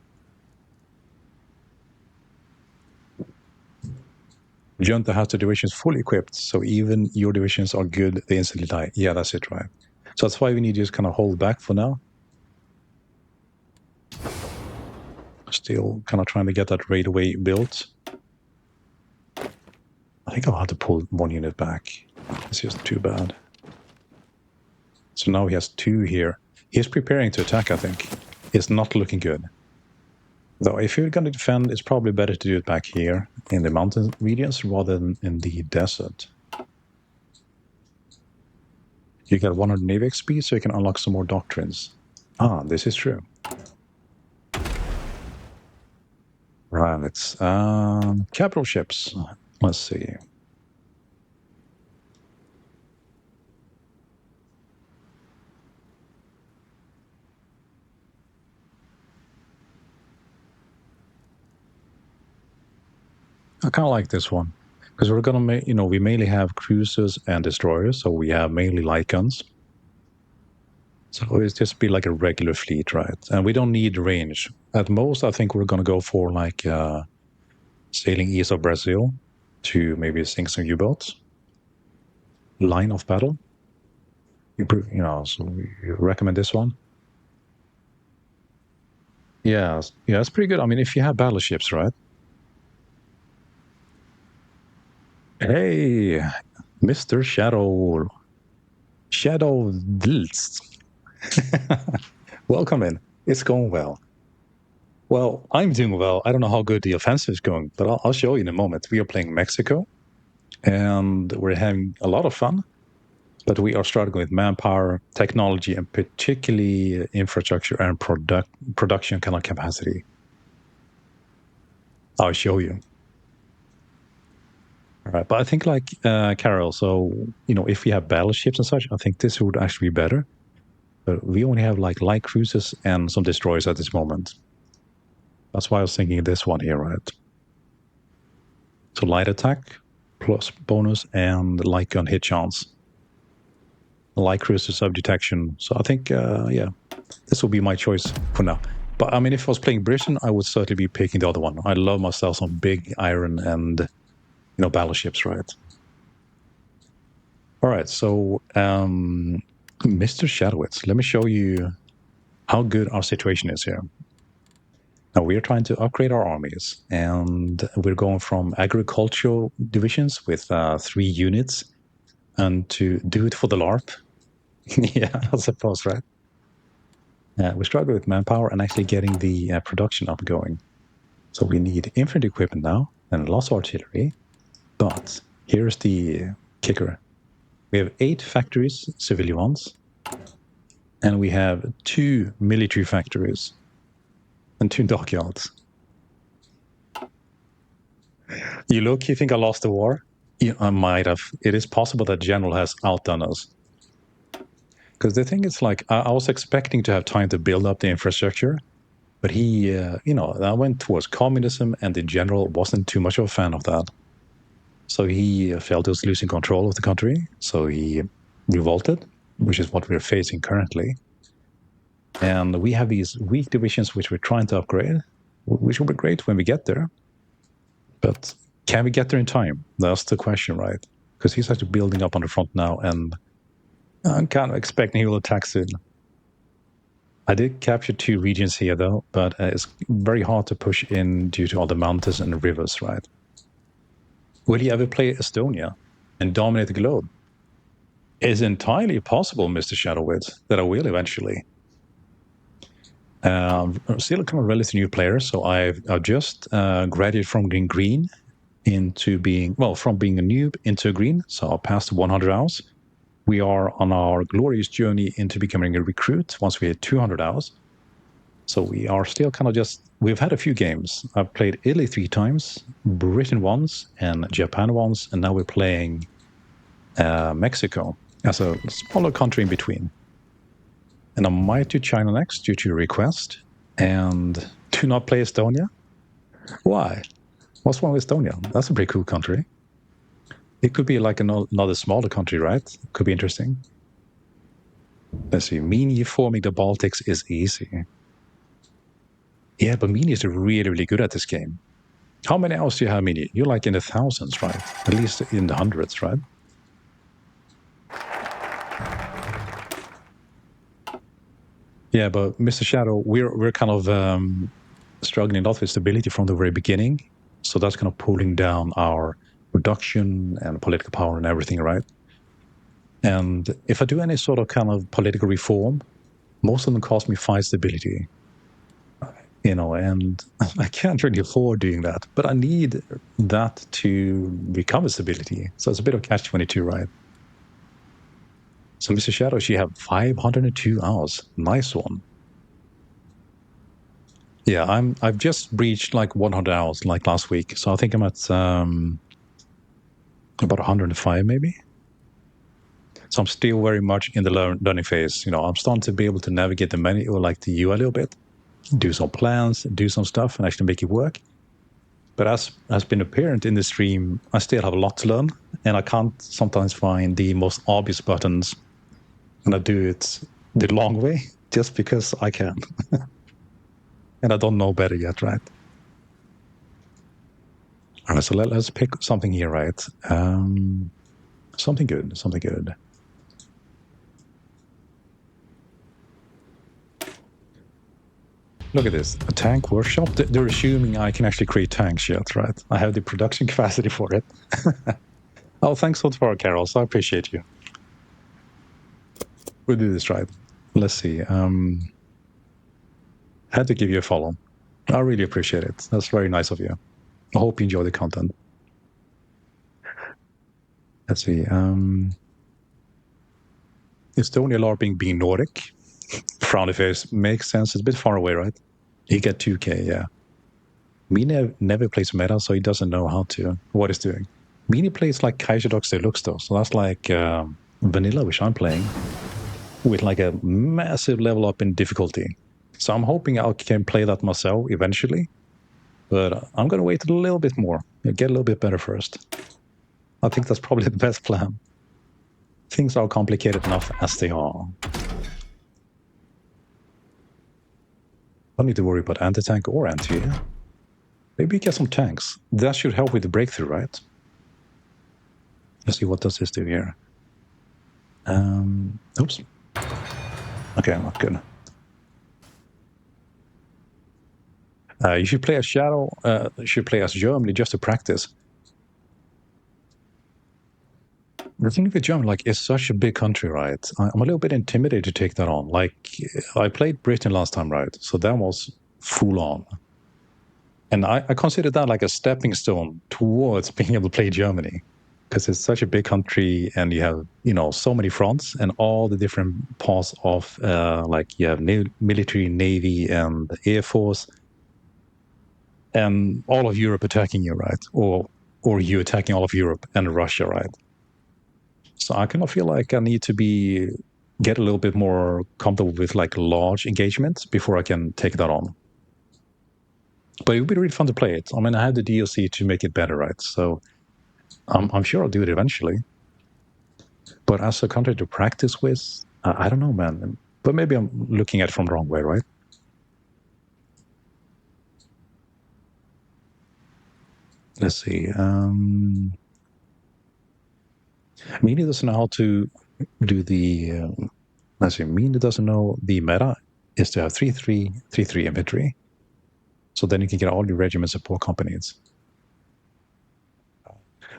A: Junta has the divisions fully equipped, so even your divisions are good, they instantly die. Yeah, that's it, right? So that's why we need to just kind of hold back for now. Still kind of trying to get that railway built. I think I'll have to pull one unit back. It's just too bad. So now he has 2 here. He's preparing to attack, I think. It's not looking good. Though if you're going to defend, it's probably better to do it back here in the mountain regions rather than in the desert. You get 100 Navy XP, so you can unlock some more doctrines. Ah, this is true. Right, it's capital ships. Let's see. I kind of like this one because we're gonna make, we mainly have cruisers and destroyers, so we have mainly light guns. So it's just be like a regular fleet, right? And we don't need range. At most, I think we're gonna go for like sailing east of Brazil to maybe sink some U-boats. Line of battle. So you recommend this one? Yeah, it's pretty good. I mean, if you have battleships, right? Hey, Mr. Shadow Dilst. Welcome in. It's going well. Well, I'm doing well. I don't know how good the offensive is going, but I'll show you in a moment. We are playing Mexico, and we're having a lot of fun. But we are struggling with manpower, technology, and particularly infrastructure and production kind of capacity. I'll show you. All right, but I think like Carol, so if we have battleships and such, I think this would actually be better. But we only have like light cruisers and some destroyers at this moment. That's why I was thinking this one here, right? So light attack plus bonus and light gun hit chance. Light cruiser sub detection. So I think, yeah, this will be my choice for now. But I mean, if I was playing Britain, I would certainly be picking the other one. I love myself some big iron and battleships, right? All right, so Mr. Shadowitz, let me show you how good our situation is here. Now we are trying to upgrade our armies, and we're going from agricultural divisions with 3 units and to do it for the LARP. Yeah, I suppose, right? We struggle with manpower and actually getting the production up going. So we need infantry equipment now and lots of artillery. But here's the kicker. We have 8 factories, civilian ones, and we have 2 military factories and 2 dockyards. You think I lost the war? Yeah, I might have. It is possible that General has outdone us. Because the thing is, like, I was expecting to have time to build up the infrastructure, but he, I went towards communism, and the general wasn't too much of a fan of that. So he felt he was losing control of the country, so he revolted, which is what we're facing currently. And we have these weak divisions which we're trying to upgrade, which will be great when we get there. But can we get there in time? That's the question, right? Because he's actually building up on the front now, and I'm kind of expecting he will attack soon. I did capture 2 regions here, though, but it's very hard to push in due to all the mountains and the rivers, right? Will he ever play Estonia and dominate the globe? It's entirely possible, Mr. Shadowwit, that I will eventually. I'm still kind of relatively new player, so I've just graduated from being green into being, from being a noob into a green, so I passed 100 hours. We are on our glorious journey into becoming a recruit once we hit 200 hours. So we are still kind of we've had a few games. I've played Italy 3 times, Britain once, and Japan once, and now we're playing Mexico as a smaller country in between. And I might do China next due to your request. And do not play Estonia? Why? What's wrong with Estonia? That's a pretty cool country. It could be like another smaller country, right? Could be interesting. Let's see. Mini forming the Baltics is easy. Yeah, but Mini is really, really good at this game. How many hours do you have, Mini? You're like in the thousands, right? At least in the hundreds, right? Yeah, but Mr. Shadow, we're kind of struggling a lot with stability from the very beginning. So that's kind of pulling down our production and political power and everything, right? And if I do any sort of kind of political reform, most of them cost me 5 stability. And I can't really afford doing that. But I need that to recover stability. So it's a bit of catch-22, right? So, Mr. Shadow, you have 502 hours. Nice one. Yeah, I've just reached like 100 hours like last week. So I think I'm at about 105 maybe. So I'm still very much in the learning phase. I'm starting to be able to navigate the menu like the UI a little bit, do some plans, do some stuff, and actually make it work. But as has been apparent in the stream, I still have a lot to learn, and I can't sometimes find the most obvious buttons, and I do it the long way just because I can. And I don't know better yet, right? All right, so let's pick something here, right? Something good. Look at this, a tank workshop. They're assuming I can actually create tanks yet, right? I have the production capacity for it. Oh, thanks so far, Carol. So I appreciate you. We'll do this right. Let's see. Had to give you a follow. I really appreciate it. That's very nice of you. I hope you enjoy the content. Let's see. Estonia LARPing being Nordic. Frowny face makes sense. It's a bit far away, right? You get 2K, yeah. Mine never plays meta, so he doesn't know what he's doing. Mine plays like Kaiserdox Deluxe though, so that's like vanilla, which I'm playing, with like a massive level up in difficulty. So I'm hoping I can play that myself eventually, but I'm going to wait a little bit more, get a little bit better first. I think that's probably the best plan. Things are complicated enough as they are. Don't need to worry about anti-tank or anti. Maybe get some tanks. That should help with the breakthrough, right? Let's see, what does this do here? Oops. Okay, not good. You should play as Shadow. You should play as Germany just to practice. The thing with Germany, like, it's such a big country, right? I'm a little bit intimidated to take that on. Like, I played Britain last time, right? So that was full on. And I consider that like a stepping stone towards being able to play Germany, because it's such a big country and you have, so many fronts and all the different parts of, like, you have military, navy, and air force, and all of Europe attacking you, right? Or you attacking all of Europe and Russia, right? So I kind of feel like I need to get a little bit more comfortable with like large engagements before I can take that on. But it would be really fun to play it. I mean, I have the DLC to make it better, right? So I'm sure I'll do it eventually. But as a country to practice with, I don't know, man. But maybe I'm looking at it from the wrong way, right? Let's see. Meanie doesn't know how to do the. Let's see. Meanie doesn't know the meta is to have 3-3, 3-3 infantry. So then you can get all your regiment support companies.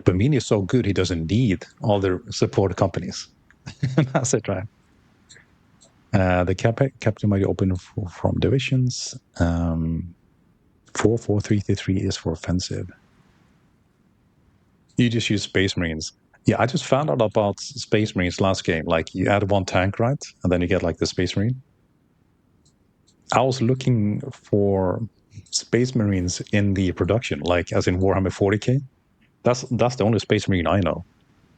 A: But Meanie is so good, he doesn't need all the support companies. That's it, right? The captain might open from divisions. 4-4-3-3 is for offensive. You just use Space Marines. Yeah, I just found out about Space Marines last game. Like, you add one tank, right? And then you get like the Space Marine. I was looking for Space Marines in the production, like as in Warhammer 40k. That's the only Space Marine I know.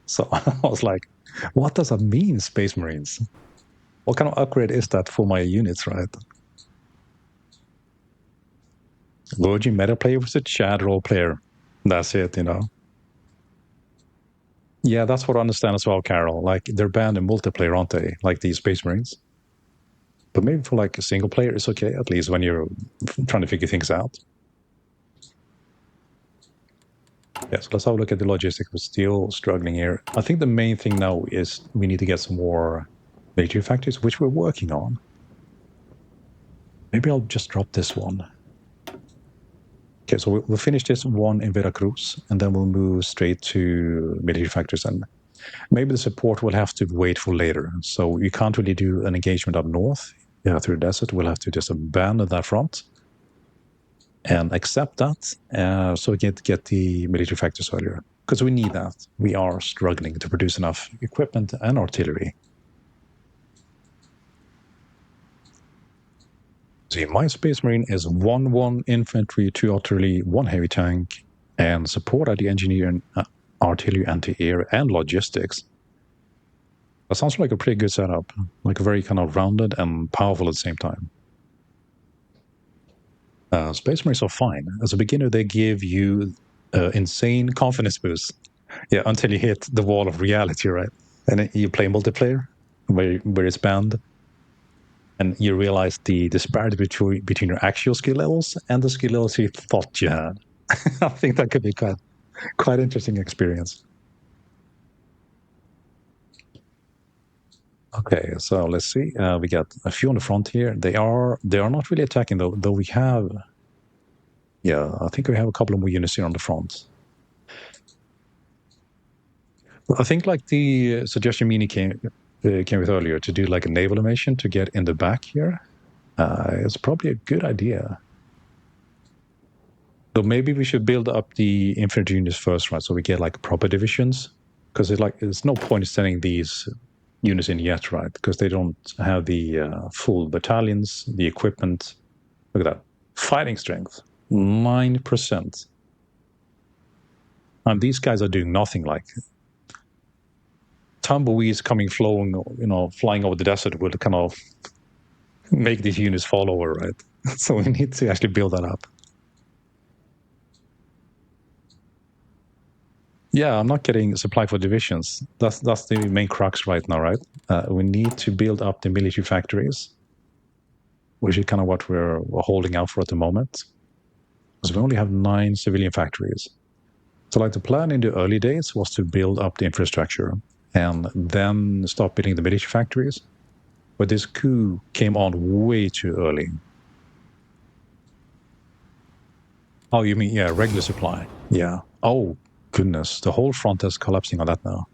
A: So I was like, what does that mean, Space Marines? What kind of upgrade is that for my units, right? Virgin meta player versus Chad role player. That's it, Yeah, that's what I understand as well, Carol. Like, they're banned in multiplayer, aren't they? Like these Space Marines. But maybe for like a single player, it's okay, at least when you're trying to figure things out. Yeah, so let's have a look at the logistics. We're still struggling here. I think the main thing now is we need to get some more military factories, which we're working on. Maybe I'll just drop this one. Okay, so we'll finish this one in Veracruz, and then we'll move straight to military factories. And maybe the support will have to wait for later. So you can't really do an engagement up north through the desert. We'll have to just abandon that front and accept that, so we get the military factors earlier, because we need that. We are struggling to produce enough equipment and artillery. See, my Space Marine is 1-1 infantry, 2 artillery, 1 heavy tank, and support at the engineering, artillery, anti-air, and logistics. That sounds like a pretty good setup, like very kind of rounded and powerful at the same time. Space Marines are fine. As a beginner, they give you insane confidence boost. Yeah, until you hit the wall of reality, right? And you play multiplayer, where it's banned, and you realize the disparity between your actual skill levels and the skill levels you thought you had. I think that could be quite interesting experience. Okay, so let's see. We got a few on the front here. They are not really attacking though we have. Yeah, I think we have a couple of more units here on the front. I think like the suggestion Mini came with earlier to do like a naval invasion to get in the back here. It's probably a good idea. So maybe we should build up the infantry units first, right? So we get like proper divisions, because there's no point in sending these units in yet, right? Because they don't have the full battalions, the equipment. Look at that, fighting strength 9%, and these guys are doing nothing. Like, tumbleweeds coming, flowing, flying over the desert would kind of make these units fall over, right? So we need to actually build that up. Yeah, I'm not getting supply for divisions. That's the main crux right now, right? We need to build up the military factories, which is kind of what we're holding out for at the moment, because we only have 9 civilian factories. So like the plan in the early days was to build up the infrastructure and then start building the military factories. But this coup came on way too early. Oh, you mean, yeah, regular supply. Yeah. Oh, goodness. The whole front is collapsing on that now.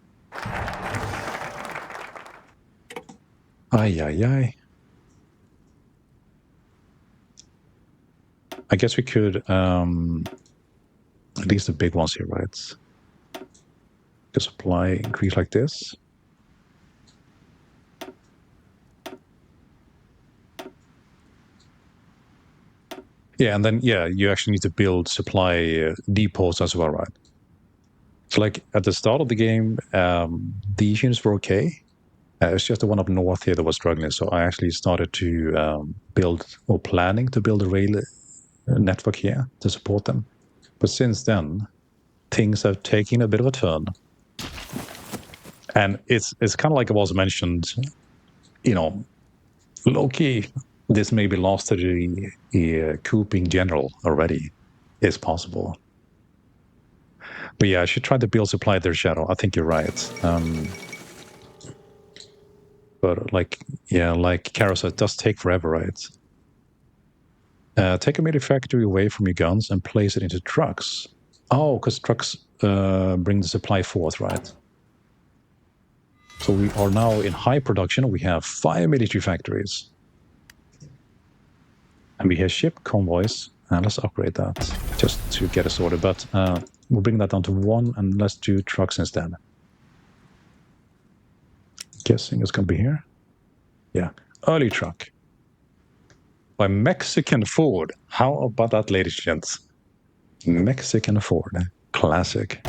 A: Ay, ay, ay. I guess we could, at least the big ones here, right? The supply increase like this. Yeah, and then, yeah, you actually need to build supply depots as well, right? So, like, at the start of the game, these units were okay. It's just the one up north here that was struggling. So I actually started to build, or planning to build a rail network here to support them. But since then, things have taken a bit of a turn. And it's kind of like I was mentioned, you know, low-key, this maybe lost to the coup in general already. Is possible. But yeah, I should try to build supply their shadow. I think you're right. But like, yeah, like Kara said, it does take forever, right? Take a military factory away from your guns and place it into trucks. Oh, because trucks bring the supply forth, right? So we are now in high production. We have 5 military factories. And we have ship convoys. And let's upgrade that just to get us sorted. But we'll bring that down to 1 and let's do trucks instead. Guessing it's going to be here. Yeah. Early truck. By Mexican Ford. How about that, ladies and gents? Mexican Ford. Classic.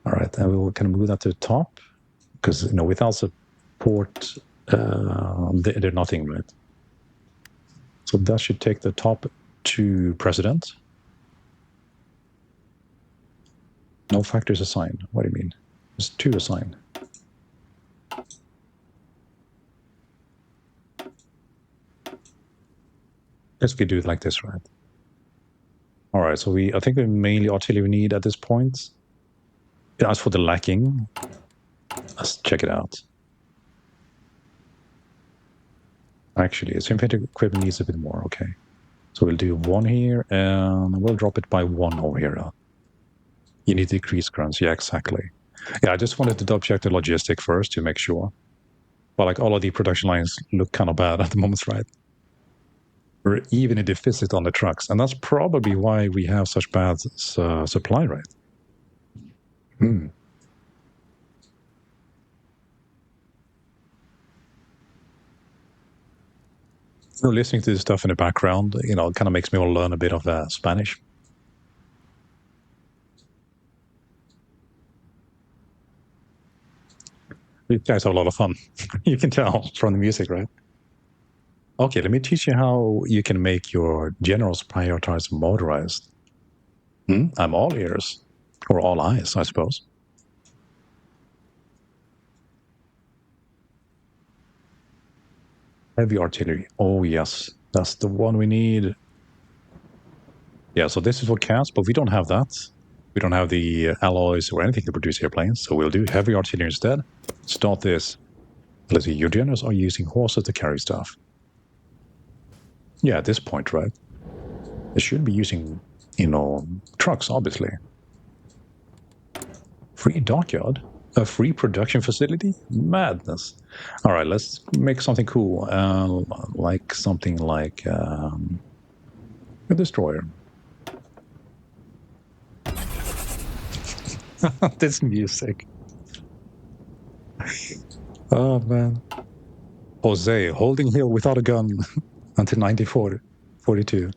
A: All right. And we'll kind of move that to the top. Because, you know, without support, they're nothing, right? So that should take the top to president. No factors assigned. What do you mean? There's 2 assigned. Guess we do it like this, right? All right. So I think we mainly artillery need at this point. As for the lacking, let's check it out. Actually, its infantry equipment needs a bit more. Okay. So we'll do 1 here, and we'll drop it by 1 over here. You need to decrease grunts. Yeah, exactly. Yeah, I just wanted to double check the logistic first to make sure. But like all of the production lines look kind of bad at the moment, right? We're even in deficit on the trucks, and that's probably why we have such bad supply rate. Hmm. You know, listening to this stuff in the background, you know, it kind of makes me want to learn a bit of Spanish. You guys have a lot of fun. You can tell from the music, right? Okay, let me teach you how you can make your generals prioritize motorized. I'm all ears, or all eyes, I suppose. Heavy artillery. Oh, yes. That's the one we need. Yeah, so this is for cats, but we don't have that. We don't have the alloys or anything to produce airplanes, so we'll do heavy artillery instead. Start this. Let's see, your generals are using horses to carry stuff. Yeah, at this point, right? They should be using, you know, trucks, obviously. Free dockyard? A free production facility? Madness. All right, let's make something cool. Like something like a destroyer. This music. Oh, man. Jose, holding hill without a gun until 1942.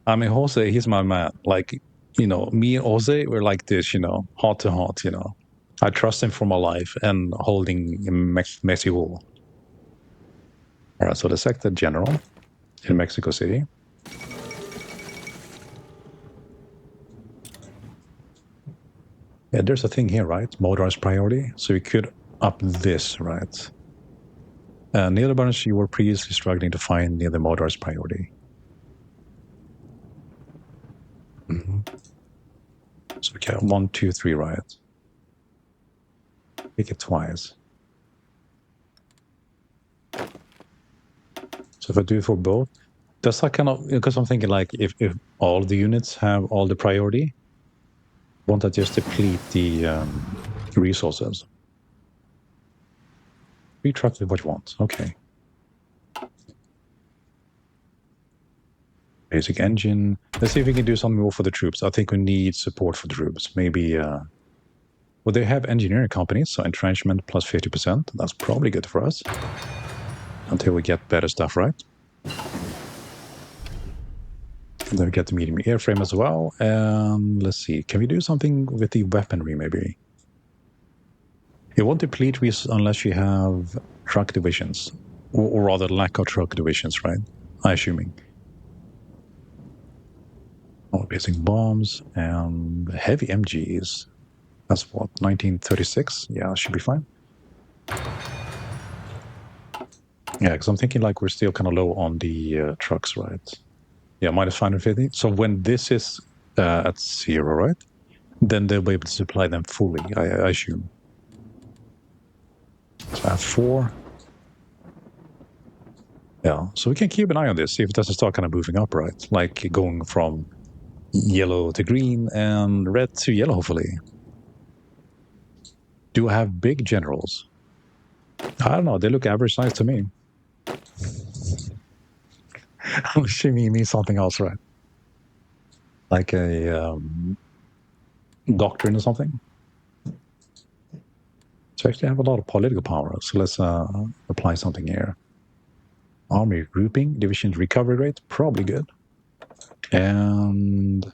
A: I mean, Jose, he's my man. Like, you know, me and Jose, we're like this, you know, heart to heart, you know. I trust him for my life and holding Messi wall. All right, so the sector general in Mexico City. Yeah, there's a thing here, right? Motorized priority. So we could up this, right? Near the bunch you were previously struggling to find near the motorized priority. So we can 1, 2, 3, right? Make it twice. So if I do it for both, does that kind of, because I'm thinking like if all the units have all the priority, won't that just deplete the resources? 3 trucks with what you want. Okay. Basic engine. Let's see if we can do something more for the troops. I think we need support for the troops. Maybe, well, they have engineering companies, so entrenchment plus 50%. That's probably good for us. Until we get better stuff, right? And then we get the medium airframe as well. And let's see, can we do something with the weaponry, maybe? It won't deplete unless you have truck divisions. Or rather, lack of truck divisions, right? I'm assuming. Oh, basic bombs and heavy MGs. That's what, 1936? Yeah, should be fine. Yeah, because I'm thinking like we're still kind of low on the trucks, right? Yeah, minus 550. So when this is at 0, right? Then they'll be able to supply them fully, I assume. So I have 4. Yeah, so we can keep an eye on this, see if it doesn't start kind of moving up, right? Like going from yellow to green and red to yellow, hopefully. Do I have big generals? I don't know. They look average size to me. I'm assuming you mean something else, right? Like a doctrine or something? So actually I have a lot of political power. So let's apply something here. Army grouping, division recovery rate, probably good. And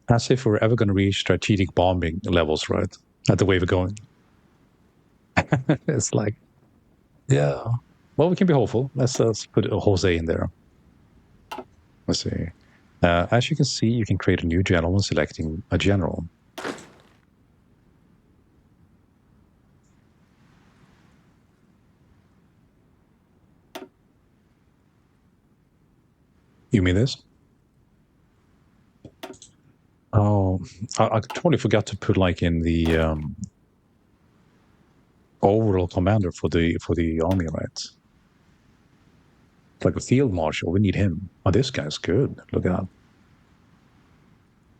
A: as if we're ever going to reach strategic bombing levels, right? At the way we're going. It's like, yeah. Well, we can be hopeful. Let's put a Jose in there. Let's see. As you can see, you can create a new general when selecting a general. You mean this? Oh, I totally forgot to put like in the overall commander for the army, right? Like a field marshal, we need him. Oh, this guy's good. Look at that.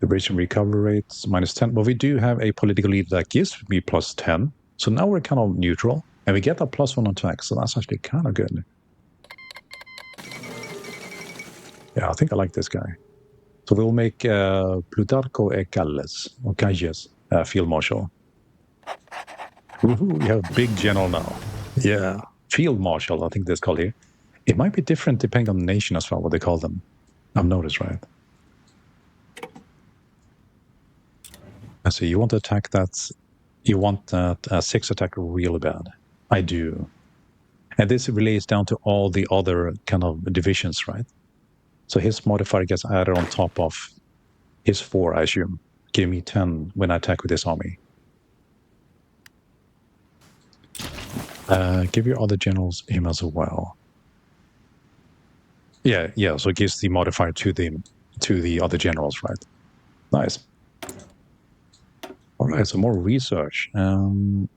A: Liberation recovery rates minus 10. But we do have a political leader that gives me plus 10. So now we're kind of neutral. And we get a plus 1 on attack. So that's actually kind of good. Yeah, I think I like this guy. So we'll make Plutarco e Calles, field marshal. Woohoo, we have a big general now. Yeah, field marshal, I think that's called here. It might be different depending on the nation as well, what they call them. I've noticed, right? So you want to attack that, you want that 6 attack really bad. I do. And this relates down to all the other kind of divisions, right? So his modifier gets added on top of his 4, I assume. Give me 10 when I attack with this army. Give your other generals him as well. Yeah. So it gives the modifier to the other generals, right? Nice. All right, so more research. So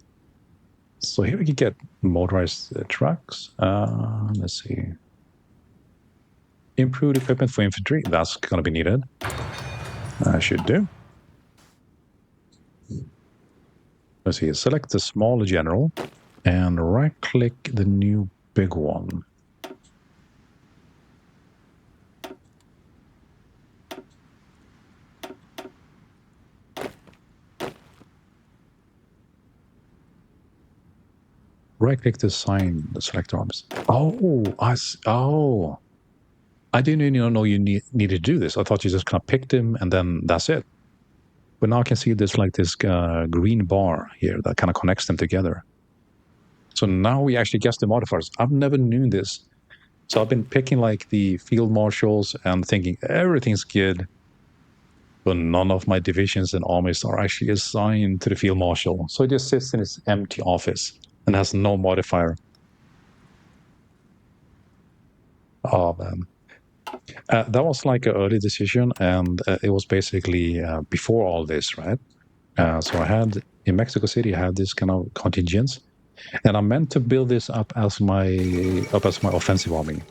A: here we can get motorized trucks. Let's see. Improved equipment for infantry. That's going to be needed. I should do. Let's see. Select the small general and right-click the new big one. Right-click to assign the select arms. Oh, I didn't even know you needed to do this. I thought you just kind of picked him and then that's it. But now I can see there's like this green bar here that kind of connects them together. So now we actually guess the modifiers. I've never known this. So I've been picking like the field marshals and thinking everything's good. But none of my divisions and armies are actually assigned to the field marshal. So it just sits in its empty office and has no modifier. Oh, man. That was like an early decision, and it was basically before all this, right? So I had, in Mexico City, I had this kind of contingents, and I meant to build this up as my offensive army.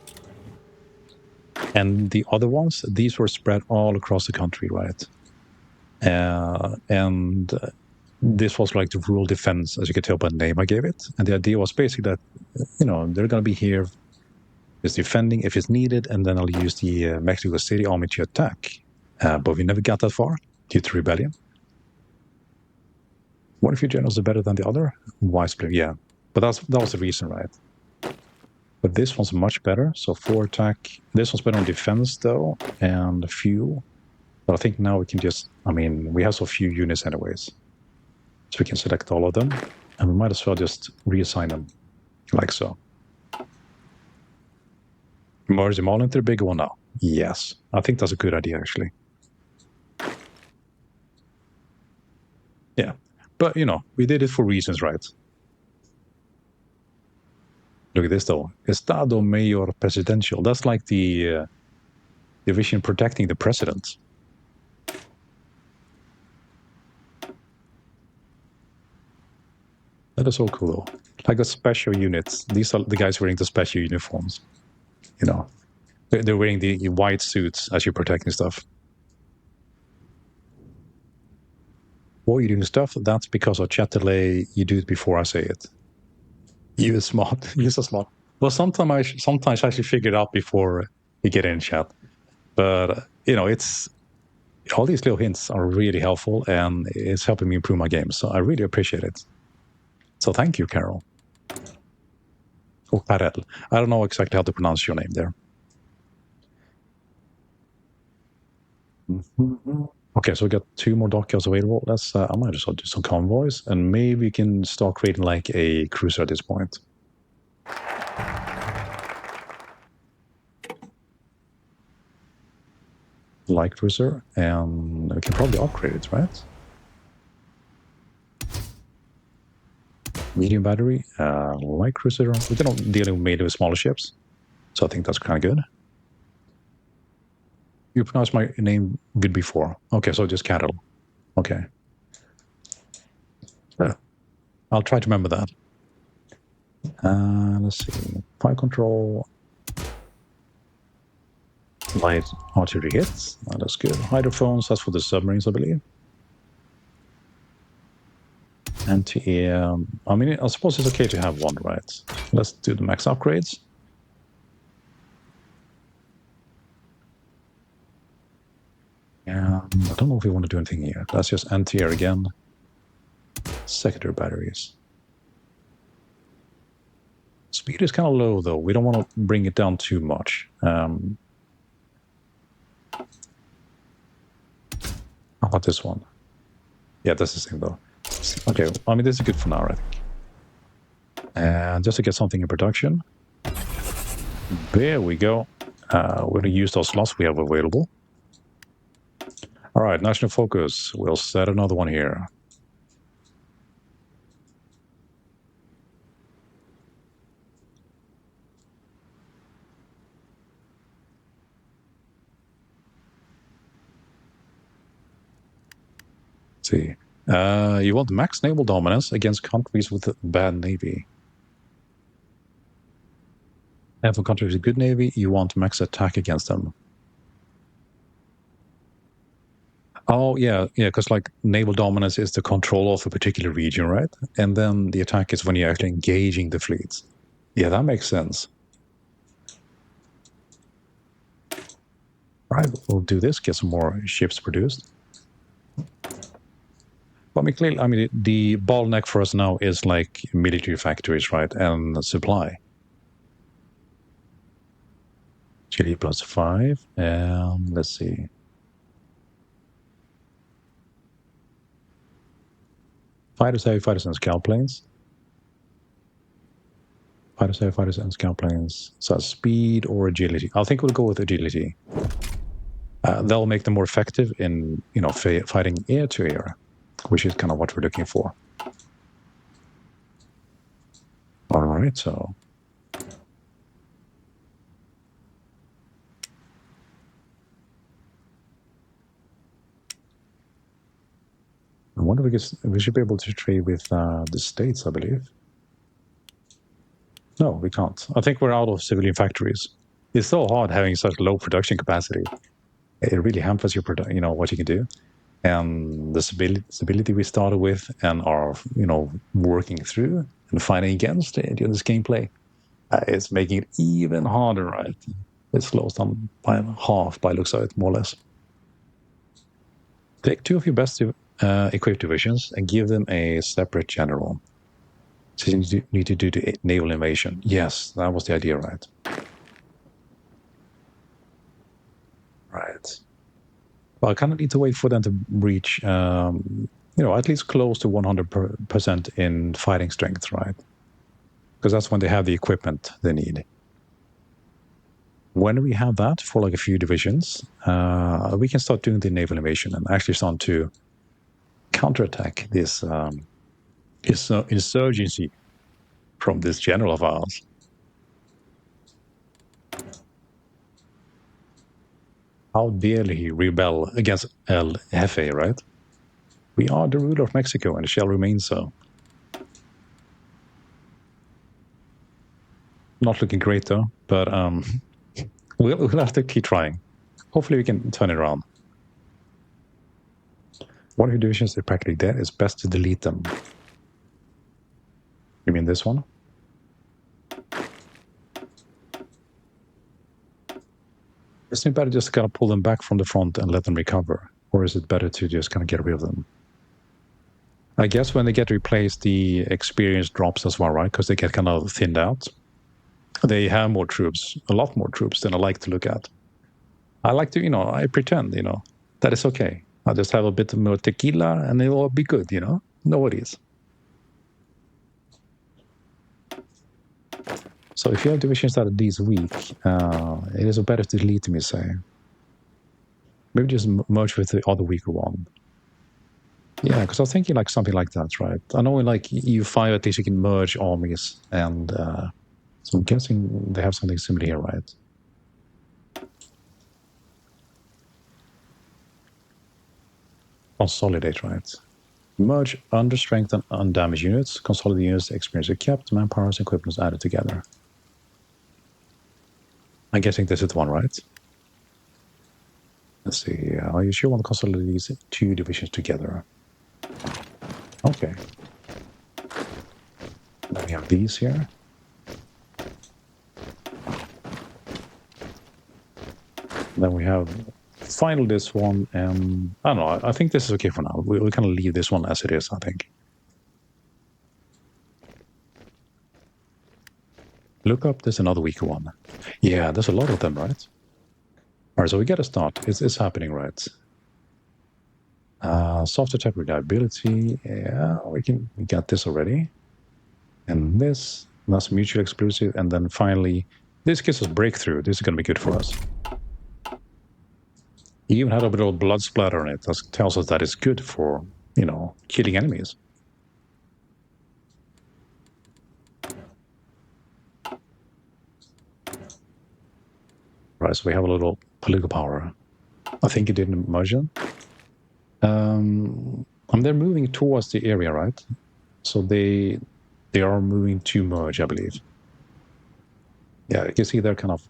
A: And the other ones, these were spread all across the country, right? And this was like the rural defense, as you could tell by the name I gave it. And the idea was basically that, they're going to be here just defending if it's needed, and then I'll use the Mexico City army to attack. But we never got that far due to rebellion. One of your generals are better than the other? Wise play, yeah. But that was the reason, right? But this one's much better. So 4 attack. This one's better on defense, though, and a few. But I think now we can just, we have so few units anyways. So we can select all of them. And we might as well just reassign them, like so. Merge them all into the bigger one now. Yes, I think that's a good idea, actually. Yeah, but, we did it for reasons, right? Look at this, though. Estado Mayor Presidential. That's like the division protecting the president. That is so cool, though. Like the special units. These are the guys wearing the special uniforms. They're wearing the white suits as you're protecting stuff. While you're doing stuff, that's because of chat delay. You do it before I say it. You are smart. You're so smart. Well, sometimes I actually figure it out before you get in chat. But, it's all these little hints are really helpful, and it's helping me improve my game. So I really appreciate it. So thank you, Carol. Or Karel. I don't know exactly how to pronounce your name there. Okay, so we got 2 more dockyards available. Let's. I might just do some convoys, and maybe we can start creating like a cruiser at this point. Light cruiser, and we can probably upgrade it, right? Medium battery, light cruiser. We don't deal mainly with smaller ships, so I think that's kind of good. You pronounced my name good before. Okay, so just cattle. Okay. I'll try to remember that. Let's see. Fire control. Light artillery hits. That's good. Hydrophones, that's for the submarines, I believe. Anti-air. I suppose it's okay to have one, right? Let's do the max upgrades. I don't know if we want to do anything here. That's just anti-air again. Secondary batteries. Speed is kind of low, though. We don't want to bring it down too much. How about this one? Yeah, that's the same, though. Okay, this is good for now, I think. And just to get something in production. There we go. We're going to use those slots we have available. All right, national focus. We'll set another one here. Let's see. You want max naval dominance against countries with a bad navy. And for countries with a good navy, you want max attack against them. Oh, yeah, because like naval dominance is the control of a particular region, right? And then the attack is when you're actually engaging the fleets. Yeah, that makes sense. All right, we'll do this, get some more ships produced. Well, clearly, the bottleneck for us now is like military factories, right? And supply. Chile +5, and let's see. Fighters, heavy fighters, and scout planes. Fighters, heavy fighters, and scout planes. So speed or agility? I think we'll go with agility. That'll make them more effective in, fighting air to air, which is kind of what we're looking for. All right, so. I wonder if we should be able to trade with the States, I believe. No, we can't. I think we're out of civilian factories. It's so hard having such low production capacity. It really hampers your what you can do. And the stability we started with and are, working through and fighting against during this gameplay, it's making it even harder, right? It slows down by half by looks of it, more or less. Take 2 of your best equipped divisions and give them a separate general. So you need to do the naval invasion. Yes, that was the idea, right? Right. Well, I kind of need to wait for them to reach, at least close to 100% in fighting strength, right? Because that's when they have the equipment they need. When we have that for like a few divisions, we can start doing the naval invasion and actually start to counterattack this insurgency from this general of ours. How dare he rebel against El Jefe, right? We are the ruler of Mexico and shall remain so. Not looking great though, but we'll have to keep trying. Hopefully we can turn it around. One of your divisions is practically dead. It's best to delete them. You mean this one? Isn't it better just to kind of pull them back from the front and let them recover? Or is it better to just kind of get rid of them? I guess when they get replaced, the experience drops as well, right? Because they get kind of thinned out. They have more troops, a lot more troops than I like to look at. I like to, I pretend, that it's okay. I'll just have a bit more tequila and it will be good, No worries. So if you have divisions that are these weak, it is better to delete them, you say. Maybe just merge with the other weaker one. Yeah, because I was thinking like something like that, right? I know in like EU5 at least you can merge armies, and so I'm guessing they have something similar here, right? Consolidate, right? Merge under strength and undamaged units. Consolidate units, experience are kept, manpower and equipment added together. I'm guessing this is the one, right? Let's see. Are you sure you want to consolidate these 2 divisions together? Okay. Then we have these here. Then we have finally this one, and I don't know. I think this is okay for now. We kind of leave this one as it is, I think. Look up, there's another weaker one. Yeah, there's a lot of them, right? All right, so we got to start. It's happening, right? Soft attack reliability. Yeah, we got this already. And that's mutually exclusive. And then finally, this gives us breakthrough. This is going to be good for us. You even had a bit of blood splatter on it. That tells us that it's good for, killing enemies. Right, so we have a little political power. I think it didn't merge them. And they're moving towards the area, right? So they are moving to merge, I believe. Yeah, you can see they're kind of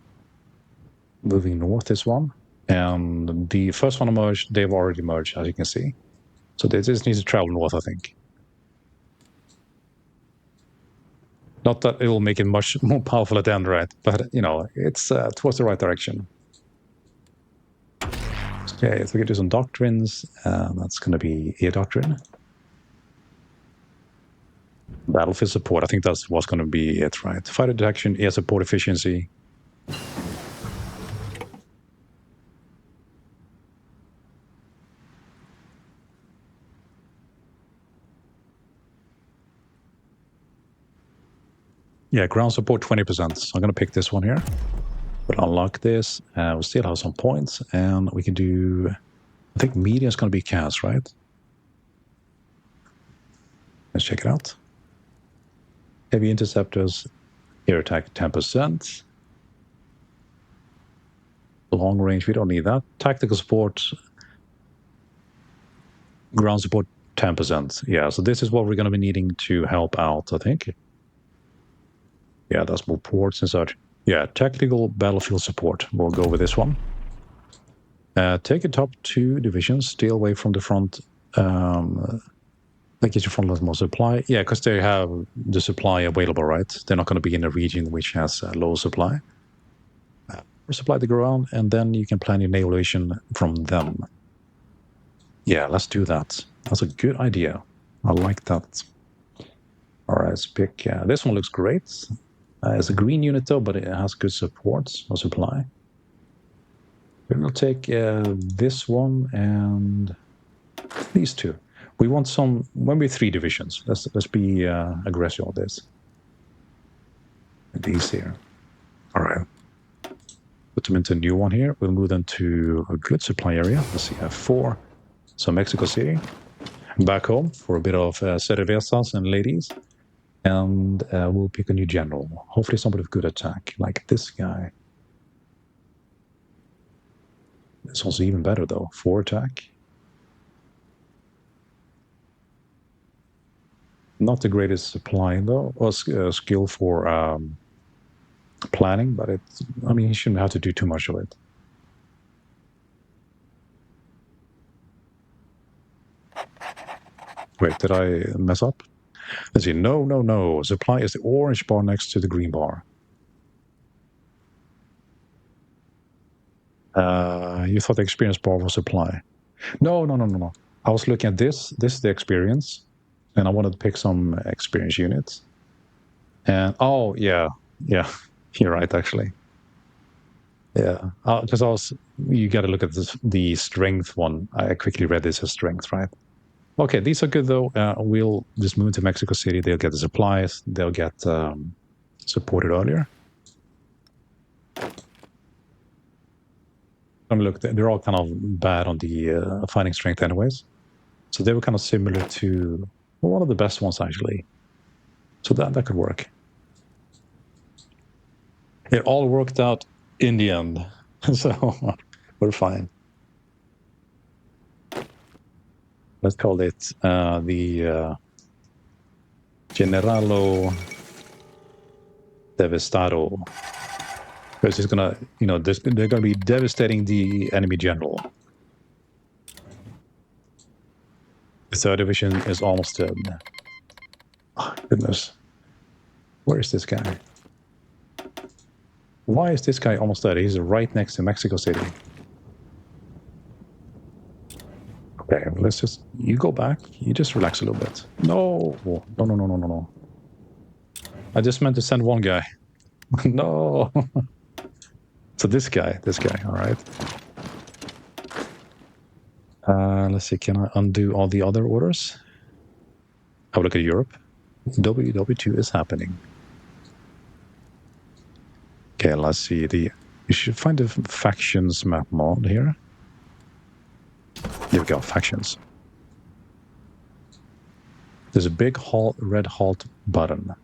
A: moving north, this one. And the first one to merge, they've already merged, as you can see. So they just need to travel north, I think. Not that it will make it much more powerful at the end, right? But, it's towards the right direction. Okay, so we can do some doctrines. That's going to be air doctrine. Battlefield support. I think that's what's going to be it, right? Fighter detection, air support efficiency. Yeah, ground support 20%. So I'm going to pick this one here. We'll unlock this. We'll still have some points, and we can do. I think medium is going to be cast, right? Let's check it out. Heavy interceptors, air attack 10%. Long range, we don't need that. Tactical support, ground support 10%. Yeah, so this is what we're going to be needing to help out, I think. Yeah, that's more ports and such. Yeah, tactical battlefield support. We'll go with this one. Take your top 2 divisions, stay away from the front. Like, get your front more supply. Yeah, because they have the supply available, right? They're not going to be in a region which has low supply. Supply the ground, and then you can plan your naval division from them. Yeah, let's do that. That's a good idea. I like that. All right, let's pick. This one looks great. It's a green unit though, but it has good support or supply. We'll take this one and these 2. We want some, maybe 3 divisions. Let's be aggressive on this. These here. All right. Put them into a new one here. We'll move them to a good supply area. Let's see, I have 4. So Mexico City. Back home for a bit of cervezas and ladies. And we'll pick a new general. Hopefully somebody with good attack, like this guy. This one's even better though. 4 attack. Not the greatest supply though, or skill for planning, but it's, I mean, he shouldn't have to do too much of it. Wait, did I mess up? Let's see. No. Supply is the orange bar next to the green bar. You thought the experience bar was supply. No. I was looking at this. This is the experience. And I wanted to pick some experience units. And, oh, yeah. You're right, actually. Yeah. Because you got to look at the strength one. I quickly read this as strength, right? Okay, these are good, though. We'll just move to Mexico City. They'll get the supplies. They'll get supported earlier. I mean, look, they're all kind of bad on the fighting strength anyways. So they were kind of similar to one of the best ones, actually. So that could work. It all worked out in the end. So we're fine. Let's call it the Generalo Devastado. Because it's gonna, they're gonna be devastating the enemy general. The 3rd division is almost dead. Oh, goodness. Where is this guy? Why is this guy almost dead? He's right next to Mexico City. Okay, let's just... You go back. You just relax a little bit. No. I just meant to send one guy. No. So this guy, all right. Let's see, can I undo all the other orders? Have a look at Europe. WW2 is happening. Okay, let's see. You should find the factions map mod here. Here we go, factions. There's a big red halt button.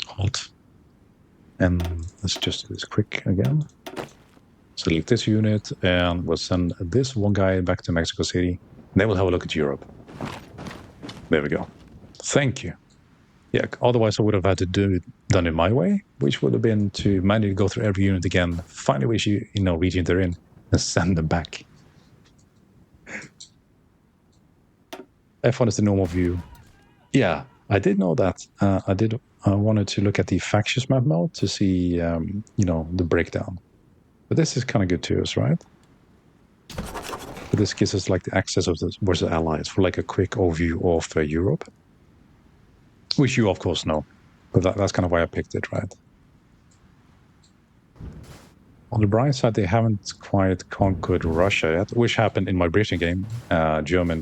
A: Halt. And let's just do this quick again. Select this unit, and we'll send this one guy back to Mexico City. Then we'll have a look at Europe. There we go. Thank you. Yeah, otherwise I would have had to done it my way, which would have been to manually go through every unit again, find which region they're in, and send them back. F1 is the normal view. Yeah, I did know that. I wanted to look at the factions map mode to see, the breakdown. But this is kind of good to us, right? But this gives us like the access of the versus allies for like a quick overview of Europe, which you of course know. But that's kind of why I picked it, right? On the bright side, they haven't quite conquered Russia yet, which happened in my British game. Germany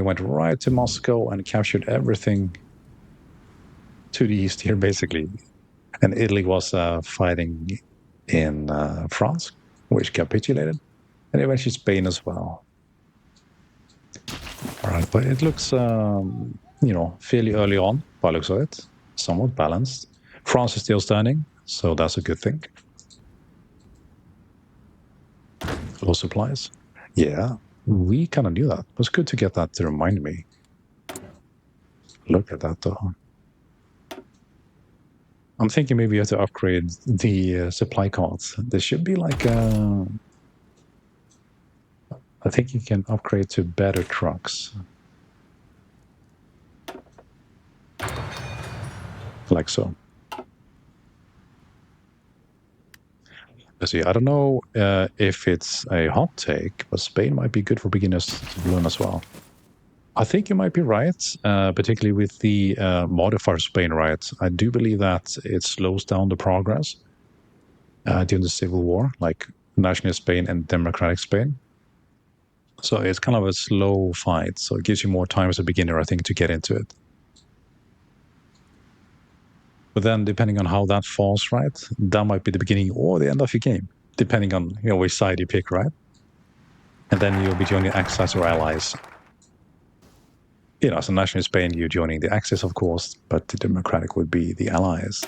A: went right to Moscow and captured everything to the east here, basically. And Italy was fighting in France, which capitulated, and eventually Spain as well. All right, but it looks, fairly early on by the looks of it, somewhat balanced. France is still standing, so that's a good thing. Low supplies. Yeah, we kind of knew that. It was good to get that to remind me. Look at that, though. I'm thinking maybe you have to upgrade the supply cards. There should be like I think you can upgrade to better trucks. Like so. Let's see, I don't know if it's a hot take, but Spain might be good for beginners to learn as well. I think you might be right, particularly with the modifier Spain, right? I do believe that it slows down the progress during the Civil War, like nationalist Spain and democratic Spain. So it's kind of a slow fight. So it gives you more time as a beginner, I think, to get into it. But then, depending on how that falls, right, that might be the beginning or the end of your game, depending on which side you pick, right? And then you'll be joining Axis or Allies. As a nationalist Spain, you're joining the Axis, of course, but the democratic would be the Allies.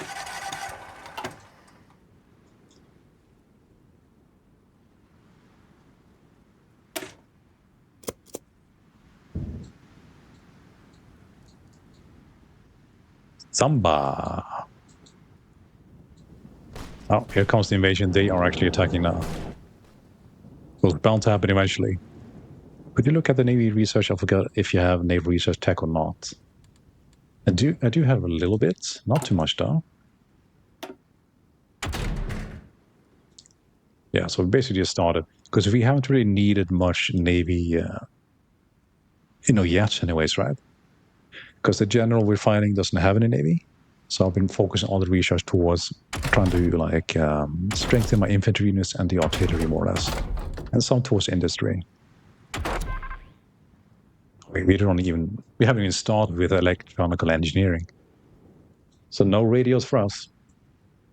A: Samba. Oh, here comes the invasion. They are actually attacking now. Well, it's bound to happen eventually. Could you look at the Navy research? I forgot if you have Navy research tech or not. I do have a little bit, not too much though. Yeah, so we basically just started because we haven't really needed much Navy, yet, anyways, right? Because the general we're fighting doesn't have any Navy, so I've been focusing all the research towards trying to strengthen my infantry units and the artillery more or less, and some towards industry. We haven't even started with electronical engineering, so no radios for us.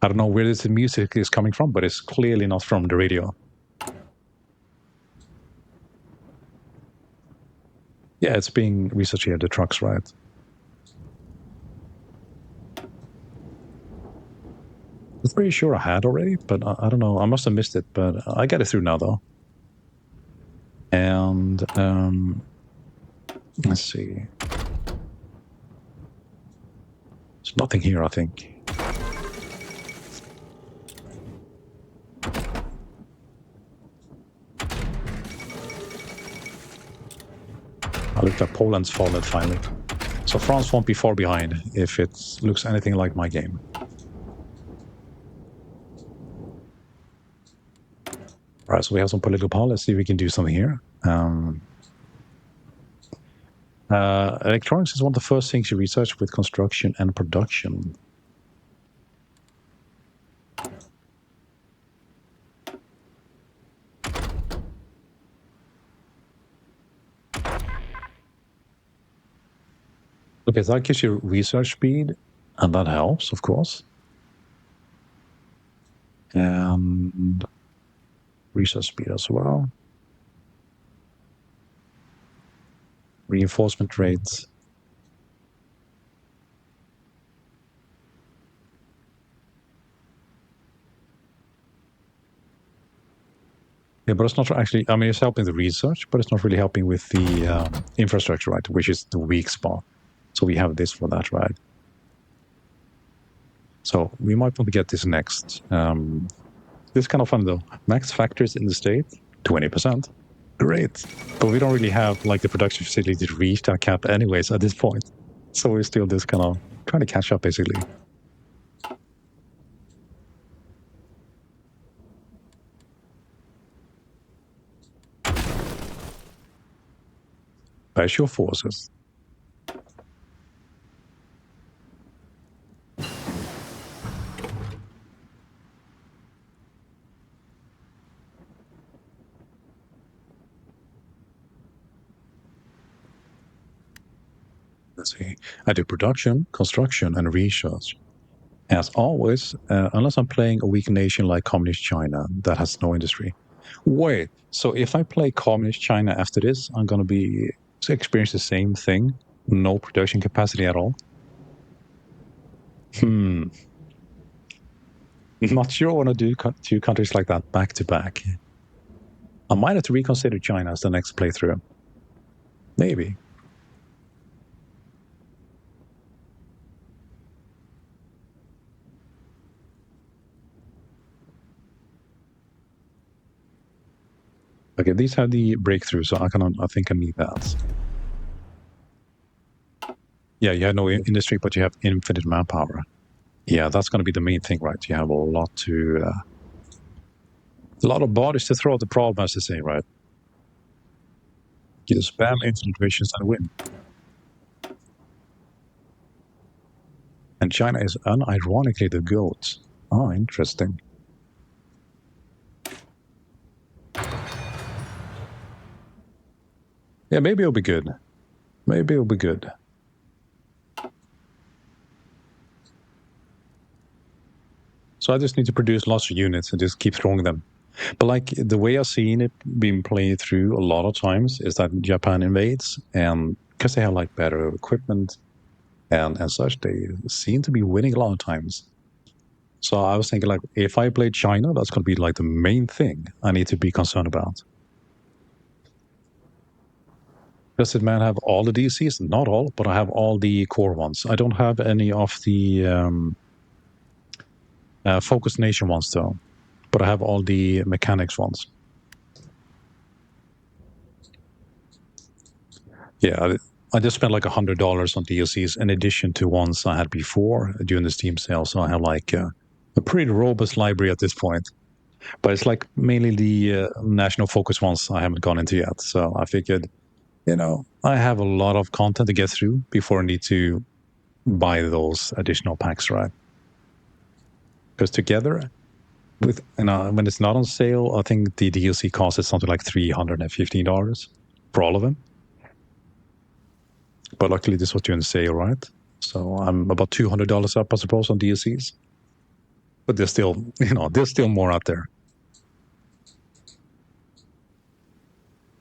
A: I don't know where this music is coming from, but it's clearly not from the radio. Yeah, it's being researched here, the trucks, right? I'm pretty sure I had already, but I don't know. I must have missed it, but I get it through now, though. And let's see. There's nothing here, I think. I looked at Poland's fallen finally. So France won't be far behind if it looks anything like my game. All right, so we have some political power. Let's see if we can do something here. Electronics is one of the first things you research with construction and production. Okay, so that gives you research speed, and that helps, of course. And research speed as well. Reinforcement rates. Yeah, but it's not actually, I mean, it's helping the research, but it's not really helping with the infrastructure, right, which is the weak spot. So we have this for that, right? So we might want to get this next. This is kind of fun, though. Max factors in the state, 20%. Great. But we don't really have, like, the production facility to reach that cap anyways at this point. So we're still just kind of trying to catch up, basically. Special forces. Let's see. I do production, construction, and research. As always, unless I'm playing a weak nation like Communist China that has no industry. Wait, so if I play Communist China after this, I'm going to be experience the same thing? No production capacity at all? Not sure I want to do two countries like that back to back. I might have to reconsider China as the next playthrough. Maybe. Okay, these have the breakthrough, so I think I need that. Yeah, you have no industry, but you have infinite manpower. Yeah, that's going to be the main thing, right? You have a lot of bodies to throw at the problem, as they say, right? You spam infiltrations and win. And China is unironically the GOAT. Oh, interesting. Yeah, maybe it'll be good. Maybe it'll be good. So I just need to produce lots of units and just keep throwing them. But like the way I've seen it being played through a lot of times is that Japan invades, and because they have like better equipment and such, they seem to be winning a lot of times. So I was thinking, like, if I play China, that's going to be like the main thing I need to be concerned about. Does it man have all the DCs? Not all, but I have all the core ones. I don't have any of the Focus Nation ones though, but I have all the mechanics ones. Yeah, I just spent like $100 on DLCs in addition to ones I had before during the Steam sale. So I have like a pretty robust library at this point. But it's like mainly the national focus ones I haven't gone into yet. So I figured, I have a lot of content to get through before I need to buy those additional packs, right? Because together, with when it's not on sale, I think the DLC cost is something like $315 for all of them. But luckily, this was during sale, right? So I'm about $200 up, I suppose, on DLCs. But there's still, there's still more out there.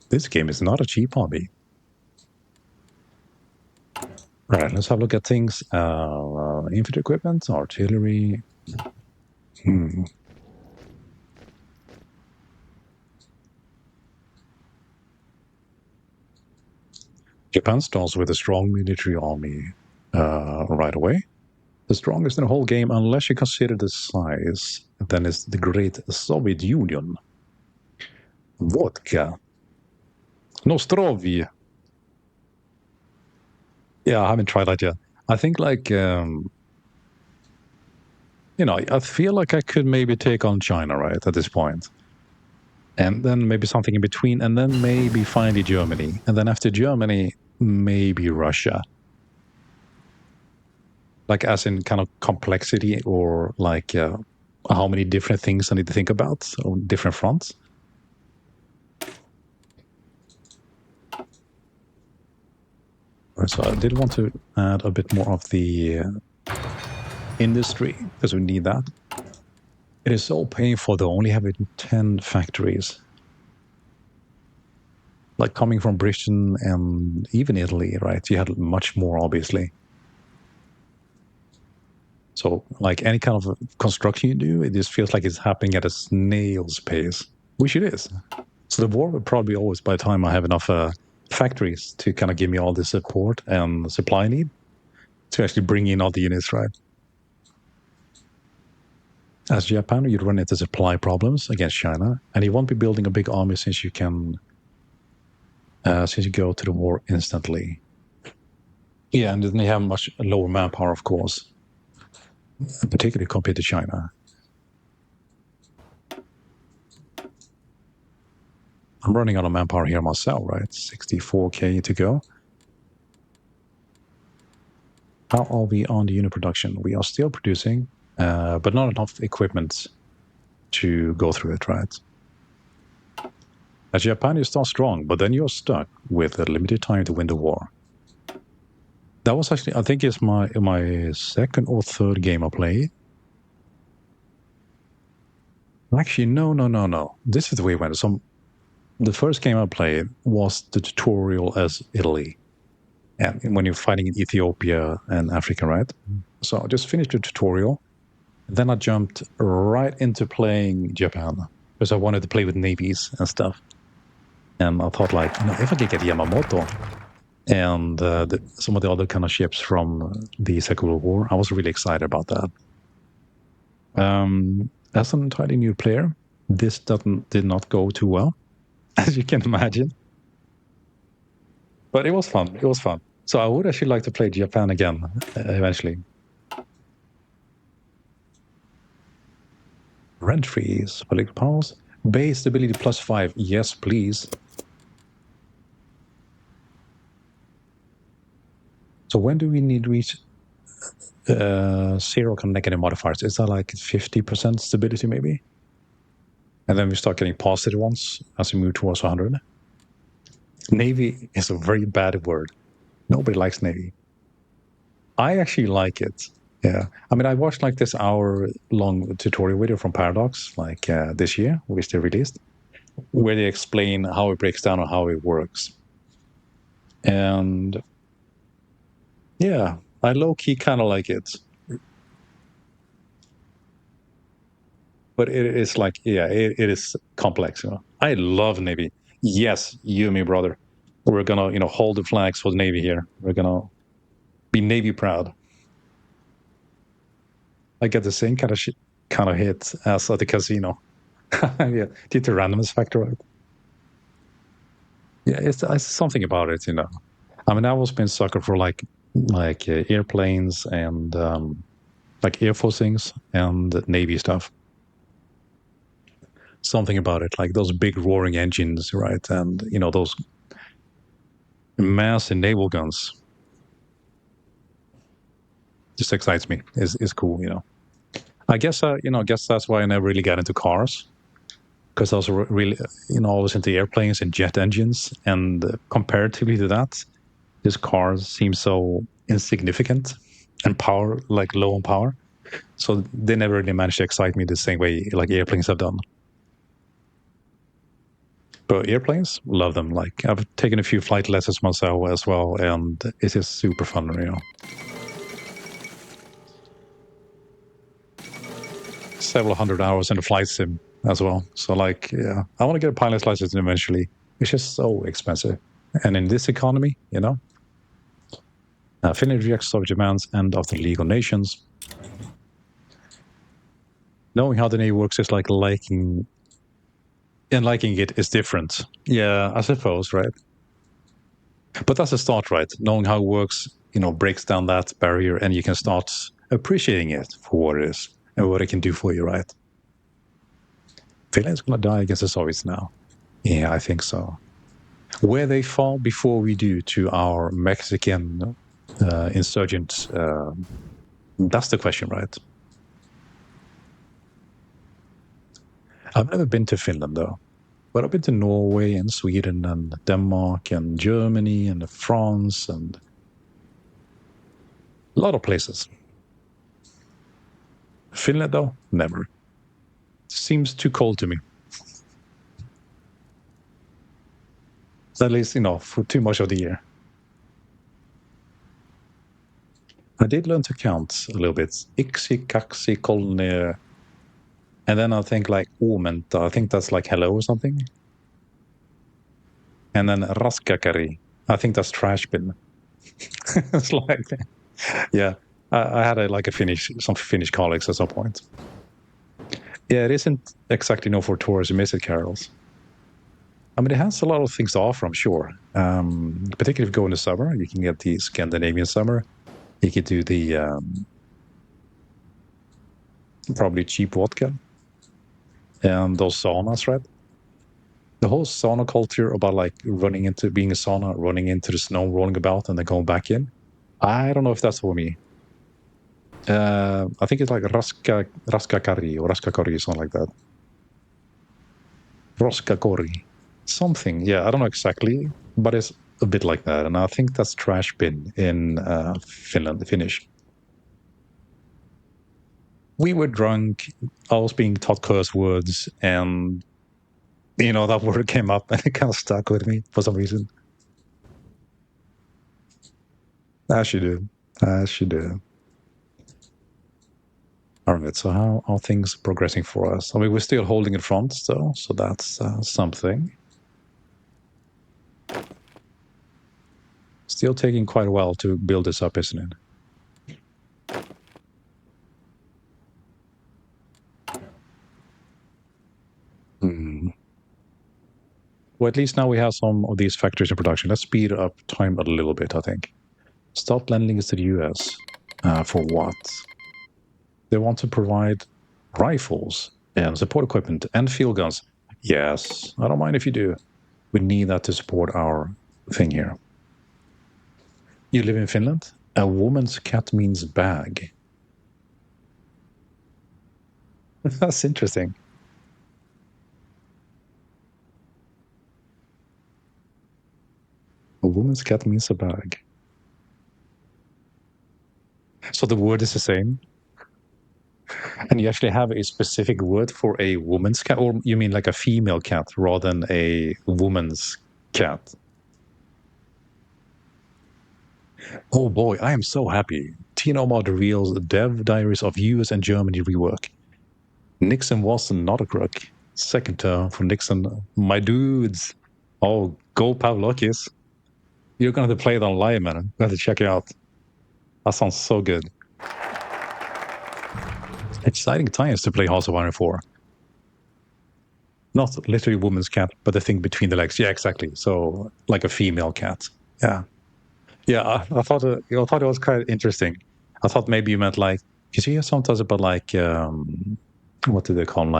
A: This game is not a cheap hobby. All right, let's have a look at things. Infantry equipment, artillery. Japan starts with a strong military army right away. The strongest in the whole game, unless you consider the size, then is the great Soviet Union. Vodka. Nostrovy. Yeah, I haven't tried that yet. I think like I feel like I could maybe take on China, right, at this point. And then maybe something in between, and then maybe finally Germany. And then after Germany, maybe Russia. Like as in kind of complexity or like how many different things I need to think about on different fronts. So I did want to add a bit more of the industry because we need that. It is so painful though, only having 10 factories. Like coming from Britain and even Italy, right? You had much more, obviously. So, like any kind of construction you do, it just feels like it's happening at a snail's pace, which it is. So the war will probably always, by the time I have enough factories to kind of give me all the support and supply I need to actually bring in all the units, right? As Japan, you'd run into supply problems against China, and you won't be building a big army since you can, since you go to the war instantly. Yeah, and then they have much lower manpower, of course, particularly compared to China. I'm running out of manpower here myself, right? 64K to go. How are we on the unit production? We are still producing, but not enough equipment to go through it, right? As Japan, you start strong, but then you're stuck with a limited time to win the war. That was actually, I think it's my second or third game I played. Actually, no. This is the way it went. The first game I played was the tutorial as Italy. And when you're fighting in Ethiopia and Africa, right? So I just finished the tutorial. Then I jumped right into playing Japan because I wanted to play with navies and stuff. And I thought, like, if I could get Yamamoto and some of the other kind of ships from the Second World War, I was really excited about that. As an entirely new player, this did not go too well. as you can imagine. But it was fun. It was fun. So I would actually like to play Japan again eventually. Rent freeze, political powers, base stability +5. Yes, please. So when do we need to reach zero negative modifiers? Is that like 50% stability maybe? And then we start getting positive ones as we move towards 100. Navy is a very bad word. Nobody likes Navy. I actually like it. Yeah. I mean, I watched like this hour-long tutorial video from Paradox, like this year, which they released, where they explain how it breaks down and how it works. And yeah, I low-key kind of like it. But it is like, yeah, it is complex. You know? I love Navy. Yes, you and me, brother. We're gonna, hold the flags for the Navy here. We're gonna be Navy proud. I get the same kind of hit as at the casino. Yeah, due to randomness factor, right? Yeah, it's something about it, I mean, I was been sucker for like airplanes and like Air Force things and Navy stuff. Something about it, like those big roaring engines, right? And those massive naval guns just excites me. Is cool, I guess I guess that's why I never really got into cars because I was really I was into airplanes and jet engines, and comparatively to that, this cars seem so insignificant and power like low on power. So they never really managed to excite me the same way like airplanes have done. But airplanes, love them. Like I've taken a few flight lessons myself as well, and it is super fun. Several hundred hours in a flight sim as well. So like, yeah, I want to get a pilot's license eventually. It's just so expensive, and in this economy, Finland rejects Soviet demands and of the League of Nations. Knowing how the Navy works is like liking and liking it is different. Yeah, I suppose, right? But that's a start, right? Knowing how it works, breaks down that barrier and you can start appreciating it for what it is and what it can do for you, right? Finland's gonna die against the Soviets now. Yeah, I think so. Where they fall before we do to our Mexican insurgents, that's the question, right? I've never been to Finland, though. But I've been to Norway and Sweden and Denmark and Germany and France and a lot of places. Finland, though, never. Seems too cold to me. At least, for too much of the year. I did learn to count a little bit. Iksi, kaksi, kolme. And then I think like omenta. I think that's like hello or something. And then raskakari. I think that's trash bin. It's like, yeah. I had some Finnish colleagues at some point. Yeah, it isn't exactly known for tourism, is it, carols? I mean, it has a lot of things to offer, I'm sure. Particularly if you go in the summer, you can get the Scandinavian summer. You could do the probably cheap vodka and those saunas, right? The whole sauna culture about like running into being a sauna, running into the snow, rolling about, and then going back in. I don't know if that's for me. I think it's like raska kari or raska kori, something like that. Roska kori, something. Yeah, I don't know exactly, but it's a bit like that. And I think that's trash bin in Finland, Finnish. We were drunk. I was being taught curse words, and that word came up, and it kind of stuck with me for some reason. As she did, as she did. All right. So how are things progressing for us? I mean, we're still holding in front, though, so that's something. Still taking quite a while to build this up, isn't it? Hmm. Well, at least now we have some of these factories in production. Let's speed up time a little bit, I think. Stop lending to the US. For what? They want to provide rifles and support equipment and field guns. Yes, I don't mind if you do. We need that to support our thing here. You live in Finland? A woman's cat means bag. That's interesting. A woman's cat means a bag. So the word is the same. And you actually have a specific word for a woman's cat, or you mean like a female cat rather than a woman's cat? Oh boy, I am so happy. Tina Omar reveals Dev Diaries of US and Germany rework. Nixon was not a crook. Second term for Nixon. My dudes. Oh, go Pavlokis. You're going to have to play it on live, man. You have to check it out. That sounds so good. Exciting times to play House of Iron 4. Not literally woman's cat, but the thing between the legs. Yeah, exactly. So like a female cat. Yeah. Yeah, I thought it was quite interesting. I thought maybe you meant like, because you hear sometimes about like, what do they call them?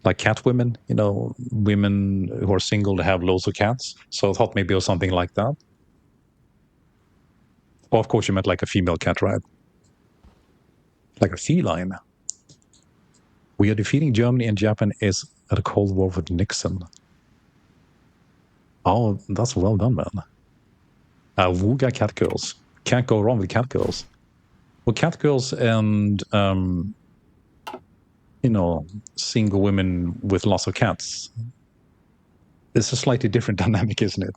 A: Like cat women, women who are single to have loads of cats. So I thought maybe it was something like that. Well, of course, you meant like a female cat, right? Like a feline. We are defeating Germany and Japan is at a Cold War with Nixon. Oh, that's well done, man. Wooga cat girls. Can't go wrong with cat girls. Well, cat girls and, single women with lots of cats. It's a slightly different dynamic, isn't it?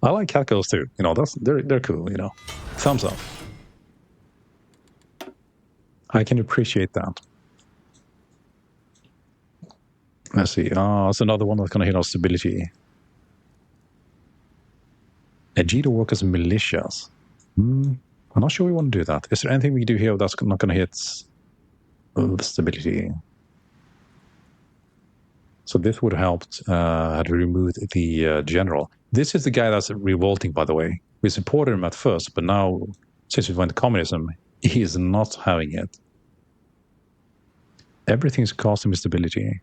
A: I like cat girls too. They're cool, Thumbs up. I can appreciate that. Let's see. It's another one that's going to hit our stability. Agita workers militias. I'm not sure we want to do that. Is there anything we can do here that's not going to hit the stability? So this would have helped had we removed the general. This is the guy that's revolting, by the way. We supported him at first, but now, since we went to communism, he is not having it. Everything's costing stability.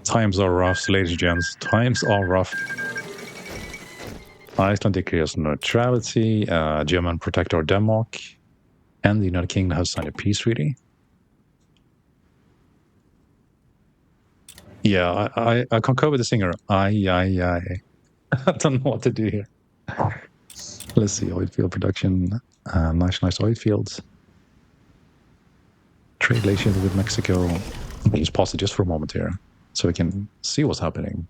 A: Times are rough, ladies and gents. Times are rough. Iceland declares neutrality. German protector Denmark. And the United Kingdom has signed a peace treaty. Yeah, I concur with the singer. I don't know what to do here. Let's see, oil field production, nationalized oil fields, trade relations with Mexico. I'll just pause it just for a moment here so we can see what's happening.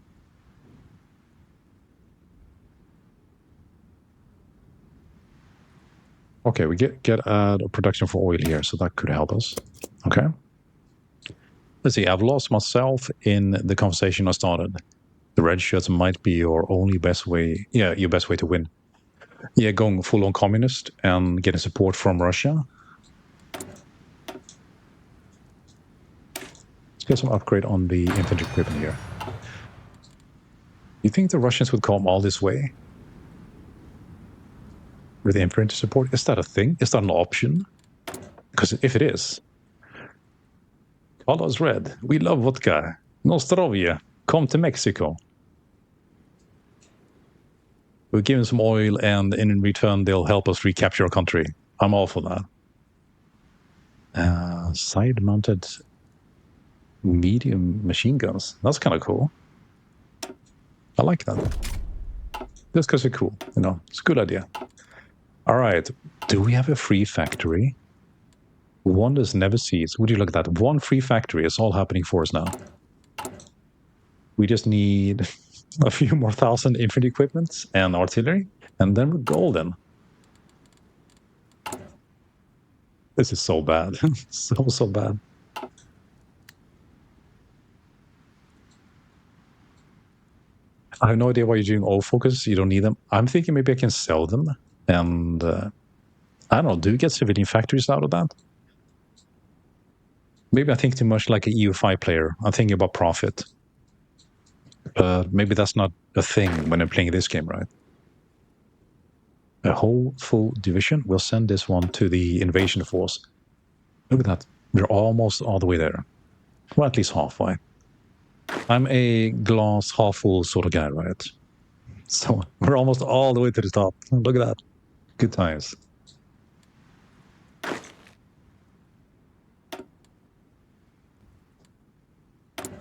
A: Okay, we get a production for oil here, so that could help us. Okay. Let's see, I've lost myself in the conversation I started. The red shirts might be your only best way, your best way to win. Yeah, going full on communist and getting support from Russia. Let's get some upgrade on the infantry equipment here. You think the Russians would come all this way? With infantry support? Is that a thing? Is that an option? Because if it is, Color's red. We love vodka. Nostrovia. Come to Mexico. We'll give them some oil, and in return, they'll help us recapture our country. I'm all for that. Side-mounted medium machine guns. That's kind of cool. I like that. Just because it's cool. It's a good idea. All right. Do we have a free factory? Wonders never cease. Would you look at that? One free factory is all happening for us now. We just need a few more thousand infantry equipment and artillery, and then we're golden. This is so bad. so bad. I have no idea why you're doing all focus. You don't need them. I'm thinking maybe I can sell them and I don't know. Do you get civilian factories out of that? Maybe I think too much like a EU5 player. I'm thinking about profit. Maybe that's not a thing when I'm playing this game, right? A whole full division. We'll send this one to the invasion force. Look at that. We're almost all the way there. Well, at least halfway. I'm a glass half full sort of guy, right? So we're almost all the way to the top. Look at that. Good times.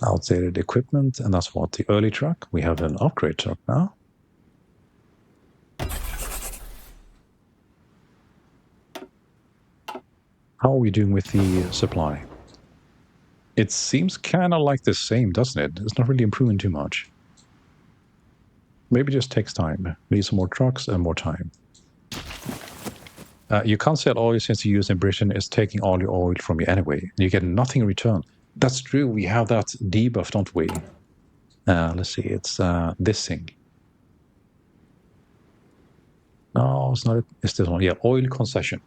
A: Outdated equipment, and that's what the early truck. We have an upgrade truck now. How are we doing with the supply? It seems kind of like the same, doesn't it? It's not really improving too much. Maybe it just takes time. We need some more trucks and more time. You can't sell oil since the US in Britain is taking all your oil from you anyway. And you get nothing in return. That's true. We have that debuff, don't we? Let's see. It's this thing. No, it's not. It's this one. Yeah, oil concession.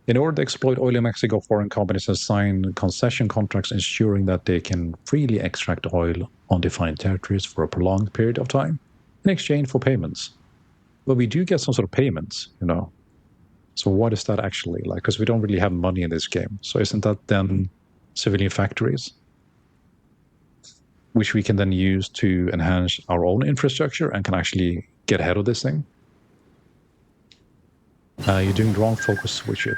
A: In order to exploit oil in Mexico, foreign companies have signed concession contracts ensuring that they can freely extract oil on defined territories for a prolonged period of time in exchange for payments. But we do get some sort of payments, you know. So what is that actually like? Because we don't really have money in this game. So isn't that then civilian factories, which we can then use to enhance our own infrastructure and can actually get ahead of this thing? You're doing the wrong focus, switch it.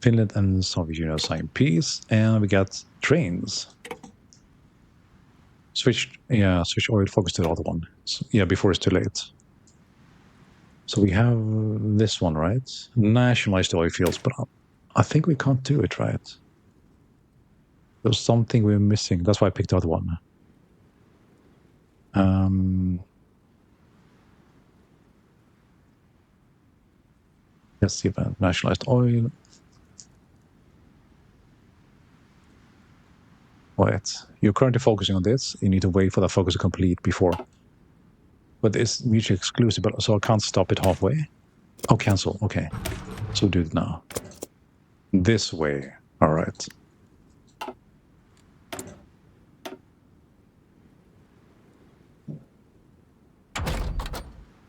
A: Finland and Soviet Union sign peace, and we got trains. Switch oil focus to the other one. So, yeah, before it's too late. So we have this one, right? Nationalize the oil fields, but I think we can't do it, right? There's something we're missing. That's why I picked the other one. Let's see about nationalized oil. Wait, you're currently focusing on this. You need to wait for that focus to complete before. But it's mutually exclusive, so I can't stop it halfway. Oh, cancel. Okay. So do it now. This way. All right.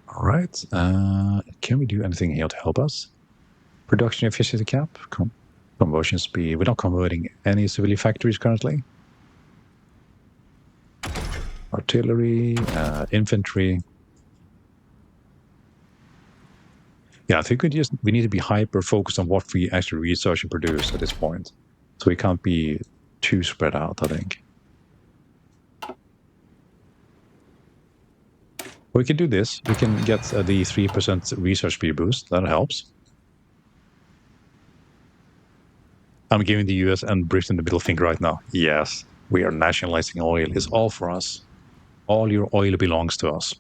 A: All right. Can we do anything here to help us? Production efficiency cap. Conversion speed. We're not converting any civilian factories currently. Artillery, infantry. Yeah, I think we need to be hyper focused on what we actually research and produce at this point. So we can't be too spread out, I think. We can do this. We can get the 3% research speed boost. That helps. I'm giving the US and Britain the middle finger right now. Yes, we are nationalizing oil. It's all for us. All your oil belongs to us.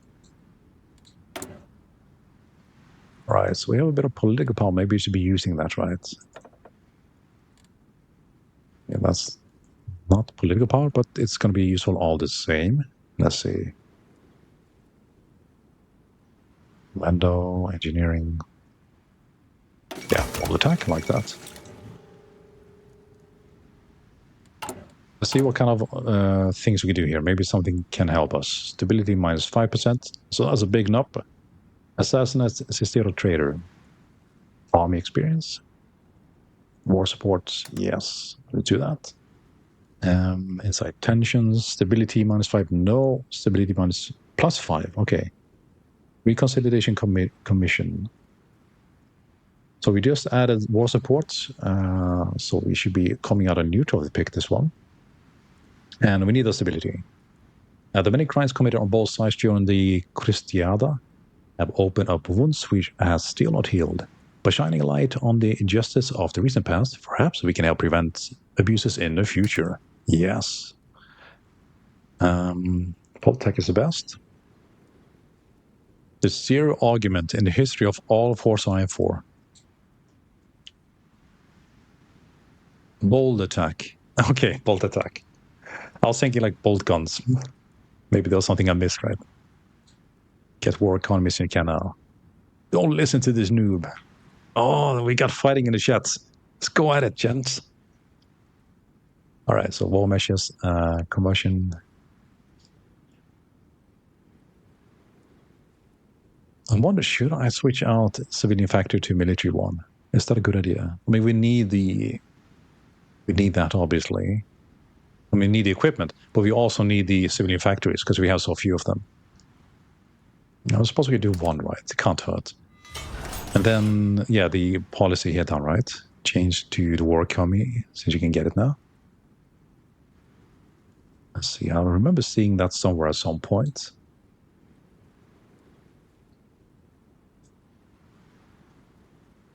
A: Right, so we have a bit of political power. Maybe we should be using that, right? Yeah, that's not political power, but it's going to be useful all the same. Let's see. Lando, engineering. Yeah, all attack like that. Let's see what kind of things we can do here. Maybe something can help us. Stability minus 5%. So that's a big nop. Assassin assisted trader. Army experience. War support. Yes, let's do that. Inside tensions. Stability minus 5. No. Stability minus plus 5. Okay. Reconsolidation commission. So we just added war support. So we should be coming out of neutral to pick this one. And we need the stability. The many crimes committed on both sides during the Cristiada have opened up wounds which has still not healed. By shining a light on the injustice of the recent past, perhaps we can help prevent abuses in the future. Yes. Poltech is the best. There's zero argument in the history of all Forza IM4. Bold attack. Okay, bolt attack. I was thinking like bolt guns. Maybe there was something I missed, right? Get war economies in Canada. Don't listen to this noob. Oh, we got fighting in the chats. Let's go at it, gents. All right, so war measures, combustion. I wonder, should I switch out civilian factory to military one? Is that a good idea? I mean, we need that, obviously. I mean, we need the equipment, but we also need the civilian factories because we have so few of them. I suppose we could do one, right? It can't hurt. And then, yeah, the policy here down, right? Change to the war economy, since you can get it now. Let's see, I remember seeing that somewhere at some point.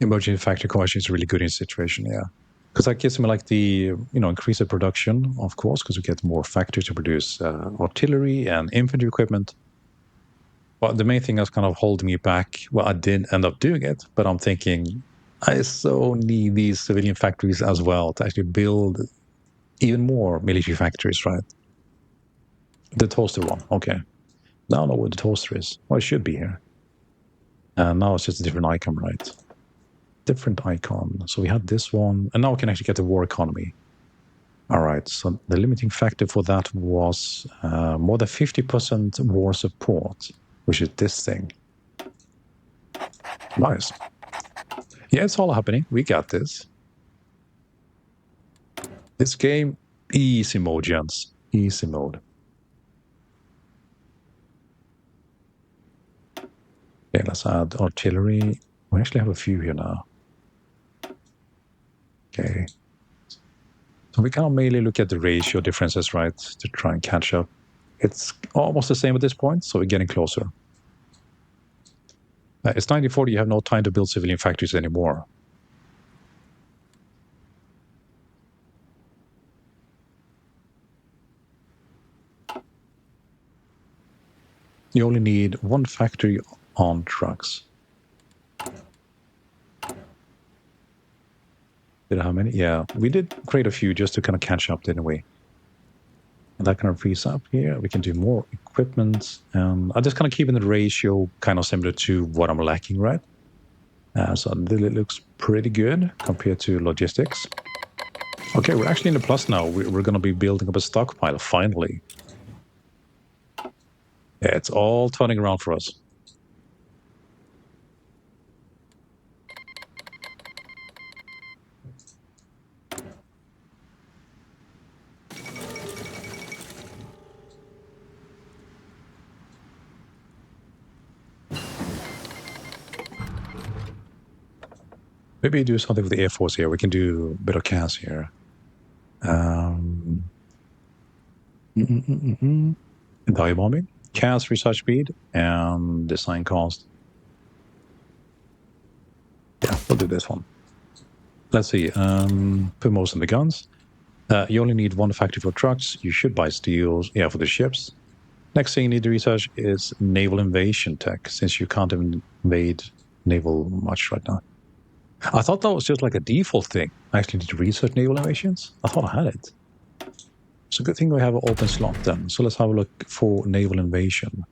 A: Emergency factory conversion is really good in situation, yeah. Because that gives me like the, increase the production, of course, because we get more factories to produce artillery and infantry equipment. But the main thing that's kind of holding me back, well, I didn't end up doing it, but I'm thinking I so need these civilian factories as well to actually build even more military factories, right? The toaster one, okay. Now I know where the toaster is. Well, it should be here. And now it's just a different icon, right? Different icon. So we had this one, and now we can actually get the war economy. All right, so the limiting factor for that was more than 50% war support, which is this thing. Nice. Yeah, it's all happening. We got this. This game, easy mode, gents. Easy mode. Okay, let's add artillery. We actually have a few here now. Okay. So we can mainly look at the ratio differences, right, to try and catch up. It's almost the same at this point, so we're getting closer. It's 1940, you have no time to build civilian factories anymore. You only need one factory on trucks. Did I have many? Yeah, we did create a few just to kind of catch up, didn't we? And that kind of frees up here. We can do more equipment. I'm just kind of keeping the ratio kind of similar to what I'm lacking, right? So it looks pretty good compared to logistics. Okay, we're actually in the plus now. We're going to be building up a stockpile, finally. Yeah, it's all turning around for us. Maybe do something with the Air Force here. We can do a bit of CAS here. Dive-bombing, CAS research speed, and design cost. Yeah, we'll do this one. Let's see. Put most in the guns. You only need one factory for trucks. You should buy steels, yeah, for the ships. Next thing you need to research is naval invasion tech, since you can't invade naval much right now. I thought that was just like a default thing. I actually need to research naval invasions. I thought I had it. It's a good thing we have an open slot then. So let's have a look for naval invasion.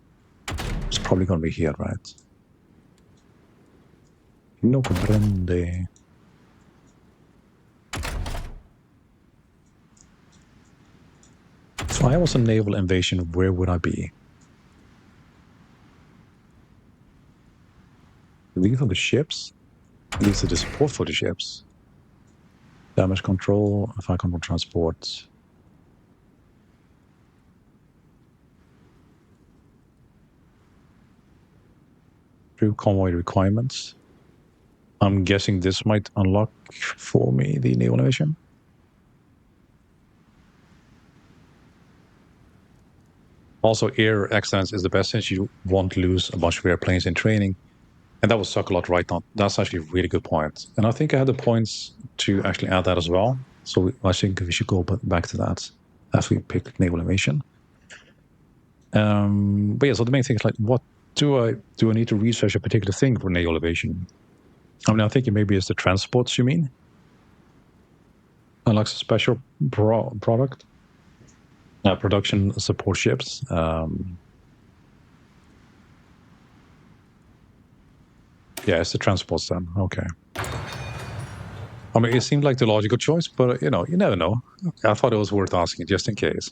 A: It's probably going to be here, right? No comprende. If I was a naval invasion, where would I be? These are the ships. These are the support for the ships. Damage control, fire control transport. Through convoy requirements. I'm guessing this might unlock for me the naval invasion. Also, air excellence is the best since you won't lose a bunch of airplanes in training. And that will suck a lot right now. That's actually a really good point. And I think I had the points to actually add that as well. So I think we should go back to that as we pick naval invasion. But yeah, so the main thing is like, what do I need to research a particular thing for naval invasion? I mean, I think it maybe is the transports, you mean? Unlocks a special product. Production support ships. Yeah, it's the transports then. Okay. I mean, it seemed like the logical choice, but you never know. I thought it was worth asking just in case.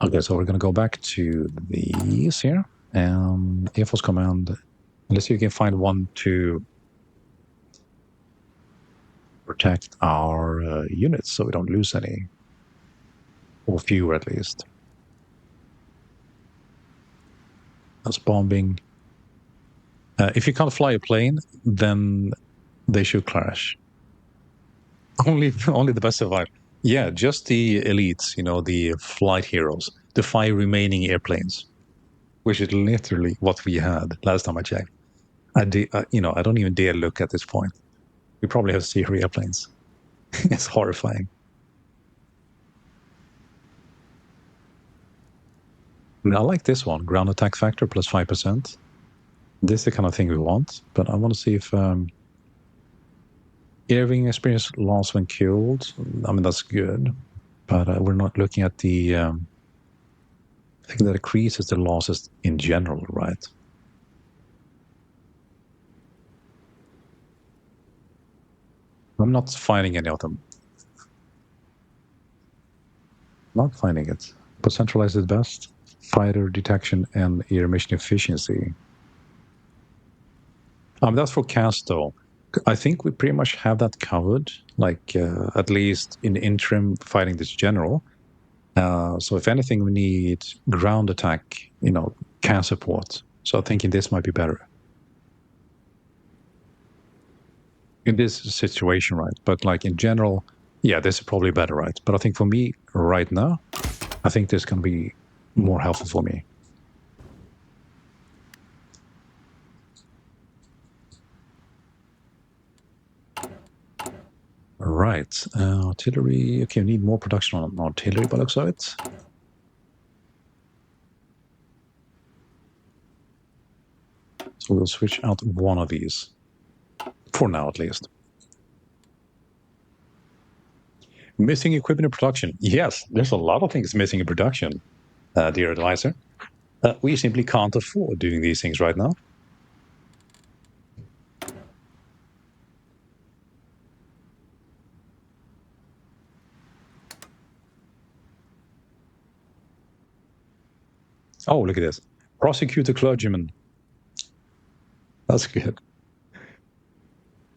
A: Okay, so we're going to go back to these here. And Air Force Command. Let's see if we can find one to protect our units so we don't lose any. Or fewer, at least. That's bombing. If you can't fly a plane, then they should crash. Only the best survive. Yeah, just the elites, the flight heroes, the 5 remaining airplanes, which is literally what we had last time I checked. I don't even dare look at this point. We probably have 0 airplanes. It's horrifying. I like this one, ground attack factor plus 5%. This is the kind of thing we want, but I want to see if air-wing experience loss when killed. I mean, that's good, but we're not looking at the thing that increases the losses in general, right? I'm not finding any of them. Not finding it. But centralized is best. Fighter detection and air mission efficiency. That's for cast though. I think we pretty much have that covered, like at least in the interim fighting this general. So if anything, we need ground attack, can support. So I'm thinking this might be better. In this situation, right? But like in general, yeah, this is probably better, right? But I think for me right now, I think this can be more helpful for me. Right. Artillery. Okay, we need more production on artillery by looks of it. So we'll switch out one of these. For now, at least. Missing equipment in production. Yes, there's a lot of things missing in production, dear advisor. We simply can't afford doing these things right now. Oh, look at this. Prosecute the clergyman. That's good.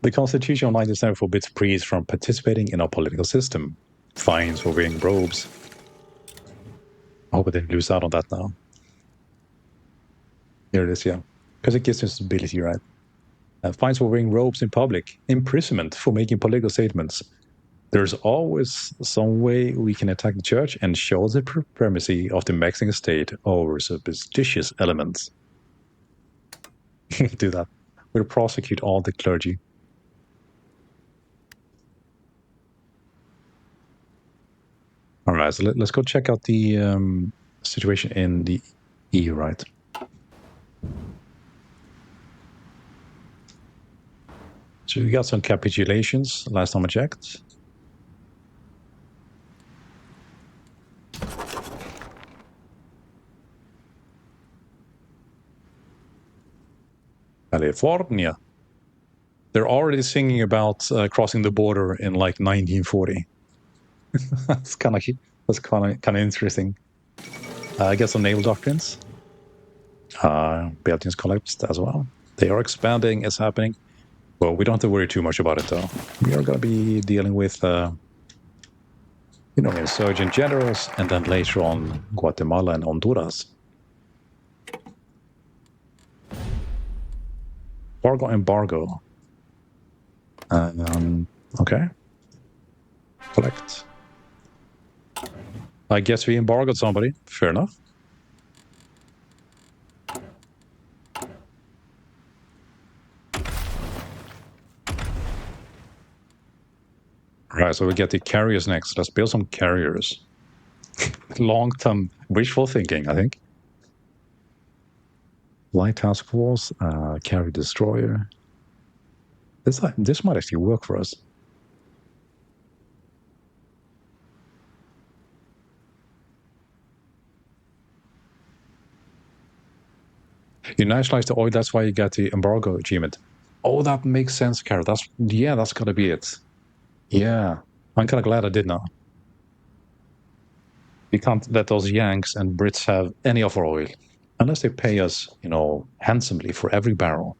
A: The Constitution of 1970 forbids priests from participating in our political system. Fines for wearing robes. I hope I didn't lose out on that now. Here it is, yeah. Because it gives us stability, right? Fines for wearing robes in public. Imprisonment for making political statements. There's always some way we can attack the church and show the supremacy of the Mexican state over superstitious elements. Do that. We'll prosecute all the clergy. All right, so let's go check out the situation in the EU, right? So we got some capitulations last time I checked. California. They're already singing about crossing the border in like 1940. That's kind of interesting. I guess some naval doctrines. Belgians collapsed as well. They are expanding. It's happening. Well, we don't have to worry too much about it, though. We are going to be dealing with, insurgent generals, and then later on Guatemala and Honduras. Embargo. Okay. Collect. I guess we embargoed somebody. Fair enough. Right, so we get the carriers next. Let's build some carriers. Long-term wishful thinking, I think. Light task force, carrier destroyer. This might actually work for us. You nationalize the oil, that's why you get the embargo achievement. Oh, that makes sense, Carol. That's gotta be it. Yeah. I'm kind of glad I did now. We can't let those Yanks and Brits have any of our oil unless they pay us, handsomely for every barrel.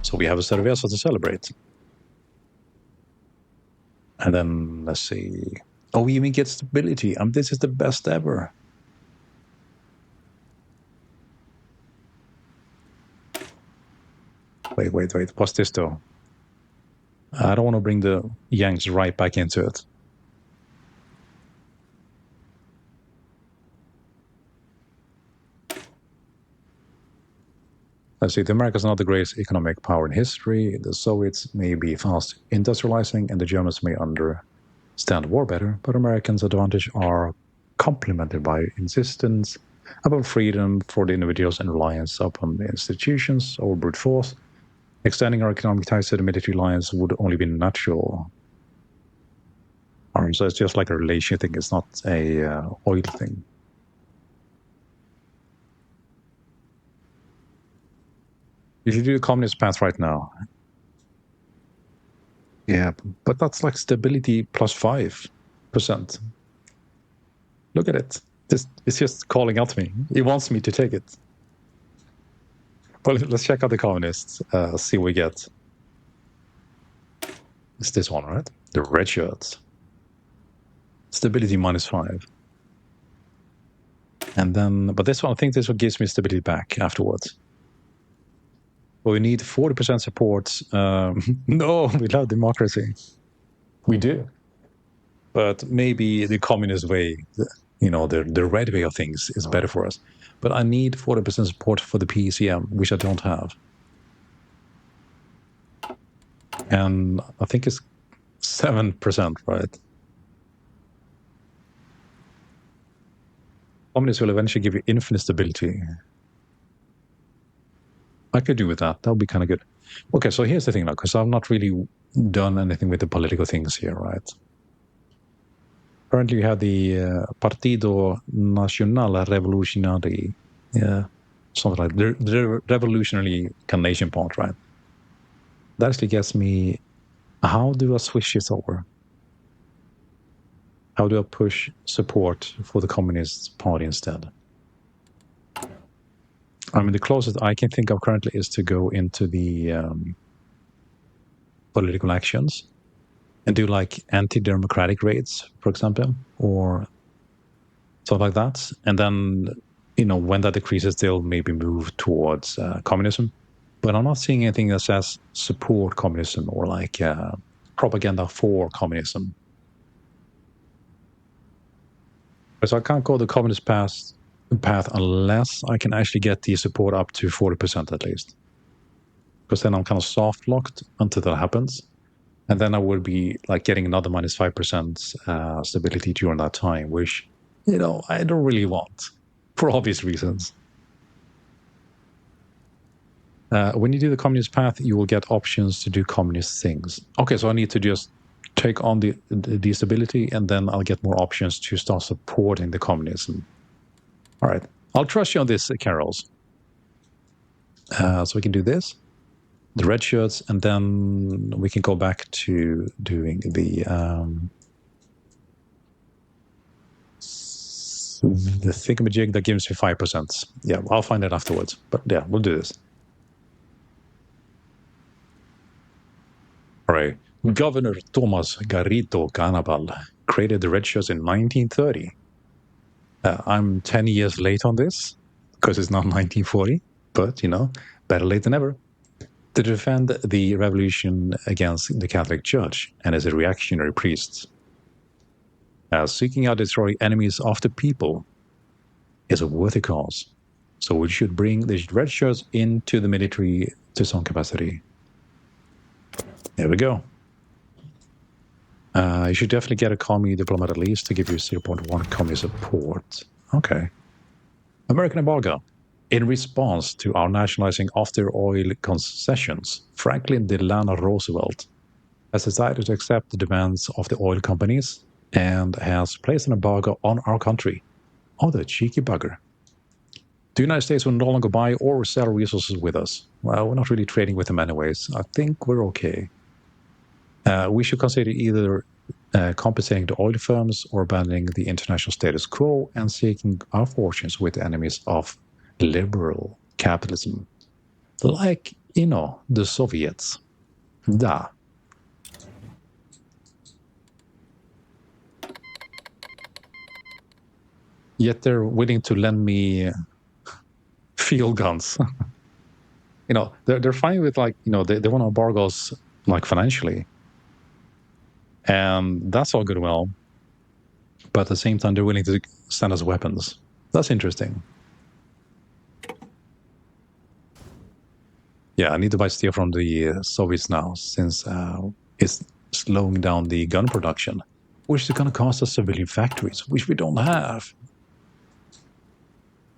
A: So we have a cerveza to celebrate. And then let's see. Oh, we even get stability. This is the best ever. Wait. What's this though? I don't want to bring the Yanks right back into it. Let's see, the Americans are not the greatest economic power in history. The Soviets may be fast industrializing, and the Germans may understand war better, but Americans' advantage are complemented by insistence about freedom for the individuals and reliance upon the institutions or brute force. Extending our economic ties to the military alliance would only be natural. So it's just like a relation thing. It's not a oil thing. You should do the communist path right now. Yeah, but that's like stability plus 5%. Look at it. It's just calling out to me. It wants me to take it. Well, let's check out the communists. See what we get. It's this one, right? The red shirts. Stability -5. And then, but this one, I think this one gives me stability back afterwards. Well, we need 40% support. No, we love democracy. We do. But maybe the communist way, the red way of things is better for us. But I need 40% support for the PCM, which I don't have. And I think it's 7%, right? Communists will eventually give you infinite stability. I could do with that. That would be kind of good. Okay, so here's the thing now, because I've not really done anything with the political things here, right? Currently, you have the Partido Nacional Revolucionario, something like the Revolutionary Nation part, right? That actually gets me. How do I switch this over? How do I push support for the Communist Party instead? I mean, the closest I can think of currently is to go into the political actions and do like anti-democratic raids, for example, or stuff like that. And then, when that decreases, they'll maybe move towards communism. But I'm not seeing anything that says support communism or like propaganda for communism. So I can't go the communist path unless I can actually get the support up to 40% at least. Because then I'm kind of soft locked until that happens. And then I would be like getting another -5% stability during that time, which, I don't really want for obvious reasons. When you do the communist path, you will get options to do communist things. Okay, so I need to just take on the stability, and then I'll get more options to start supporting the communism. All right, I'll trust you on this, Carols. So we can do this, the red shirts, and then we can go back to doing the thingamajig that gives me 5%. Yeah, I'll find it afterwards. But yeah, we'll do this. All right. Governor Tomas Garrido Canabal created the red shirts in 1930. I'm 10 years late on this because it's not 1940, but, better late than never. To defend the revolution against the Catholic Church and as a reactionary priest. Seeking out to destroy enemies of the people is a worthy cause. So we should bring the red shirts into the military to some capacity. There we go. You should definitely get a commie diplomat at least to give you 0.1 commie support. Okay. American embargo. In response to our nationalizing of their oil concessions, Franklin Delano Roosevelt has decided to accept the demands of the oil companies and has placed an embargo on our country. Oh, the cheeky bugger. The United States will no longer buy or sell resources with us. Well, we're not really trading with them anyways. I think we're okay. We should consider either compensating the oil firms or abandoning the international status quo and seeking our fortunes with enemies of liberal capitalism. Like, the Soviets. Da. Yet they're willing to lend me field guns. They're fine with they want to embargo us financially. And that's all good and well. But at the same time, they're willing to send us weapons. That's interesting. Yeah, I need to buy steel from the Soviets now, since it's slowing down the gun production, which is going to cost us civilian factories, which we don't have.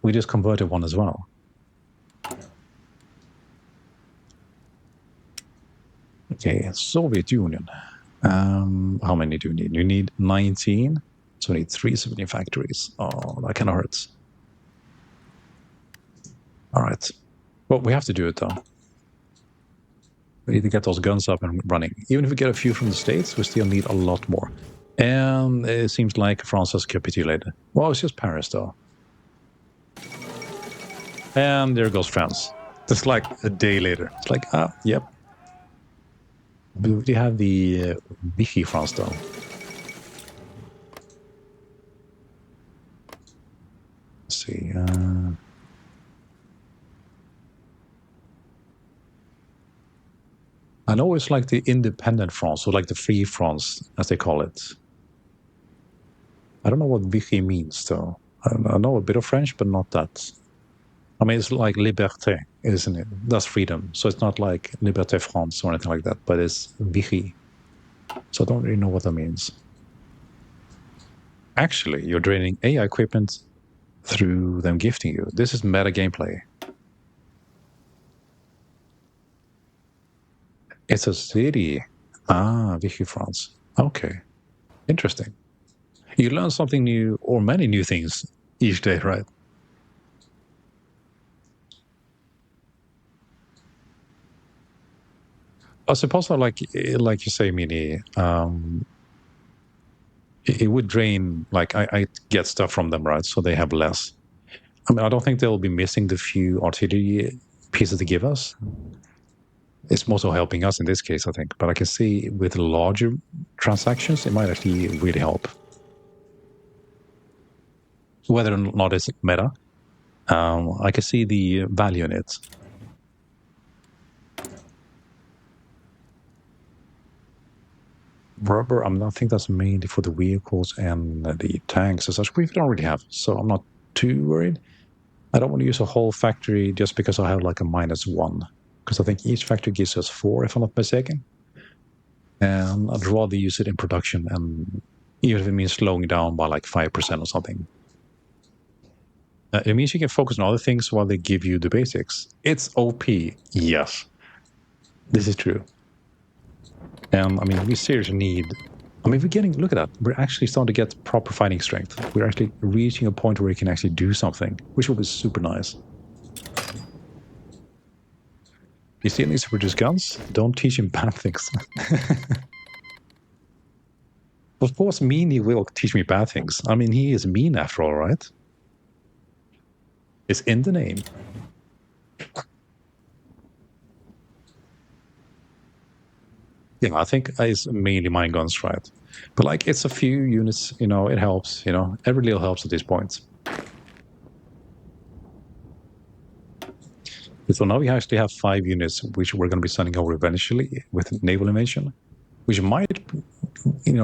A: We just converted one as well. Okay, Soviet Union. How many do you need? You need 19. So we need 3 civilian factories. Oh, that kind of hurts. All right. Well, we have to do it, though. We need to get those guns up and running. Even if we get a few from the States, we still need a lot more. And it seems like France has capitulated. Well, it's just Paris, though. And there goes France. Just like a day later. It's like, yep. But we have the Vichy France, though. Let's see. I know it's like the independent France, or like the free France, as they call it. I don't know what Vichy means, though. I know a bit of French, but not that. I mean, it's like liberté, isn't it? That's freedom. So it's not like Liberté France or anything like that, but it's Vichy. So I don't really know what that means. Actually, you're draining AI equipment through them gifting you. This is meta gameplay. It's a city. Vichy France. Okay. Interesting. You learn something new, or many new things each day, right? I suppose, like you say, Mini, it would drain, I get stuff from them, right? So they have less. I mean, I don't think they'll be missing the few artillery pieces they give us. It's more so helping us in this case, I think. But I can see with larger transactions, it might actually really help. Whether or not it's meta, I can see the value in it. Rubber, I think that's mainly for the vehicles and the tanks and such, which we don't already have. So I'm not too worried. I don't want to use a whole factory just because I have like a -1. Because I think each factory gives us 4, if I'm not mistaken. And I'd rather use it in production, and even if it means slowing down by like 5% or something. It means you can focus on other things while they give you the basics. It's OP, yes. This is true. And I mean, we seriously need. I mean, look at that. We're actually starting to get proper fighting strength. We're actually reaching a point where we can actually do something, which will be super nice. You see needs to produce guns? Don't teach him bad things. Of course, Meanie will teach me bad things. I mean, he is mean after all, right? It's in the name. Yeah, I think it's mainly mine guns, right? But like, it's a few units, it helps, every little helps at this point. So now we actually have 5 units, which we're going to be sending over eventually with naval invasion, which might,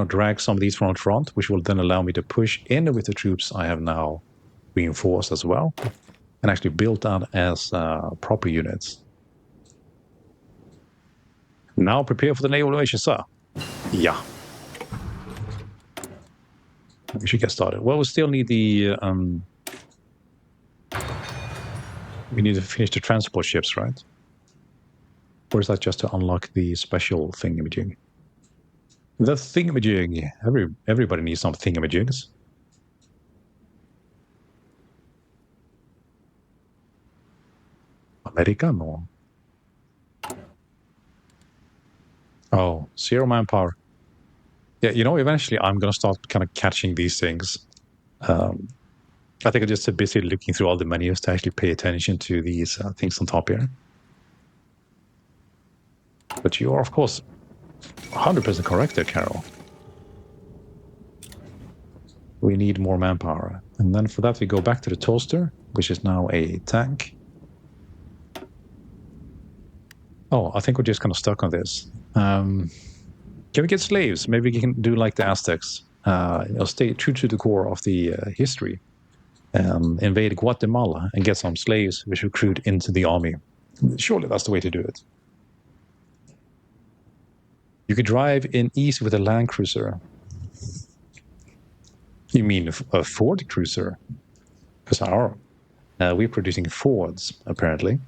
A: drag some of these from the front, which will then allow me to push in with the troops I have now reinforced as well, and actually built that as proper units. Now prepare for the naval invasion, sir. Yeah. We should get started. Well, we still need the... we need to finish the transport ships, right? Or is that just to unlock the special thingamajig? The thingamajig. Everybody needs some thingamajigs. Americano. Oh, 0 manpower. Yeah, eventually I'm going to start kind of catching these things. I think I'm just too busy looking through all the menus to actually pay attention to these things on top here. But you are, of course, 100% correct there, Carol. We need more manpower. And then for that, we go back to the toaster, which is now a tank. Oh, I think we're just kind of stuck on this. Can we get slaves? Maybe we can do like the Aztecs. Stay true to the core of the history. Invade Guatemala and get some slaves which recruit into the army. Surely that's the way to do it. You could drive in east with a Land Cruiser. You mean a Ford Cruiser? Because we're producing Fords, apparently.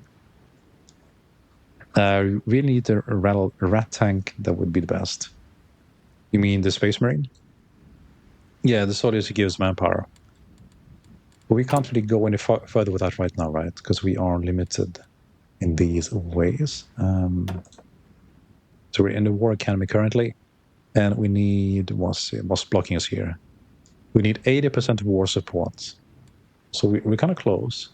A: We need a rat tank. That would be the best. You mean the Space Marine? Yeah, the soldiers gives manpower. But we can't really go any further with that right now, right? Because we are limited in these ways. So we're in the War Academy currently, and we need what's blocking us here. We need 80% war support. So we're kind of close.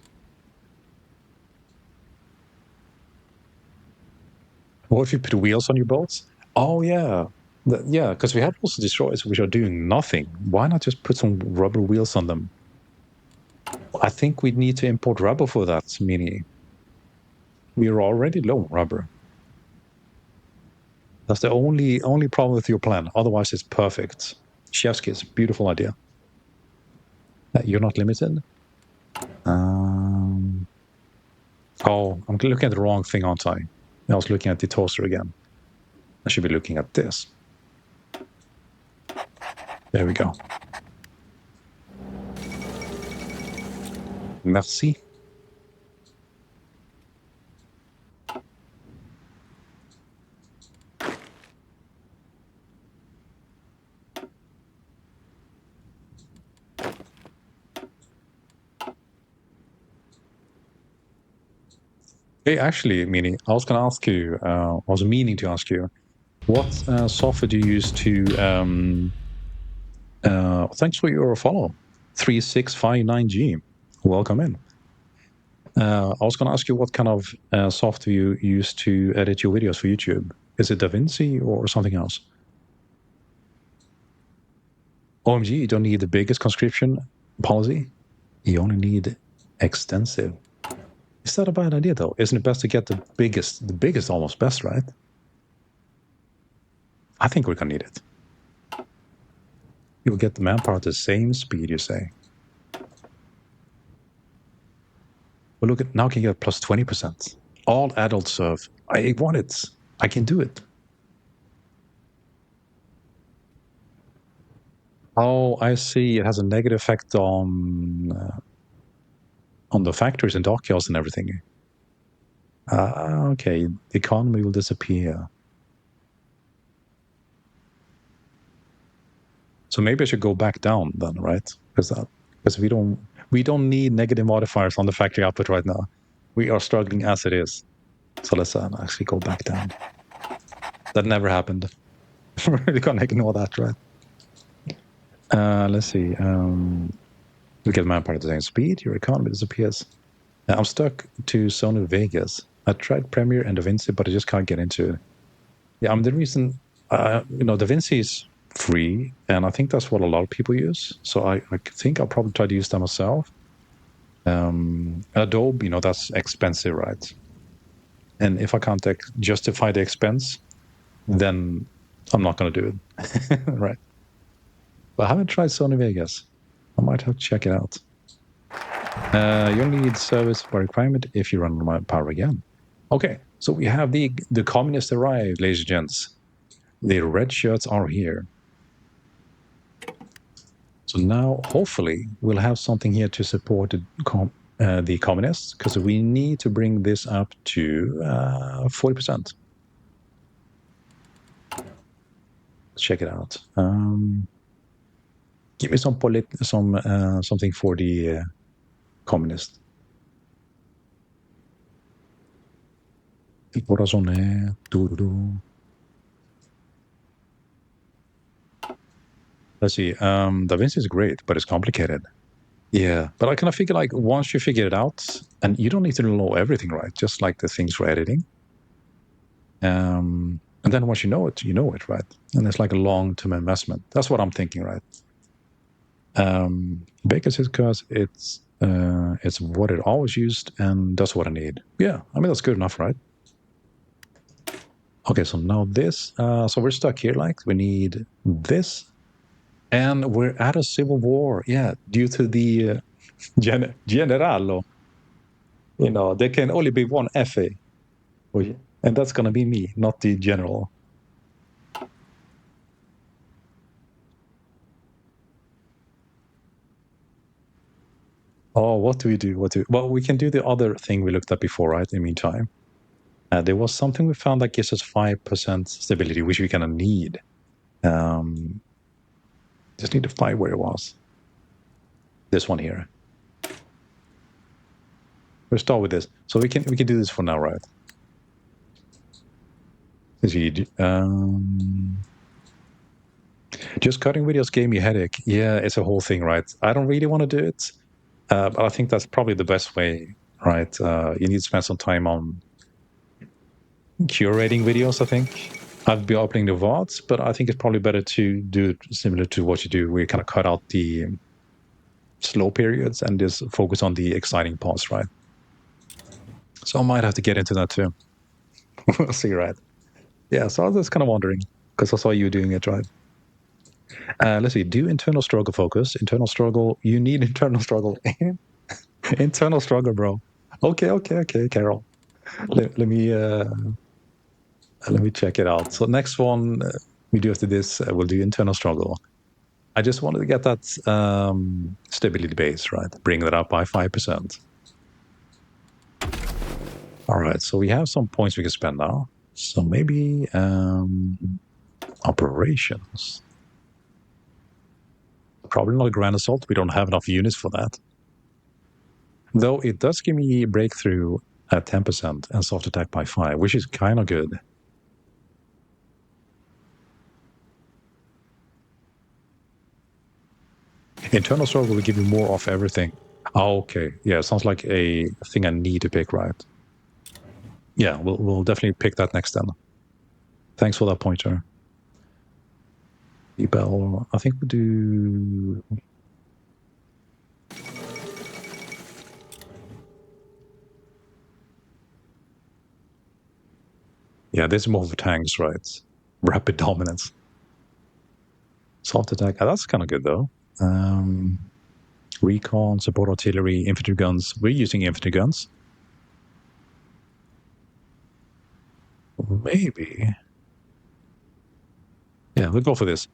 A: What if you put wheels on your boats? Oh, yeah. Yeah, because we have also destroyers which are doing nothing. Why not just put some rubber wheels on them? I think we need to import rubber for that, meaning we are already low on rubber. That's the only problem with your plan. Otherwise, it's perfect. Chef's kiss, beautiful idea. You're not limited. Oh, I'm looking at the wrong thing, aren't I? I was looking at the toaster again. I should be looking at this. There we go. Merci. Hey, actually, Mini, I was going to ask you, I was meaning to ask you, what software do you use to, thanks for your follow, 3659G. Welcome in. I was going to ask you what kind of software you use to edit your videos for YouTube. Is it DaVinci or something else? OMG, you don't need the biggest conscription policy. You only need extensive. Is that a bad idea, though? Isn't it best to get the biggest? The biggest almost best, right? I think we're going to need it. You'll get the manpower at the same speed, you say. Well, look at now. Can you get plus 20%? All adults serve. I want it. I can do it. Oh, I see. It has a negative effect on the factories and dockyards and everything. Okay. The economy will disappear. So maybe I should go back down then, right? Because we don't need negative modifiers on the factory output right now. We are struggling as it is. So let's actually go back down. That never happened. We're gonna ignore that, right? Let's see. We get manpower at the same speed. Your economy disappears. I'm stuck to Sony Vegas. I tried Premiere and DaVinci, but I just can't get into it. Yeah, the reason, DaVinci is free, and I think that's what a lot of people use. So I think I'll probably try to use that myself. Adobe, that's expensive, right? And if I can't justify the expense, then I'm not going to do it, right? But I haven't tried Sony Vegas. I might have to check it out. You only need service by requirement if you run my power again. Okay, so we have the communists arrived, ladies and gents. The red shirts are here. So now, hopefully, we'll have something here to support the communists, because we need to bring this up to 40%. Let's check it out. Give me something for the communists. Il corazón è... Doo-doo-doo. Let's see. Da Vinci is great, but it's complicated. Yeah, but I kind of figure like once you figure it out, and you don't need to know everything, right? Just like the things for editing. And then once you know it, right? And it's like a long-term investment. That's what I'm thinking, right? Because it's what it always used, and that's what I need. Yeah, I mean that's good enough, right? Okay, so now this. So we're stuck here. Like we need this, and we're at a civil war. Yeah, due to the generalo. You know, there can only be one FA, and that's gonna be me, not the general. Oh, what do we do? What do? Well, we can do the other thing we looked at before, right? In the meantime, there was something we found that gives us 5% stability, which we kind of need. Um, just need to find where it was. This one here. We'll start with this. So we can do this for now, right? Just cutting videos gave me a headache. Yeah, it's a whole thing, right? I don't really want to do it, but I think that's probably the best way, right? You need to spend some time on curating videos, I think. I've been opening the VODs, but I think it's probably better to do it similar to what you do, where you kind of cut out the slow periods and just focus on the exciting parts, right? So I might have to get into that too. We'll see, right? Yeah, so I was just kind of wondering, because I saw you doing it, right? Let's see, do internal struggle focus. Internal struggle, you need internal struggle. Internal struggle, bro. Okay, Carol. Let me check it out. So next one we do after this, we'll do internal struggle. I just wanted to get that stability base, right? Bring that up by 5%. All right, so we have some points we can spend now. So maybe operations. Probably not a grand assault. We don't have enough units for that. Though it does give me breakthrough at 10% and soft attack by 5, which is kind of good. Internal struggle will give you more of everything. Oh, okay. Yeah, sounds like a thing I need to pick, right? Yeah, we'll definitely pick that next then. Thanks for that pointer. Bell, I think we do. Yeah, this is more for tanks, right? Rapid dominance. Soft attack. Oh, that's kind of good though. Recon, support artillery, infantry guns. We're using infantry guns. Maybe. Yeah, we'll go for this.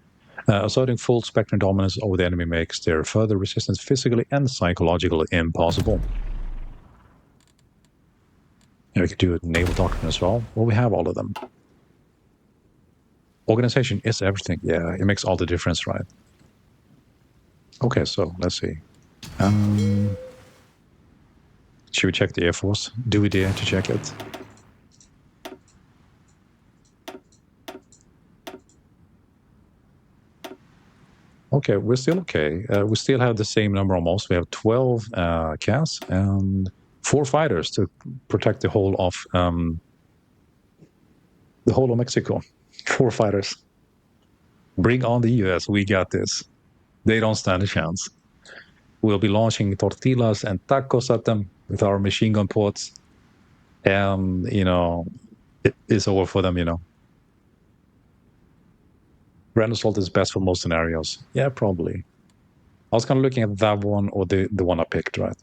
A: Asserting full spectrum dominance over the enemy makes their further resistance physically and psychologically impossible. And we could do a naval doctrine as well. Well, we have all of them. Organization is everything. Yeah, it makes all the difference, right? Okay, so let's see. Should we check the Air Force? Do we dare to check it? Okay, we're still okay. We still have the same number almost. We have 12 CAS and 4 fighters to protect the whole of Mexico. 4 fighters. Bring on the US. We got this. They don't stand a chance. We'll be launching tortillas and tacos at them with our machine gun ports. And, it's over for them, Grand Assault is best for most scenarios. Yeah, probably. I was kind of looking at that one or the one I picked, right?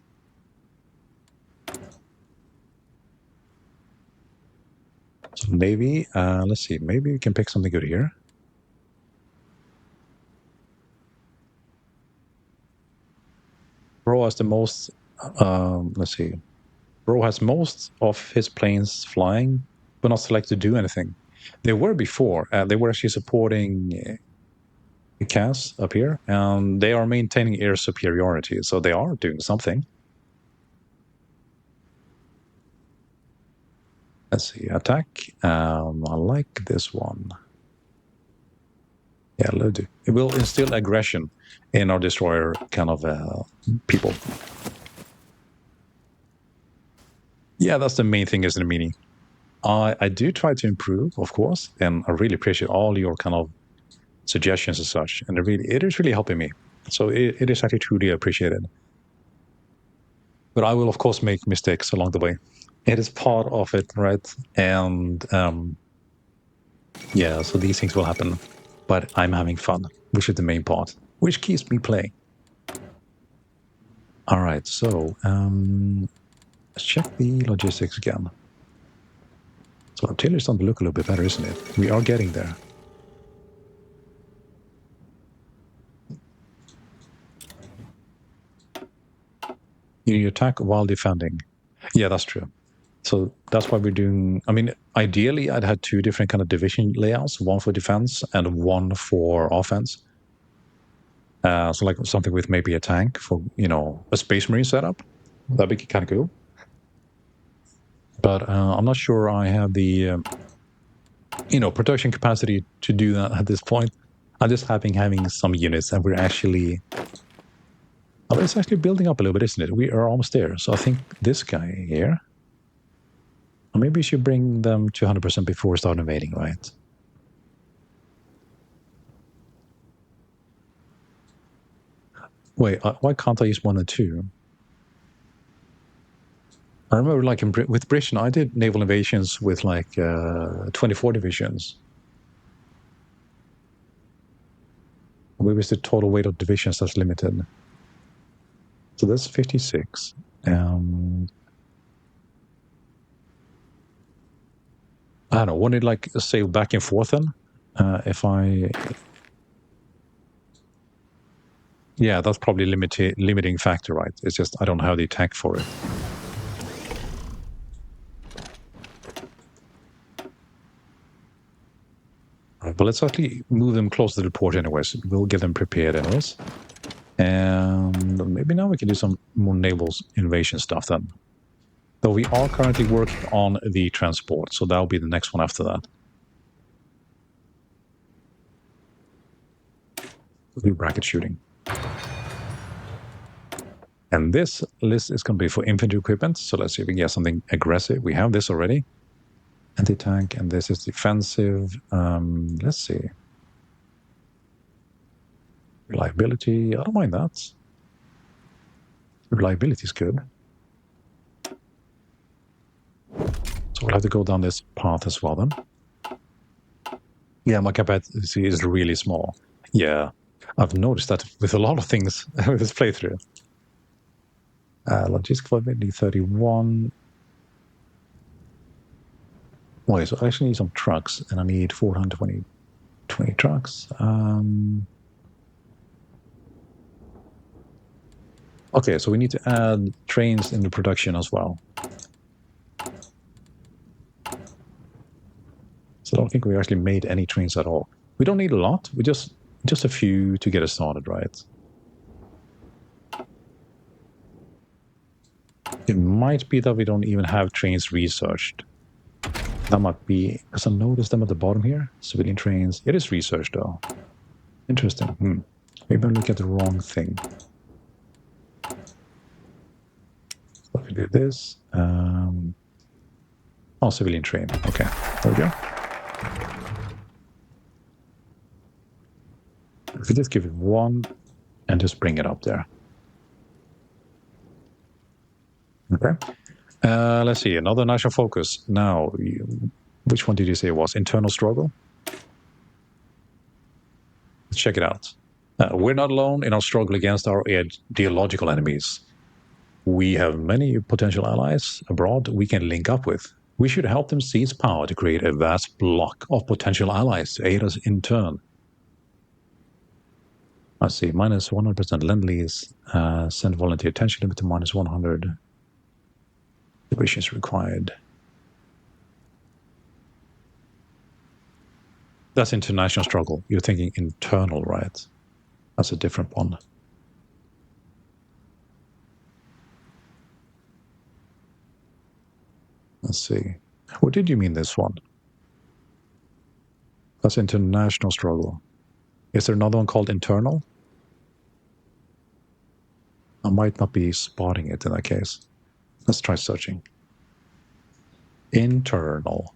A: So maybe, let's see, maybe we can pick something good here. Bro has the most, let's see. Bro has most of his planes flying, but not selected to do anything. They were before. They were actually supporting the CAS up here, and they are maintaining air superiority. So they are doing something. Let's see, attack. I like this one. Yeah, let's do. It will instill aggression in our destroyer kind of people. Yeah, that's the main thing, isn't it, meaning? I do try to improve, of course, and I really appreciate all your kind of suggestions and such. And it is really helping me. So it is actually truly appreciated. But I will, of course, make mistakes along the way. It is part of it, right? And yeah, so these things will happen. But I'm having fun, which is the main part, which keeps me playing. All right, so let's check the logistics again. So artillery is starting to look a little bit better, isn't it? We are getting there. You attack while defending. Yeah, that's true. So that's why we're doing. I mean, ideally, I'd had two different kind of division layouts: one for defense and one for offense. So like something with maybe a tank for a Space Marine setup. That'd be kind of cool. But I'm not sure I have the production capacity to do that at this point. I'm just having some units, and we're actually. Oh, it's actually building up a little bit, isn't it? We are almost there. So I think this guy here. Or maybe we should bring them to 100% before we start invading, right? Wait, why can't I use 1 and 2? I remember, like with Britain, I did naval invasions with like 24 divisions. Where is the total weight of divisions that's limited? So that's 56. I don't know. Won't it like sail back and forth then? If I. Yeah, that's probably limiting factor, right? It's just I don't have the attack for it. But let's actually move them close to the port anyways. We'll get them prepared anyways. And maybe now we can do some more naval invasion stuff then. Though we are currently working on the transport, so that'll be the next one after that. We'll do bracket shooting. And this list is going to be for infantry equipment. So let's see if we can get something aggressive. We have this already. Anti-tank, and this is defensive. Let's see. Reliability, I don't mind that. Reliability is good. So we'll have to go down this path as well then. Yeah, my capacity is really small. Yeah, I've noticed that with a lot of things with this playthrough. Logistic flexibility 31. Wait, so I actually need some trucks, and I need 420 trucks. Okay, so we need to add trains in the production as well. So I don't think we actually made any trains at all. We don't need a lot. We just a few to get us started, right? It might be that we don't even have trains researched. That might be, because I noticed them at the bottom here. Civilian trains. It is researched though. Interesting. Maybe I'm looking at the wrong thing. So if we do this. Oh, civilian train. Okay. There we go. If we just give it 1 and just bring it up there. Okay. Let's see. Another national focus. Now, which one did you say it was? Internal struggle? Let's check it out. We're not alone in our struggle against our ideological enemies. We have many potential allies abroad we can link up with. We should help them seize power to create a vast block of potential allies to aid us in turn. Let's see, minus 100% lend-lease, send volunteer attention limit to minus 100. Divisions required. That's international struggle. You're thinking internal, right? That's a different one. Let's see. What did you mean this one? That's international struggle. Is there another one called internal? I might not be spotting it in that case. Let's try searching. Internal.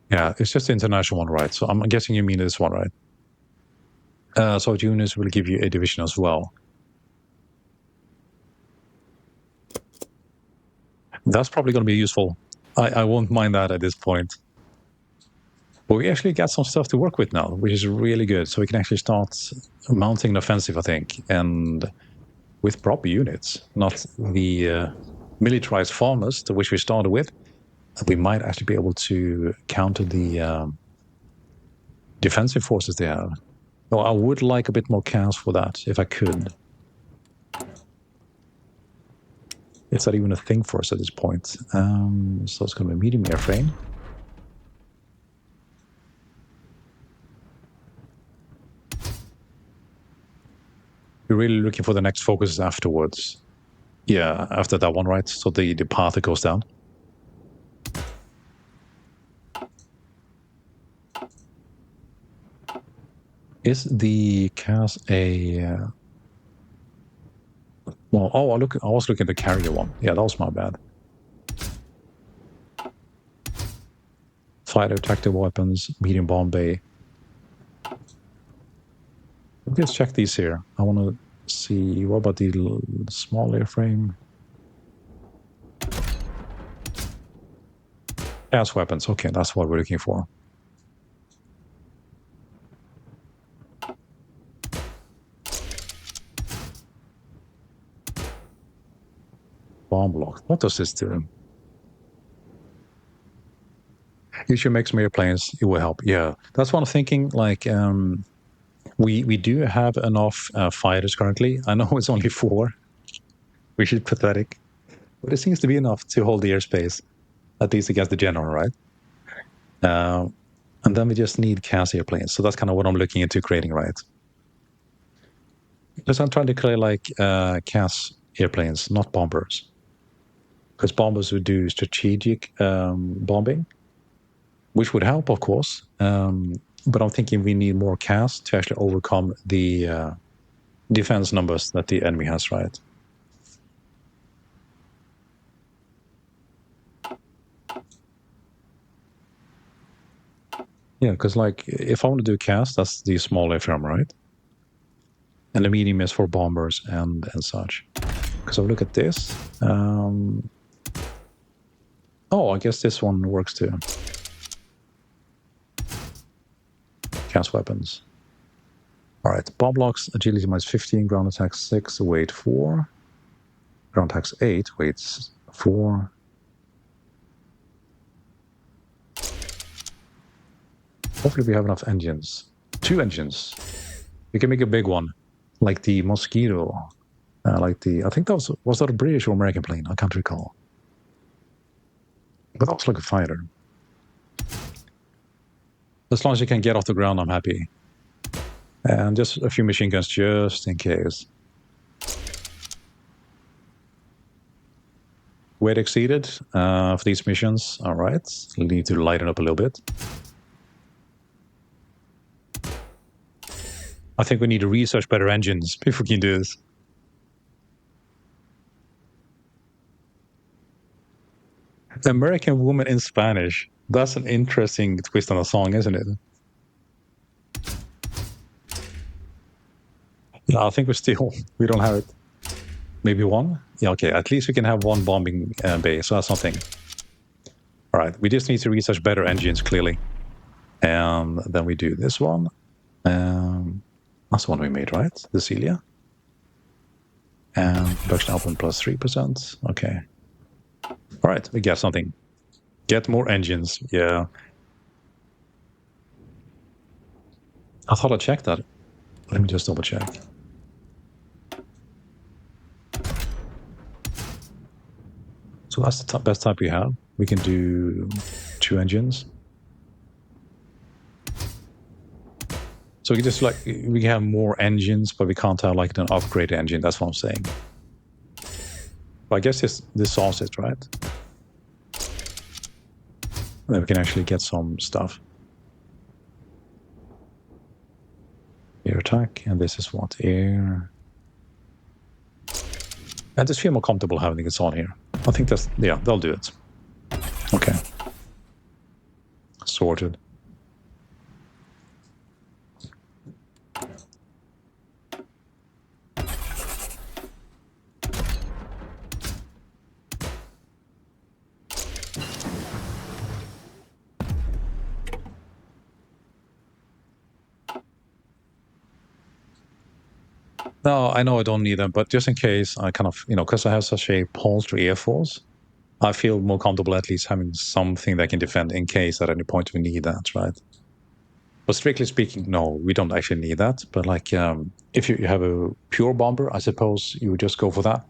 A: Yeah, it's just the international one, right? So I'm guessing you mean this one, right? So units will give you a division as well. That's probably going to be useful. I won't mind that at this point. But we actually got some stuff to work with now, which is really good. So we can actually start mounting an offensive, I think, and with proper units, not the militarized farmers, to which we started with. We might actually be able to counter the defensive forces they have. Well, I would like a bit more chaos for that, if I could. Is that even a thing for us at this point? So it's going to be a medium airframe. We're really looking for the next focus afterwards. Yeah, after that one, right? So the path that goes down. Is the CAS a... well, oh, I was looking at the carrier one. Yeah, that was my bad. Fighter, tactical weapons, medium bomb bay. Let's check these here. I want to see, what about the small airframe? CAS weapons. Okay, that's what we're looking for. Bomb block. What does this do? You should make some airplanes. It will help. Yeah, that's what I'm thinking. Like, we do have enough fighters currently. I know it's only 4, which is pathetic, but it seems to be enough to hold the airspace, at least against the general, right? And then we just need CAS airplanes. So that's kind of what I'm looking into creating, right? Because I'm trying to create like CAS airplanes, not bombers. Because bombers would do strategic bombing, which would help, of course. But I'm thinking we need more CAS to actually overcome the defense numbers that the enemy has, right? Yeah, because like if I want to do CAS, that's the small airframe, right? And the medium is for bombers and such. Because I look at this. Oh, I guess this one works too. CAS weapons. All right, bomb blocks, agility minus 15, ground attack 6, weight 4. Ground attacks 8, weight 4. Hopefully we have enough engines. 2 engines. We can make a big one, like the Mosquito. Like the, I think that was that a British or American plane? I can't recall. But that was like a fighter. As long as you can get off the ground, I'm happy. And just a few machine guns just in case. Weight exceeded for these missions. All right. We need to lighten up a little bit. I think we need to research better engines if we can do this. American Woman in Spanish. That's an interesting twist on a song, isn't it? Yeah, I think we don't have it. Maybe 1? Yeah, okay. At least we can have 1 bombing bay, so that's something. All right, we just need to research better engines, clearly. And then we do this one. That's the one we made, right? The Celia. And production output plus 3%. Okay. All right, we get something. Get more engines. Yeah. I thought I checked that. Let me just double check. So that's the best type we have. We can do 2 engines. So we just like we have more engines, but we can't have like an upgrade engine. That's what I'm saying. But I guess this solves it, right? Then we can actually get some stuff. Air attack, and this is what air. I just feel more comfortable having this on here. I think that's they'll do it. Okay, sorted. No, I know I don't need them, but just in case, I kind of, because I have such a paltry air force, I feel more comfortable at least having something that can defend in case at any point we need that, right? But strictly speaking, no, we don't actually need that. But like, if you have a pure bomber, I suppose you would just go for that.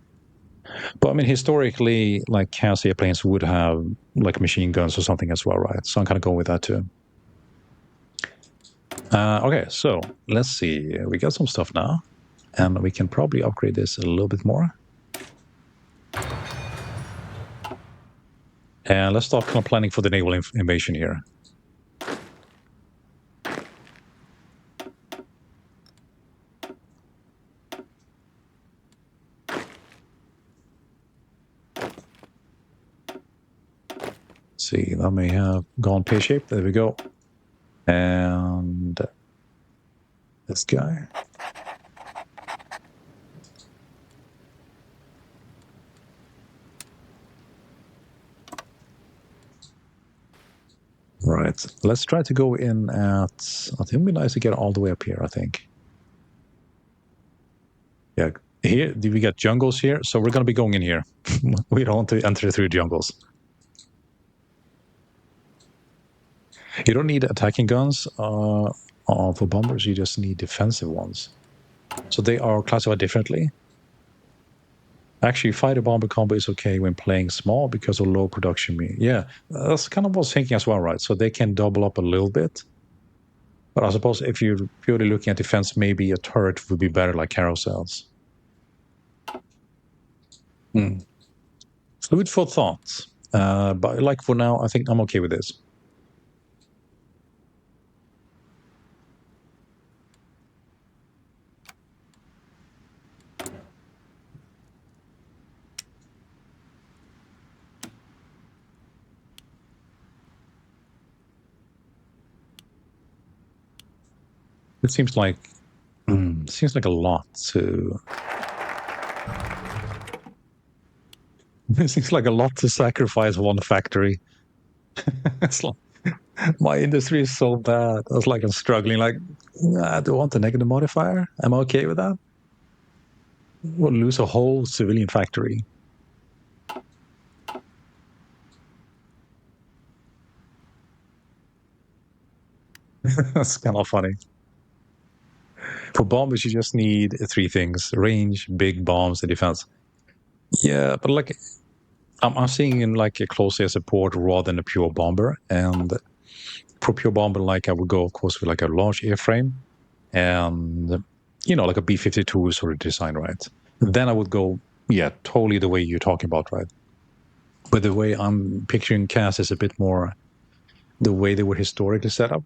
A: But I mean, historically, like chaos airplanes would have like machine guns or something as well, right? So I'm kind of going with that too. Okay, so let's see. We got some stuff now, and we can probably upgrade this a little bit more. And let's start kind of planning for the naval invasion here. See, that may have gone pear-shaped. There we go. And this guy. Right. Let's try to go in at... I think it would be nice to get all the way up here, I think. Yeah. Here, we got jungles here, so we're going to be going in here. We don't want to enter through jungles. You don't need attacking guns for bombers. You just need defensive ones. So they are classified differently. Actually, fighter bomber combo is okay when playing small because of low production. Yeah, that's kind of what I was thinking as well, right? So they can double up a little bit. But I suppose if you're purely looking at defense, maybe a turret would be better, like carousels. Food for thought. But like for now, I think I'm okay with this. It seems like a lot to. It seems like a lot to sacrifice one factory. It's like my industry is so bad. I was like, I'm struggling. Like, do I want a negative modifier? Am I okay with that? We'll lose a whole civilian factory. That's kind of funny. For bombers, you just need three things: range, big bombs, and defense. Yeah, but like I'm seeing in like a close air support rather than a pure bomber. And for pure bomber, like I would go, of course, with like a large airframe and like a B-52 sort of design, right? Then I would go, yeah, totally the way you're talking about, right? But the way I'm picturing CAS is a bit more the way they were historically set up.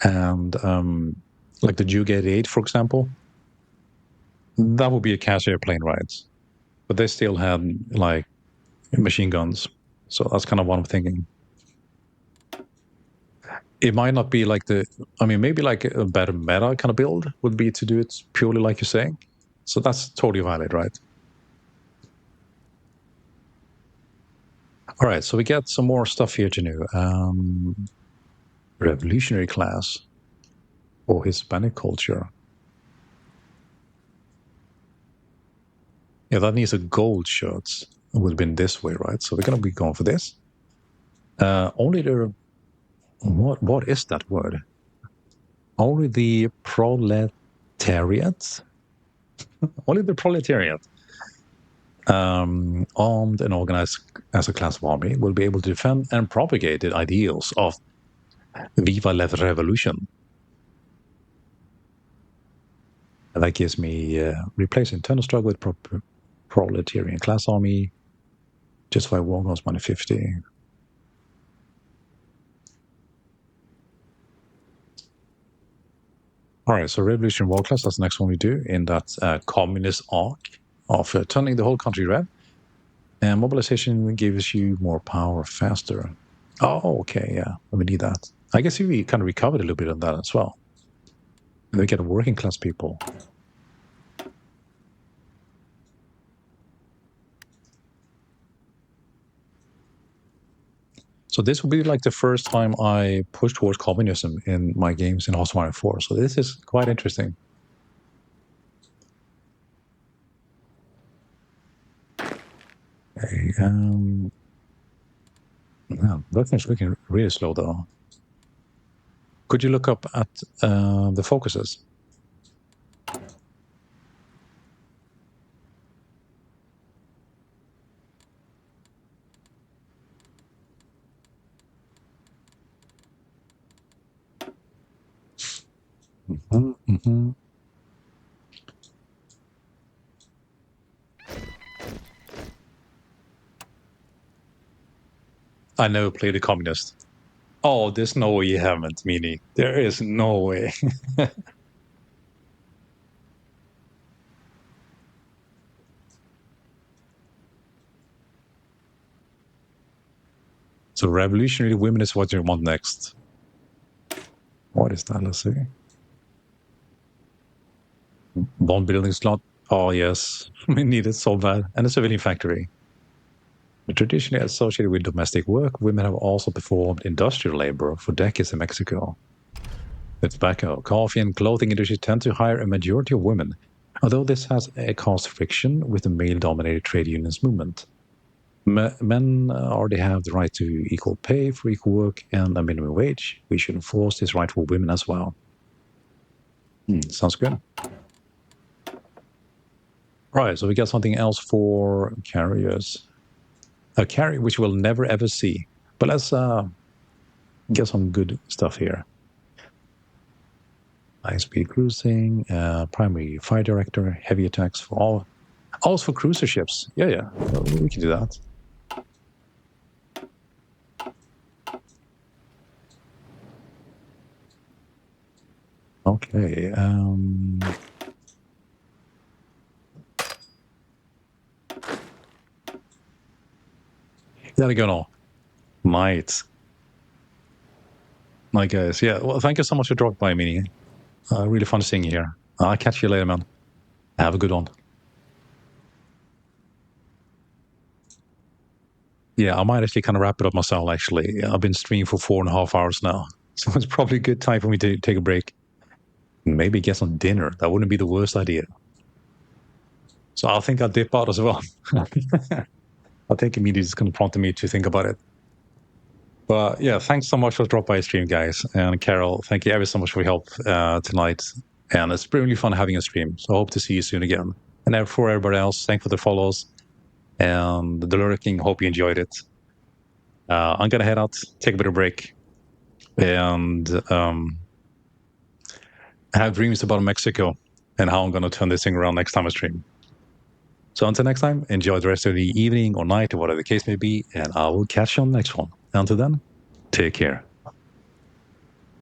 A: And like the Juke 88, for example, that would be a CAS airplane, right? But they still had like machine guns. So that's kind of what I'm thinking. It might not be like maybe like a better meta kind of build would be to do it purely like you're saying. So that's totally valid, right? All right, so we get some more stuff here to know. Revolutionary class or Hispanic culture. Yeah, that needs a gold shirt. It would have been this way, right? So we're going to be going for this. Only the... What is that word? Only the proletariat? Only the proletariat, armed and organized as a class of army, will be able to defend and propagate the ideals of Viva la Revolution. And that gives me replace internal struggle with proletarian class army. Justify war costs money 50. All right, so revolution war class, that's the next one we do in that communist arc of turning the whole country red. And mobilization gives you more power faster. Oh, okay, yeah, we need that. I guess we kind of recovered a little bit on that as well. And we get working class people. So this will be like the first time I push towards communism in my games in Hostile 4. So this is quite interesting. Okay, that thing's looking really slow though. Could you look up at the focuses? Mm-hmm, mm-hmm. I never played a communist. Oh, there's no way you haven't, Mini. There is no way. So revolutionary women is what you want next. What is that? Let's see. Bond building slot. Oh, yes. We need it so bad. And a civilian factory. Traditionally associated with domestic work, women have also performed industrial labor for decades in Mexico. The tobacco, coffee, and clothing industries tend to hire a majority of women, although this has caused friction with the male-dominated trade unions movement. Men already have the right to equal pay for equal work and a minimum wage. We should enforce this right for women as well. Sounds good. Right, so we got something else for carriers. A carrier which we'll never ever see. But let's get some good stuff here. High-speed cruising, primary fire director, heavy attacks for all. Also for cruiser ships. Yeah, we can do that. Okay. There we go now. Might. My guys. Yeah, well, thank you so much for dropping by, Mini. Really fun seeing you here. I'll catch you later, man. Have a good one. Yeah, I might actually kind of wrap it up myself, actually. I've been streaming for 4.5 hours now. So it's probably a good time for me to take a break. Maybe get some dinner. That wouldn't be the worst idea. So I think I'll dip out as well. I think immediately it's going to prompt me to think about it. But yeah, thanks so much for dropping by stream, guys. And Carol, thank you ever so much for your help tonight. And it's been really fun having a stream. So I hope to see you soon again. And for everybody else, thanks for the follows and the lurking. Hope you enjoyed it. I'm going to head out, take a bit of break, and have dreams about Mexico and how I'm going to turn this thing around next time I stream. So until next time, enjoy the rest of the evening or night or whatever the case may be, and I will catch you on the next one. Until then, take care.